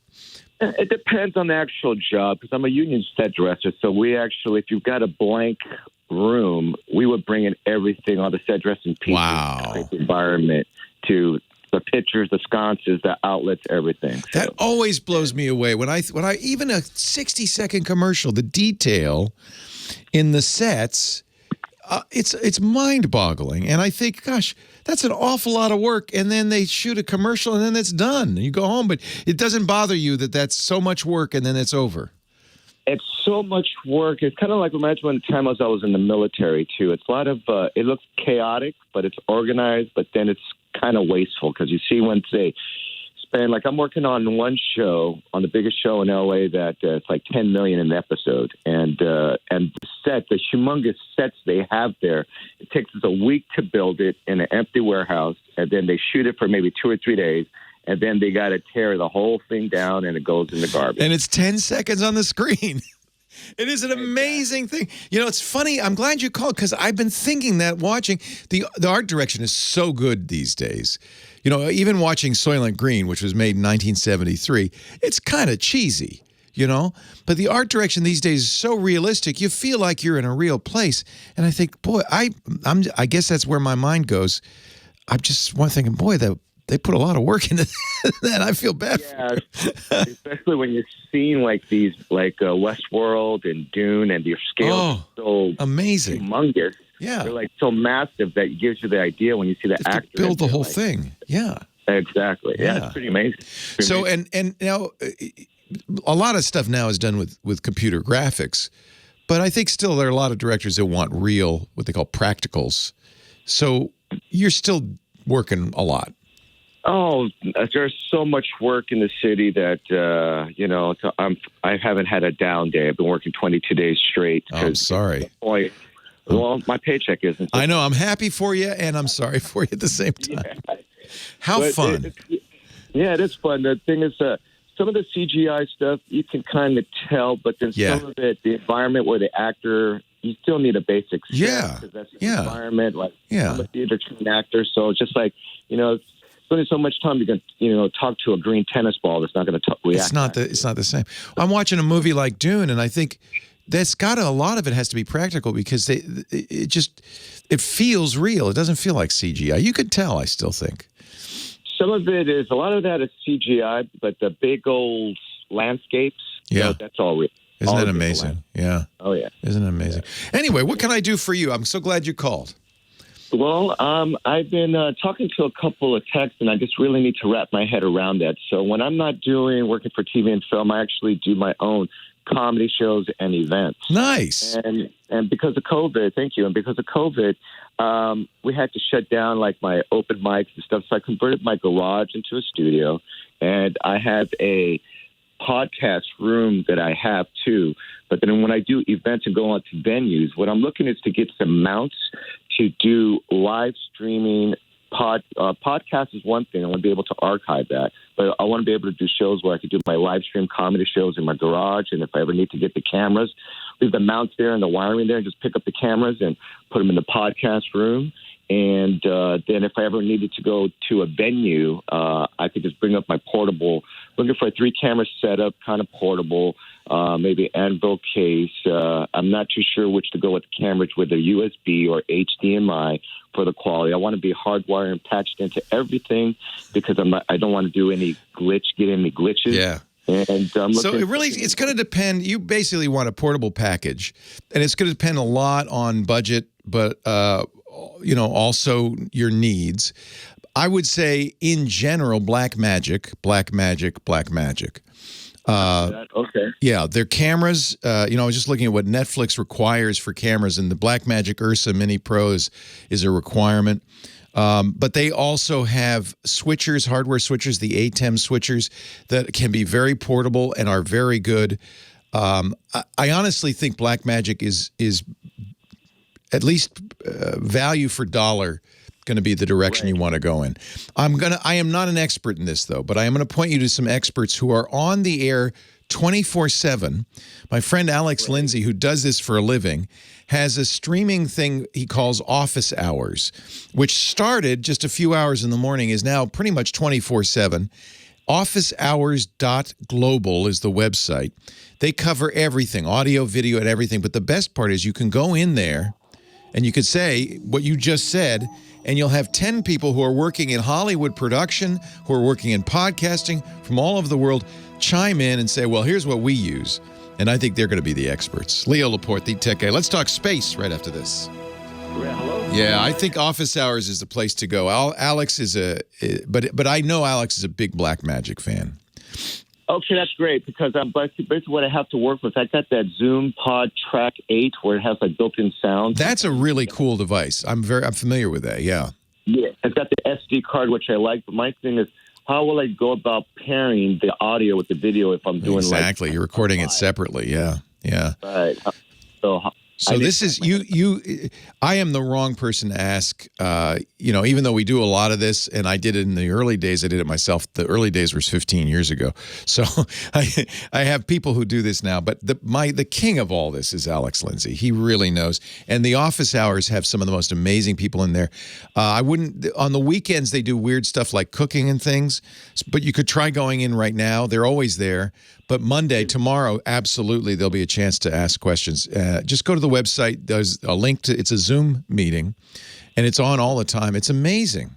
It depends on the actual job because I'm a union set dresser. So we actually, if you've got a blank room, we would bring in everything, all the set dressing pieces, create the environment to the pictures, the sconces, the outlets, everything. That always blows me away when I even a 60-second commercial, the detail in the sets. It's mind-boggling, and I think, gosh, that's an awful lot of work. And then they shoot a commercial, and then it's done. You go home, but it doesn't bother you that that's so much work, and then it's over. It's so much work. It's kind of like imagine when the time I was in the military too. It's a lot of. It looks chaotic, but it's organized. But then it's kind of wasteful because you see when they spend, like I'm working on one show, on the biggest show in LA that it's like $10 million an episode, and the humongous sets they have there, it takes us a week to build it in an empty warehouse, and then they shoot it for maybe 2 or 3 days, and then they got to tear the whole thing down, and it goes in the garbage. And it's 10 seconds on the screen. It is an amazing thing. You know, it's funny. I'm glad you called because I've been thinking that watching the art direction is so good these days. You know, even watching Soylent Green, which was made in 1973, it's kind of cheesy, you know? But the art direction these days is so realistic, you feel like you're in a real place. And I think, boy, I guess that's where my mind goes. I'm just thinking, boy, they put a lot of work into that. I feel bad. Yeah, especially when you're seeing like these, like Westworld and Dune, and your scale is so amazing, humongous. Yeah, they're like so massive that it gives you the idea when you see the actor build the whole thing. Yeah, exactly. Yeah, it's pretty amazing. So and now a lot of stuff now is done with computer graphics, but I think still there are a lot of directors that want real, what they call practicals. So you're still working a lot. Oh, there's so much work in the city that, I haven't had a down day. I've been working 22 days straight. Oh, I'm sorry. Well, my paycheck isn't. I know. I'm happy for you, and I'm sorry for you at the same time. Yeah. How fun. It is fun. The thing is, some of the CGI stuff, you can kind of tell, but then some of it, the environment where the actor, you still need a basic set. Yeah. Because that's the environment. Like, I'm a theater-trained actor, so it's just like, spending so much time you can talk to a green tennis ball that's not going to react. It's not the same. I'm watching a movie like Dune, and I think that's a lot of it has to be practical because it feels real. It doesn't feel like CGI. You could tell. I still think some of it is, a lot of that is CGI, but the big old landscapes, that's all real. Isn't that amazing? Yeah. Oh yeah. Isn't it amazing? Yeah. Anyway, what can I do for you? I'm so glad you called. Well, I've been talking to a couple of techs, and I just really need to wrap my head around that. So when I'm not working for TV and film, I actually do my own comedy shows and events. Nice. And because of COVID, thank you. And because of COVID, we had to shut down like my open mics and stuff. So I converted my garage into a studio, and I have a podcast room that I have too. But then when I do events and go on to venues, what I'm looking is to get some mounts to do live streaming. Podcast is one thing. I want to be able to archive that. But I want to be able to do shows where I could do my live stream comedy shows in my garage. And if I ever need to get the cameras, leave the mounts there and the wiring there, and just pick up the cameras and put them in the podcast room. And then if I ever needed to go to a venue, I could just bring up my portable, looking for a 3-camera setup, kind of portable, maybe anvil case. I'm not too sure which to go with the cameras, whether USB or HDMI for the quality. I want to be hardwired and patched into everything because I don't want to do any glitches. Yeah. And so it's going to depend. You basically want a portable package, and it's going to depend a lot on budget, but also your needs. I would say in general, Blackmagic. Okay. Yeah, their cameras. I was just looking at what Netflix requires for cameras, and the Blackmagic Ursa Mini Pros is a requirement. But they also have switchers, hardware switchers, the ATEM switchers that can be very portable and are very good. I honestly think Blackmagic is at least value for dollar going to be the direction you want to go in. I am not an expert in this though, but I am going to point you to some experts who are on the air 24/7. My friend Alex Lindsay, who does this for a living, has a streaming thing he calls Office Hours, which started just a few hours in the morning, is now pretty much 24/7. officehours.global is the website. They cover everything, audio, video, and everything. But the best part is you can go in there and you could say what you just said, and you'll have 10 people who are working in Hollywood production, who are working in podcasting from all over the world, chime in and say, well, here's what we use. And I think they're going to be the experts. Leo Laporte, the tech guy. Let's talk space right after this. Hello? Yeah, I think Office Hours is the place to go. Alex is but I know Alex is a big Blackmagic fan. Okay, that's great because basically what I have to work with, I got that Zoom Pod Track 8 where it has like built-in sound. That's a really cool device. I'm familiar with that. Yeah. Yeah, it's got the SD card, which I like. But my thing is, how will I go about pairing the audio with the video if I'm doing exactly? You're recording it separately. Yeah. Right. So this is you. I am the wrong person to ask. Even though we do a lot of this, and I did it in the early days, I did it myself. The early days was 15 years ago. So I have people who do this now. But the king of all this is Alex Lindsay. He really knows. And the Office Hours have some of the most amazing people in there. I wouldn't on the weekends they do weird stuff like cooking and things. But you could try going in right now. They're always there. But Monday, tomorrow, absolutely, there'll be a chance to ask questions. Just go to the website. There's a link to it's a Zoom meeting, and it's on all the time. It's amazing.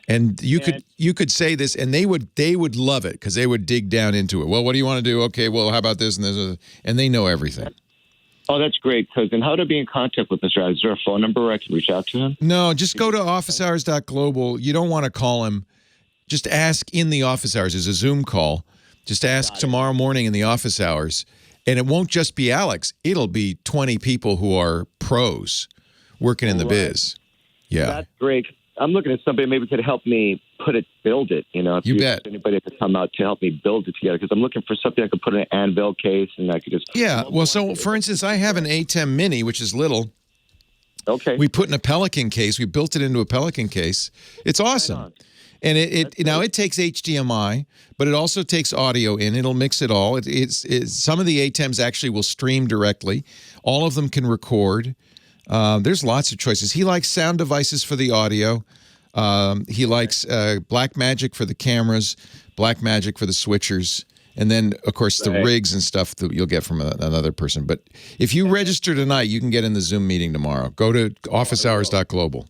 And you could say this, and they would love it because they would dig down into it. Well, what do you want to do? Okay, well, how about this and this? And they know everything. Oh, that's great. Because then how to be in contact with Mr. Is there a phone number where I can reach out to him? No, just go to officehours.global. You don't want to call him. Just ask in the office hours. There's a Zoom call. Just ask tomorrow morning in the office hours, and it won't just be Alex. It'll be 20 people who are pros working in the biz. Yeah. That's great. I'm looking at somebody maybe could help me build it. If you bet. Anybody could come out to help me build it together because I'm looking for something I could put in an anvil case and I could just. Yeah. Well, so for instance, I have an ATEM Mini, which is little. Okay. We put in a Pelican case. We built it into a Pelican case. It's awesome. And it takes HDMI, but it also takes audio in. It'll mix it all. Some of the ATEMs actually will stream directly. All of them can record. There's lots of choices. He likes sound devices for the audio. He likes Blackmagic for the cameras, Blackmagic for the switchers, and then, of course, the rigs and stuff that you'll get from another person. But if you register tonight, you can get in the Zoom meeting tomorrow. Go to officehours.global.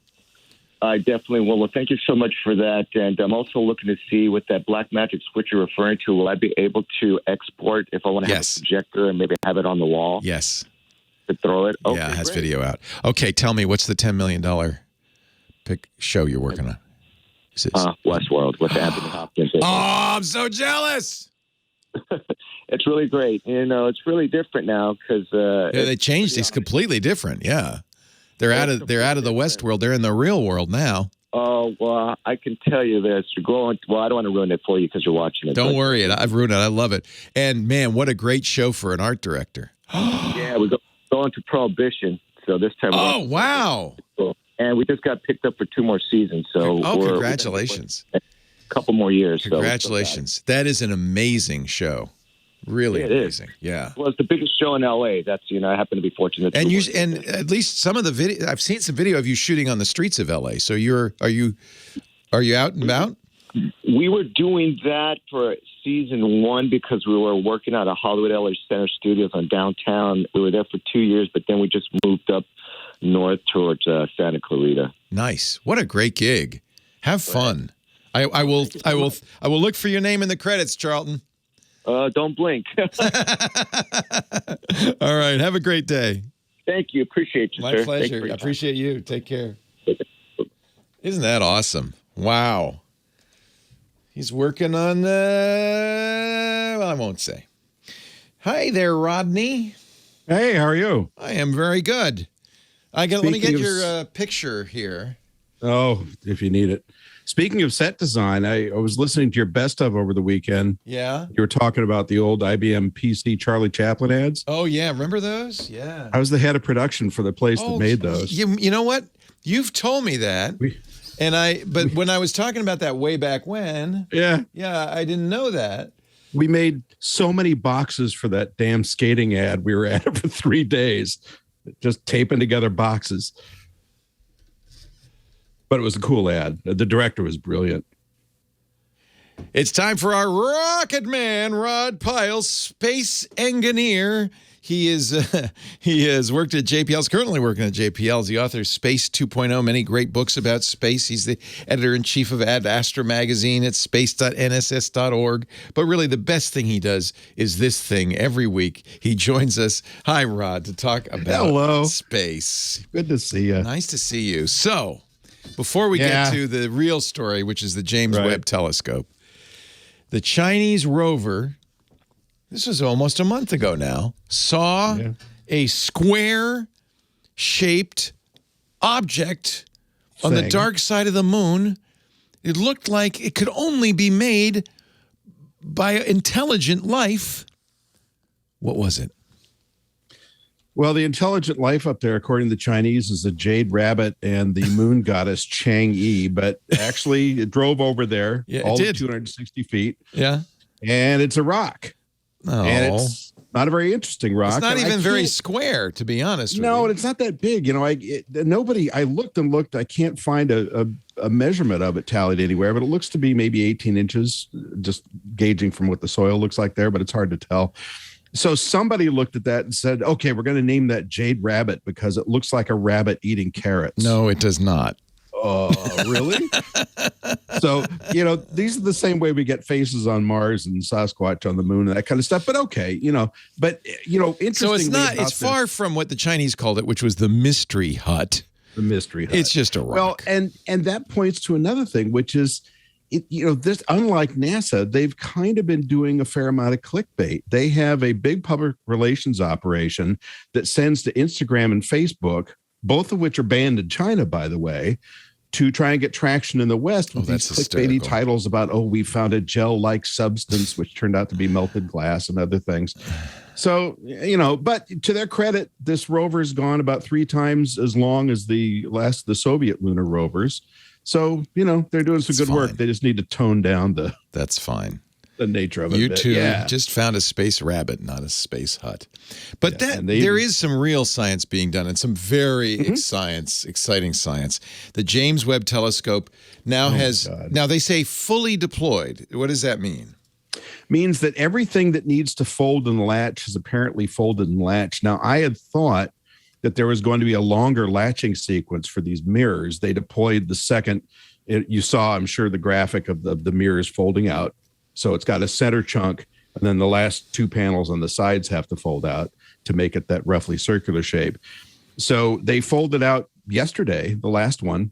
I definitely will. Well, thank you so much for that. And I'm also looking to see what that Blackmagic switch you're referring to. Will I be able to export if I want to have a projector and maybe have it on the wall? Yes. To throw it? Okay, yeah, it has video out. Okay, tell me, what's the $10 million show you're working on? Westworld with Anthony Hopkins. Oh, I'm so jealous. It's really great. It's really different now because they changed. It's completely different. Yeah. They're out of the West world. They're in the real world now. Oh, well, I can tell you this. You're going. Well, I don't want to ruin it for you because you're watching it. Don't worry. I've ruined it. I love it. And, man, what a great show for an art director. Yeah, we're going to Prohibition. So this time. Oh, wow. And we just got picked up for 2 more seasons. So congratulations. A couple more years. Congratulations. That is an amazing show. Really amazing. Yeah. Well, it's the biggest show in LA. That's, I happen to be fortunate. And at least some of the video, I've seen some video of you shooting on the streets of LA. So are you out and about? We were doing that for season 1 because we were working out of Hollywood LA Center Studios on downtown. We were there for 2 years, but then we just moved up north towards Santa Clarita. Nice. What a great gig. Have fun. I will look for your name in the credits, Charlton. Don't blink. All right. Have a great day. Thank you. Appreciate you, My sir. pleasure. I appreciate you. Take care. Isn't that awesome? Wow. He's working on well, I won't say. Hi there, Rodney. Hey, how are you? I am very good. Let me get your picture here. Oh, if you need it. Speaking of set design, I was listening to your best of over the weekend. Yeah. You were talking about the old IBM PC Charlie Chaplin ads. Oh, yeah. Remember those? Yeah. I was the head of production for the place that made those. You know what? You've told me that. But when I was talking about that way back when, yeah, I didn't know that. We made so many boxes for that damn skating ad. We were at it for 3 days, just taping together boxes. But it was a cool ad. The director was brilliant. It's time for our rocket man, Rod Pyle, space engineer. He has worked at JPL. He's currently working at JPL. He's the author of Space 2.0, many great books about space. He's the editor-in-chief of Ad Astra magazine at space.nss.org. But really, the best thing he does is this thing. Every week, he joins us. Hi, Rod, to talk about space. Good to see you. Nice to see you. So, before we get to the real story, which is the James Webb Telescope, the Chinese rover, this was almost a month ago now, saw a square-shaped object on the dark side of the moon. It looked like it could only be made by intelligent life. What was it? Well, the intelligent life up there, according to the Chinese, is a jade rabbit and the moon goddess Chang'e. But actually, it drove over there, all 260 feet. Yeah. And it's a rock. Oh. And it's not a very interesting rock. It's not even very square, to be honest with you. No, it's not that big. You know, I looked and looked. I can't find a measurement of it tallied anywhere, but it looks to be maybe 18 inches, just gauging from what the soil looks like there, but it's hard to tell. So somebody looked at that and said, okay, we're going to name that Jade Rabbit because it looks like a rabbit eating carrots. No, it does not. Oh, really? So, you know, these are the same way we get faces on Mars and Sasquatch on the moon and that kind of stuff. But okay, you know, interesting. So it's far from what the Chinese called it, which was the mystery hut. The mystery hut. It's just a rock. Well, and that points to another thing, which is, this, unlike NASA, they've kind of been doing a fair amount of clickbait. They have a big public relations operation that sends to Instagram and Facebook, both of which are banned in China, by the way, to try and get traction in the West with these clickbaity titles about, we found a gel-like substance, which turned out to be melted glass and other things. So, but to their credit, this rover's gone about 3 times as long as the Soviet lunar rovers. So, they're doing some good work. They just need to tone down the nature of it. You two just found a space rabbit, not a space hut. But there is some real science being done and some very exciting science. The James Webb Telescope now now they say fully deployed. What does that mean? Means that everything that needs to fold and latch is apparently folded and latched. Now, I had thought that there was going to be a longer latching sequence for these mirrors. They deployed the second. You saw, I'm sure, the graphic of the mirrors folding out. So it's got a center chunk, and then the last 2 panels on the sides have to fold out to make it that roughly circular shape. So they folded out yesterday, the last one,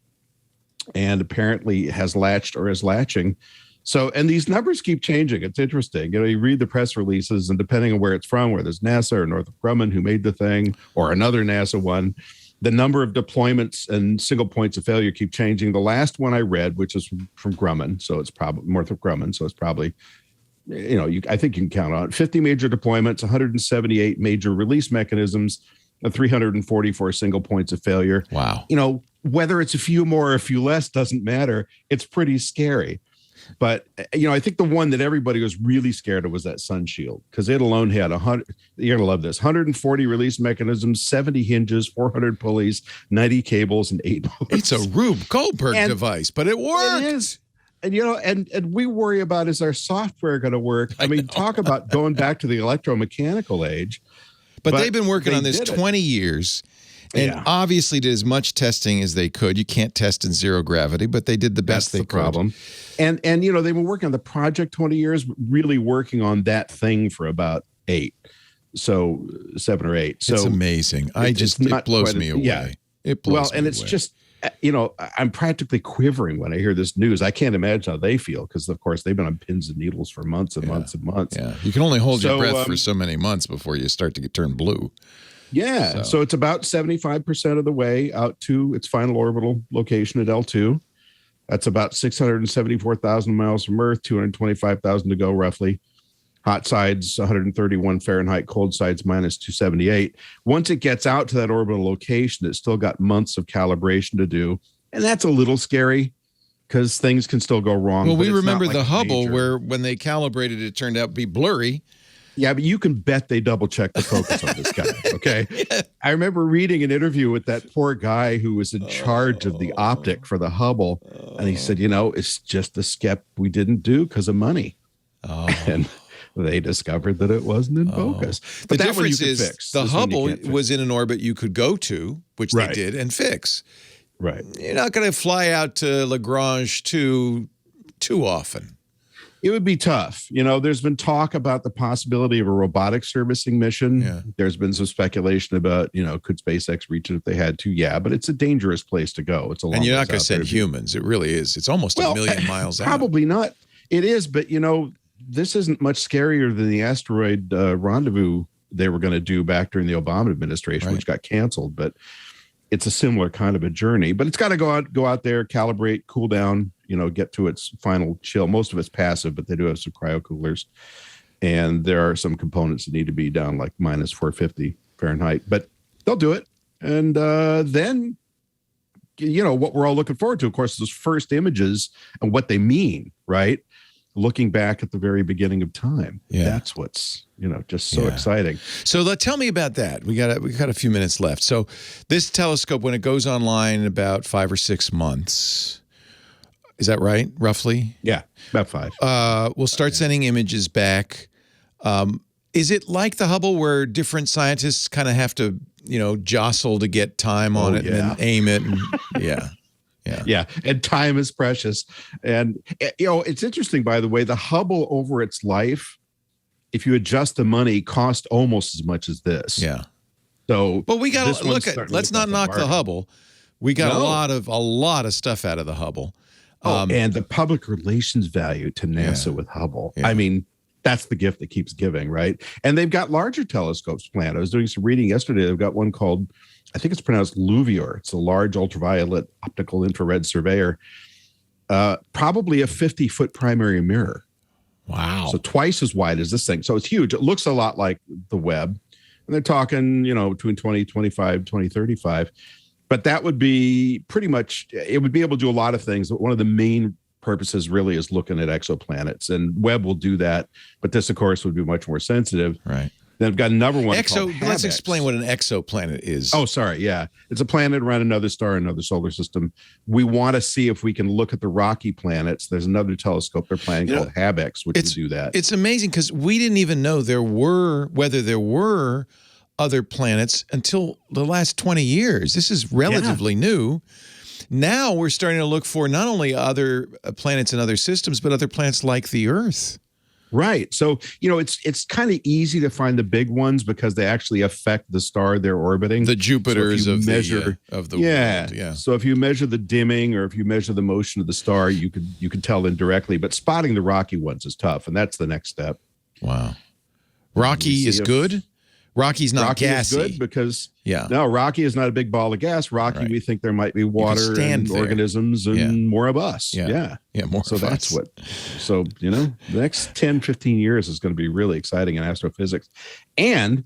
and apparently has latched or is latching. So, and these numbers keep changing. It's interesting. You read the press releases, and depending on where it's from, whether it's NASA or Northrop Grumman who made the thing, or another NASA one, the number of deployments and single points of failure keep changing. The last one I read, which is from Grumman, so it's probably Northrop Grumman, so it's probably, I think you can count on it. 50 major deployments, 178 major release mechanisms, and 344 single points of failure. Wow. Whether it's a few more or a few less doesn't matter. It's pretty scary. But, I think the one that everybody was really scared of was that sun shield, because it alone had 100, you're going to love this, 140 release mechanisms, 70 hinges, 400 pulleys, 90 cables, and 8 motors. It's a Rube Goldberg device, but it works. It is. And, and we worry about, is our software going to work? I mean, talk about going back to the electromechanical age. But they've been working on this 20 years. And Yeah. obviously did as much testing as they could. You can't test in zero gravity, but they did the best they could. Problem. And they've been working on the project 20 years, really working on that thing for about 8. So 7 or 8. So it's amazing. It blows me away. Yeah. It blows me and away. it's just, I'm practically quivering when I hear this news. I can't imagine how they feel because, of course, they've been on pins and needles for months and months and months. Yeah, you can only hold your breath for so many months before you start to turn blue. Yeah, so it's about 75% of the way out to its final orbital location at L2. That's about 674,000 miles from Earth, 225,000 to go roughly. Hot sides, 131 Fahrenheit, cold sides, minus 278. Once it gets out to that orbital location, it's still got months of calibration to do. And that's a little scary because things can still go wrong. Well, we remember the Hubble where when they calibrated it turned out to be blurry. Yeah, but you can bet they double check the focus on this guy, okay? Yeah. I remember reading an interview with that poor guy who was in charge of the optic for the Hubble. And he said, it's just a skep we didn't do because of money. And they discovered that it wasn't in focus. But the difference is the Hubble was in an orbit you could go to, which they did, and fix. Right. You're not going to fly out to Lagrange too often. It would be tough. There's been talk about the possibility of a robotic servicing mission. Yeah. There's been some speculation about, could SpaceX reach it if they had to? Yeah, but it's a dangerous place to go. It's a long and you're not going to send humans. It really is. It's almost a million miles out. Probably not. It is, but this isn't much scarier than the asteroid rendezvous they were going to do back during the Obama administration, which got canceled. But it's a similar kind of a journey. But it's got to go out there, calibrate, cool down, get to its final chill. Most of it's passive, but they do have some cryocoolers. And there are some components that need to be down like minus 450 Fahrenheit. But they'll do it. And then, what we're all looking forward to, of course, is those first images and what they mean, right? Looking back at the very beginning of time. Yeah. That's what's, just so exciting. So tell me about that. We got a few minutes left. So this telescope, when it goes online in about 5 or 6 months, is that right, roughly? Yeah, about 5. We'll start sending images back. Is it like the Hubble where different scientists kind of have to, jostle to get time on it and then aim it? And, Yeah, and time is precious. And, it's interesting, by the way, the Hubble over its life, if you adjust the money, cost almost as much as this. Yeah. So, but we got to look at, let's not knock the Hubble. We got a lot of stuff out of the Hubble. And the public relations value to NASA with Hubble. Yeah. I mean, that's the gift that keeps giving, right? And they've got larger telescopes planned. I was doing some reading yesterday. They've got one called, I think it's pronounced Luvior. It's a large ultraviolet optical infrared surveyor. Probably a 50-foot primary mirror. Wow. So twice as wide as this thing. So it's huge. It looks a lot like the Webb. And they're talking, between 2025, 2035. But that would be pretty much, it would be able to do a lot of things. But one of the main purposes really is looking at exoplanets. And Webb will do that. But this, of course, would be much more sensitive. Right. Then I've got another one called Let's explain what an exoplanet is. Oh, sorry. Yeah. It's a planet around another star, another solar system. We want to see if we can look at the rocky planets. There's another telescope they're planning called HABEX, which will do that. It's amazing because we didn't even know whether there were other planets until the last 20 years. This is relatively new. Now we're starting to look for not only other planets and other systems, but other planets like the Earth. Right. So, it's kind of easy to find the big ones because they actually affect the star they're orbiting. The Jupiters of the world. Yeah. So if you measure the dimming or if you measure the motion of the star, you can tell indirectly. But spotting the rocky ones is tough, and that's the next step. Wow. Rocky is good? Rocky's not gassy. Rocky is good because Rocky is not a big ball of gas. Rocky, we think there might be water and organisms and more of us. Yeah, more. So of that's us. the next 10, 15 years is going to be really exciting in astrophysics. And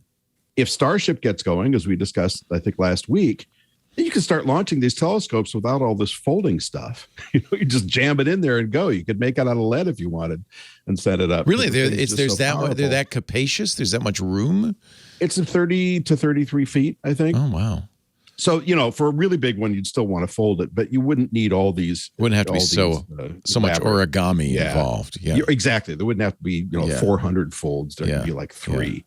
if Starship gets going, as we discussed, I think last week, then you can start launching these telescopes without all this folding stuff. You just jam it in there and go. You could make it out of lead if you wanted and set it up. Really, they're that capacious. There's that much room. It's 30 to 33 feet, I think. Oh, wow. So, for a really big one, you'd still want to fold it, but you wouldn't need all these. Wouldn't have to be so much origami involved. Yeah, exactly. There wouldn't have to be 400 folds. There could be like 3.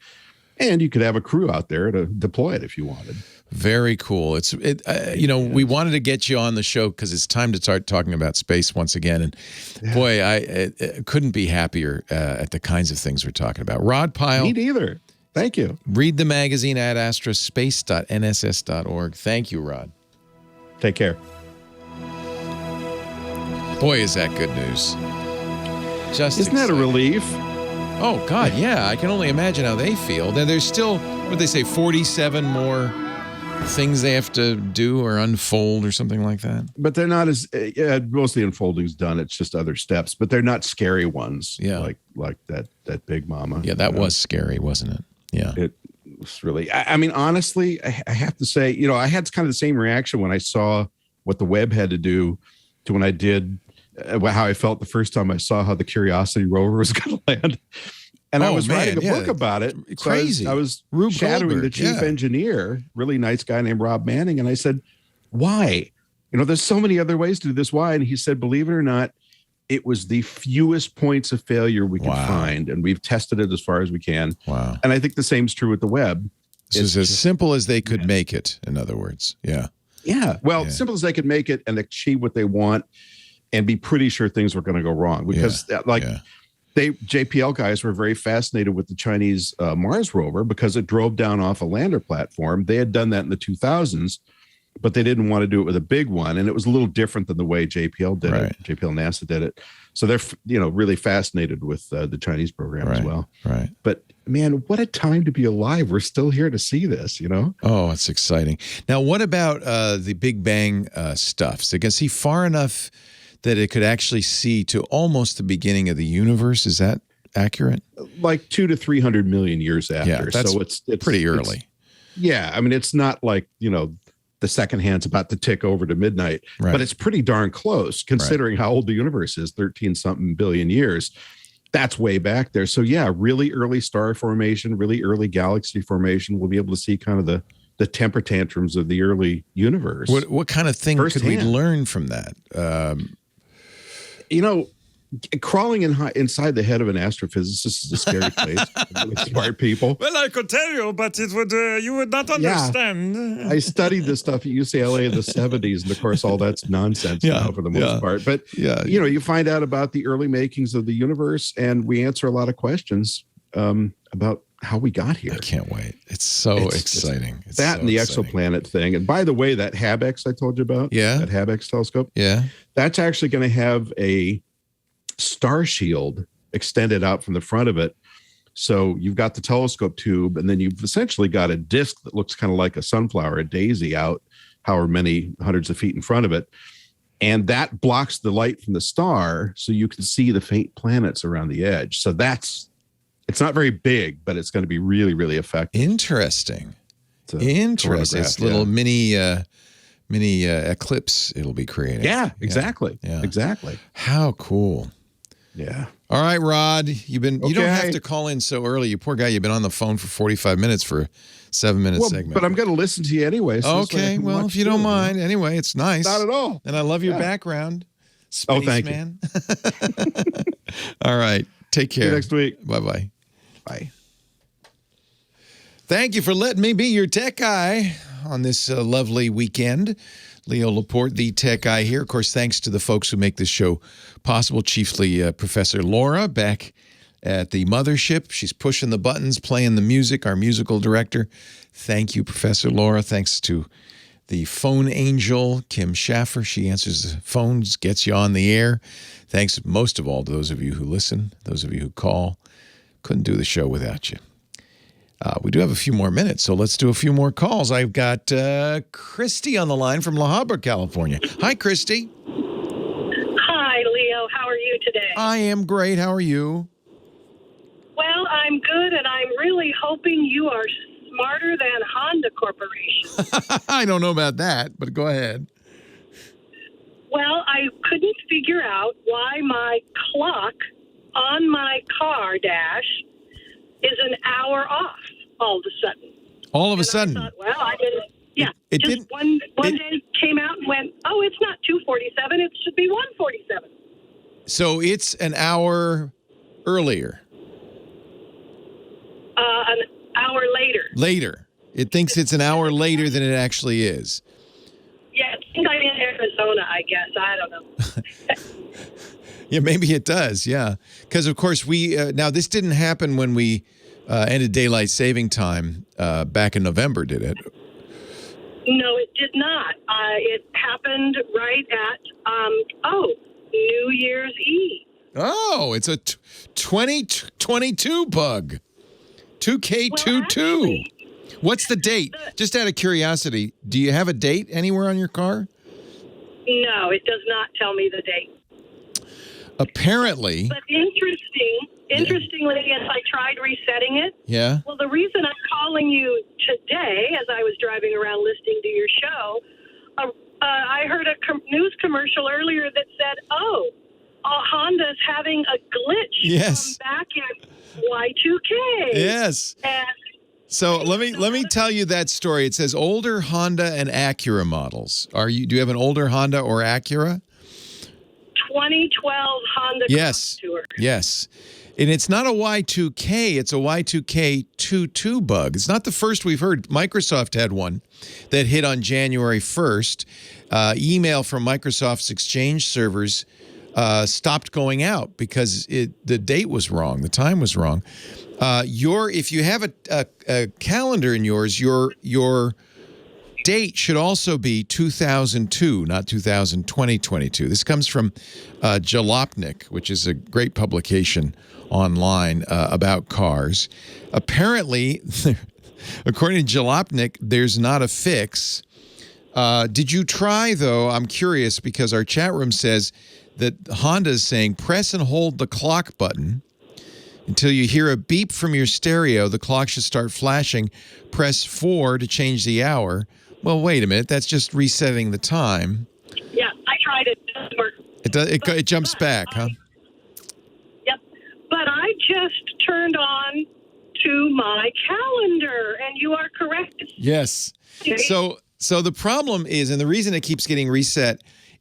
And you could have a crew out there to deploy it if you wanted. Very cool. We wanted to get you on the show because it's time to start talking about space once again. And boy, I couldn't be happier at the kinds of things we're talking about. Rod Pyle. Me neither. Thank you. Read the magazine at astrospace.nss.org. Thank you, Rod. Take care. Boy, is that good news. Isn't that a relief? Oh, God, yeah. I can only imagine how they feel. There's still, what they say, 47 more things they have to do or unfold or something like that. But they're not as most of the unfolding's done. It's just other steps, but they're not scary ones. Yeah, like that Big Mama. Yeah, that was scary, wasn't it? Yeah, it was really. I mean, honestly, I have to say, I had kind of the same reaction when I saw what the Webb had to do to when I did how I felt the first time I saw how the Curiosity rover was going to land. And I was writing a book about it. Crazy. So I was Rube shadowing Goldberg, the chief engineer, really nice guy named Rob Manning. And I said, why? There's so many other ways to do this. Why? And he said, believe it or not, it was the fewest points of failure we could find. And we've tested it as far as we can. Wow. And I think the same is true with the Webb. This is as simple as they could make it, in other words. Yeah. Yeah. Well, simple as they could make it and achieve what they want and be pretty sure things were going to go wrong. Because JPL guys were very fascinated with the Chinese Mars rover because it drove down off a lander platform. They had done that in the 2000s, but they didn't want to do it with a big one. And it was a little different than the way JPL did it. JPL NASA did it. So they're, really fascinated with the Chinese program as well. Right. But man, what a time to be alive. We're still here to see this, Oh, it's exciting. Now, what about the Big Bang stuff? So they can see far enough that it could actually see to almost the beginning of the universe. Is that accurate? Like 200 to 300 million years after. Yeah, that's so it's pretty early. I mean, it's not like, the second hand's about to tick over to midnight, but it's pretty darn close considering how old the universe is, 13 something billion years. That's way back there. So yeah, really early star formation, really early galaxy formation. We'll be able to see kind of the temper tantrums of the early universe. What kind of thing could we learn from that? Crawling inside the head of an astrophysicist is a scary place. Really smart people. Well, I could tell you, but it would you would not understand. I studied this stuff at UCLA in the 70s, and of course, all that's nonsense now for the most part. But you find out about the early makings of the universe, and we answer a lot of questions about how we got here. I can't wait. It's so exciting. It's that and the exoplanet thing. And by the way, that HabEx I told you about, that HabEx telescope, that's actually going to have a star shield extended out from the front of it. So you've got the telescope tube, and then you've essentially got a disc that looks kind of like a sunflower, a daisy out however many hundreds of feet in front of it. And that blocks the light from the star so you can see the faint planets around the edge. So it's not very big, but it's going to be really, really effective. Interesting. It's a little mini eclipse it'll be creating. Yeah, exactly. Yeah. Exactly. How cool. Yeah. All right, Rod, you don't have to call in so early. You poor guy, you've been on the phone for 45 minutes for a 7-minute segment. But I'm going to listen to you anyway. So okay, well, if you don't mind. Anyway, it's nice. Not at all. And I love your background. Thank you. All right. Take care. See you next week. Bye-bye. Bye. Thank you for letting me be your tech guy on this lovely weekend. Leo Laporte, the tech guy here. Of course, thanks to the folks who make this show possible, chiefly Professor Laura back at the mothership. She's pushing the buttons, playing the music, our musical director. Thank you, Professor Laura. Thanks to the phone angel, Kim Schaffer. She answers the phones, gets you on the air. Thanks most of all to those of you who listen, those of you who call. Couldn't do the show without you. We do have a few more minutes, so let's do a few more calls. I've got Christy on the line from La Habra, California. Hi, Christy. Hi, Leo. How are you today? I am great. How are you? Well, I'm good, and I'm really hoping you are smarter than Honda Corporation. I don't know about that, but go ahead. Well, I couldn't figure out why my clock on my car dash is an hour off all of a sudden. All of a sudden? I thought, well, I didn't. Yeah, one day came out and went, oh, it's not 2:47, it should be 1:47. So it's an hour earlier. An hour later. Later. It thinks it's an hour later than it actually is. Yeah, I think I'm in Arizona, I guess. I don't know. Yeah, maybe it does. Yeah. Because, of course, now this didn't happen when we ended daylight saving time back in November, did it? No, it did not. It happened right at, New Year's Eve. Oh, it's a 2022 bug. 2K22. What's the date? Just out of curiosity, do you have a date anywhere on your car? No, it does not tell me the date. Apparently. But interestingly, as I tried resetting it. Yeah. Well, the reason I'm calling you today, as I was driving around listening to your show, I heard a news commercial earlier that said, Honda's having a glitch. Yes. Back in Y2K. Yes. And so let me tell you that story. It says older Honda and Acura models. Do you have an older Honda or Acura? 2012 Honda Yes. Cross Tour. Yes. And it's not a Y2K, it's a Y2K22 bug. It's not the first we've heard. Microsoft had one that hit on January 1st. Email from Microsoft's Exchange servers stopped going out because the date was wrong, the time was wrong. If you have a calendar in yours, your date should also be 2002, not 2022. This comes from Jalopnik, which is a great publication online about cars. Apparently, according to Jalopnik, there's not a fix. Did you try, though? I'm curious because our chat room says that Honda is saying press and hold the clock button until you hear a beep from your stereo. The clock should start flashing. Press 4 to change the hour. Well, wait a minute. That's just resetting the time. Yeah, I tried it. It doesn't work. It jumps back, huh? Yep. But I just turned on to my calendar, and you are correct. Yes. So the problem is, and the reason it keeps getting reset,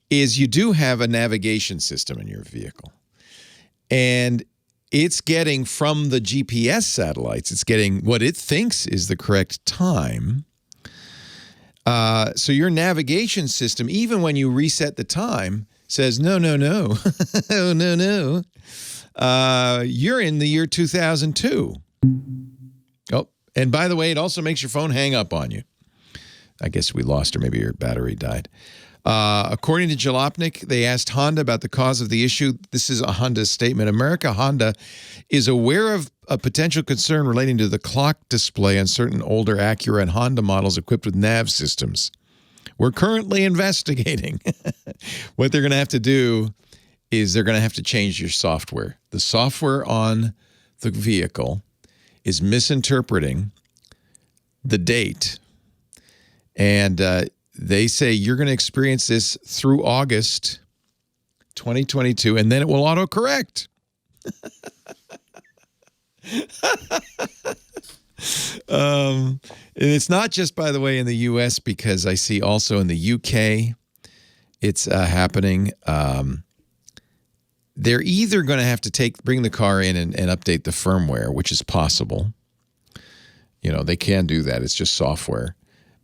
is you do have a navigation system in your vehicle. And it's getting from the GPS satellites, it's getting what it thinks is the correct time. So your navigation system, even when you reset the time, says, no. Oh, no. You're in the year 2002. Oh, and by the way, it also makes your phone hang up on you. I guess we lost, or maybe your battery died. According to Jalopnik, they asked Honda about the cause of the issue. This is a Honda statement. Honda is aware of a potential concern relating to the clock display on certain older Acura and Honda models equipped with nav systems. We're currently investigating. What they're going to have to do is they're going to have to change your software. The software on the vehicle is misinterpreting the date. And they say you're going to experience this through August 2022, and then it will autocorrect. And it's not just, by the way, in the U.S., because I see also in the U.K. it's happening. They're either going to have to bring the car in and update the firmware, which is possible. They can do that. It's just software.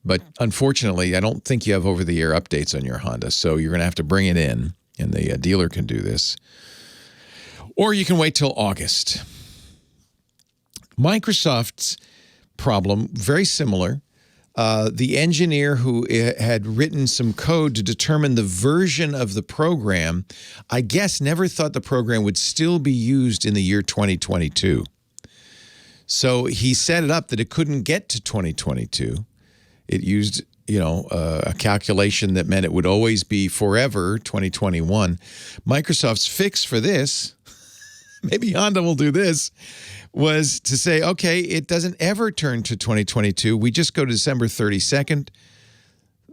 But unfortunately, I don't think you have over-the-air updates on your Honda, so you're going to have to bring it in, and the dealer can do this. Or you can wait till August. Microsoft's problem, very similar. The engineer who had written some code to determine the version of the program, I guess never thought the program would still be used in the year 2022. So he set it up that it couldn't get to 2022. It used, a calculation that meant it would always be forever 2021. Microsoft's fix for this, maybe Honda will do this, was to say, okay, it doesn't ever turn to 2022. We just go to December 32nd,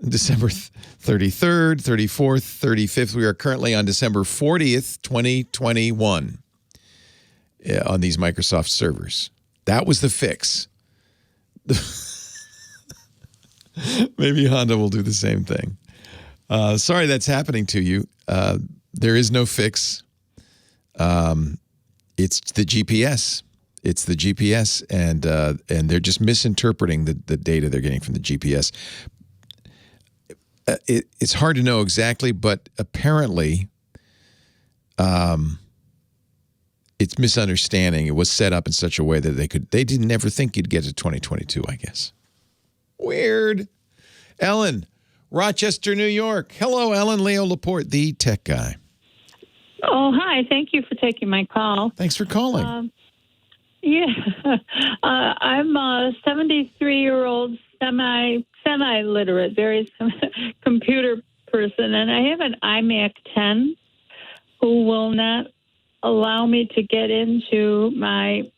December 33rd, 34th, 35th. We are currently on December 40th, 2021 on these Microsoft servers. That was the fix. Maybe Honda will do the same thing. Sorry that's happening to you. There is no fix. It's the GPS. It's the GPS, and they're just misinterpreting the data they're getting from the GPS. It's hard to know exactly, but apparently, it's misunderstanding. It was set up in such a way that they didn't ever think you'd get to 2022, I guess. Weird. Ellen, Rochester, New York. Hello, Ellen. Leo Laporte, the tech guy. Oh, hi. Thank you for taking my call. Thanks for calling. I'm a 73-year-old semi-literate, very computer person, and I have an iMac 10 who will not allow me to get into my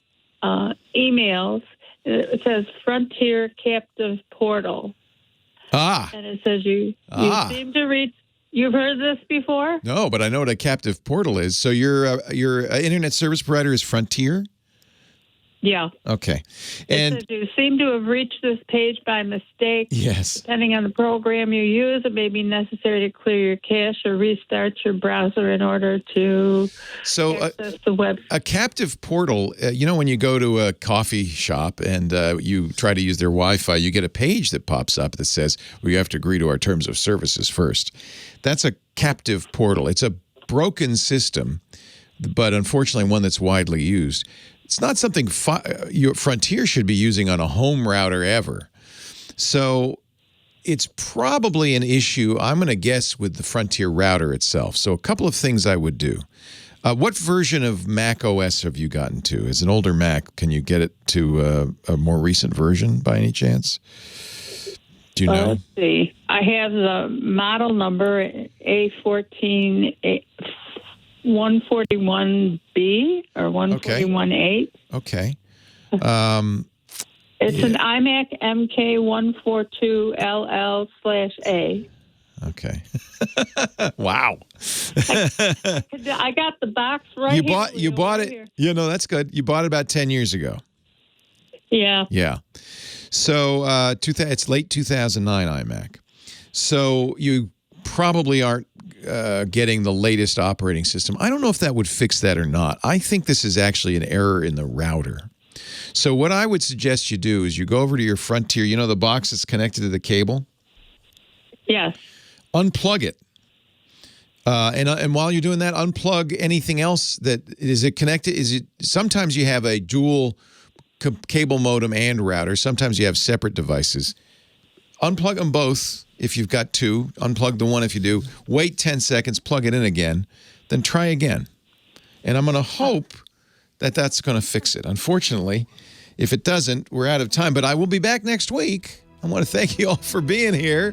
emails. It says Frontier Captive Portal. And it says you seem to reach. You've heard this before? No, but I know what a captive portal is. So your internet service provider is Frontier? Yeah. Okay. And it says you seem to have reached this page by mistake. Yes. Depending on the program you use, it may be necessary to clear your cache or restart your browser in order to access the web. A captive portal, when you go to a coffee shop and you try to use their Wi-Fi, you get a page that pops up that says, well, you have to agree to our terms of services first. That's a captive portal. It's a broken system, but unfortunately one that's widely used. It's not something Frontier should be using on a home router ever. So it's probably an issue, I'm going to guess, with the Frontier router itself. So a couple of things I would do. What version of Mac OS have you gotten to? As an older Mac, can you get it to a more recent version by any chance? Do you know? Let's see. I have the model number A14 141B or 141A. Okay. It's an iMac MK142LL/A. Okay. Wow. I got the box right here. You bought it. That's good. You bought it about 10 years ago. Yeah. Yeah. So it's late 2009 iMac. So you probably aren't getting the latest operating system. I don't know if that would fix that or not. I think this is actually an error in the router. So what I would suggest you do is you go over to your Frontier, the box that's connected to the cable? Yes. Unplug it. And while you're doing that, unplug anything else that is it connected? Sometimes you have a dual cable modem and router. Sometimes you have separate devices. Unplug them both. If you've got two, unplug the one if you do. Wait 10 seconds, plug it in again, then try again. And I'm going to hope that that's going to fix it. Unfortunately, if it doesn't, we're out of time. But I will be back next week. I want to thank you all for being here.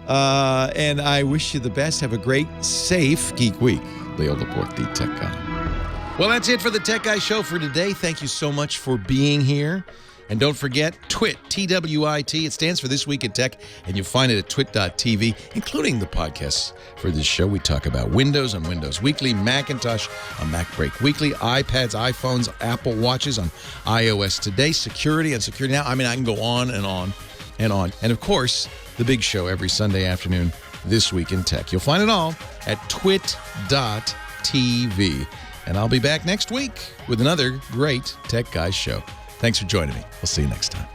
And I wish you the best. Have a great, safe Geek Week. Leo Laporte, the Tech Guy. Well, that's it for the Tech Guy Show for today. Thank you so much for being here. And don't forget, TWiT, TWiT. It stands for This Week in Tech, and you'll find it at twit.tv, including the podcasts for this show. We talk about Windows on Windows Weekly, Macintosh on MacBreak Weekly, iPads, iPhones, Apple Watches on iOS Today, security on Security Now. I mean, I can go on and on and on. And, of course, the big show every Sunday afternoon, This Week in Tech. You'll find it all at twit.tv. And I'll be back next week with another great Tech Guys show. Thanks for joining me. We'll see you next time.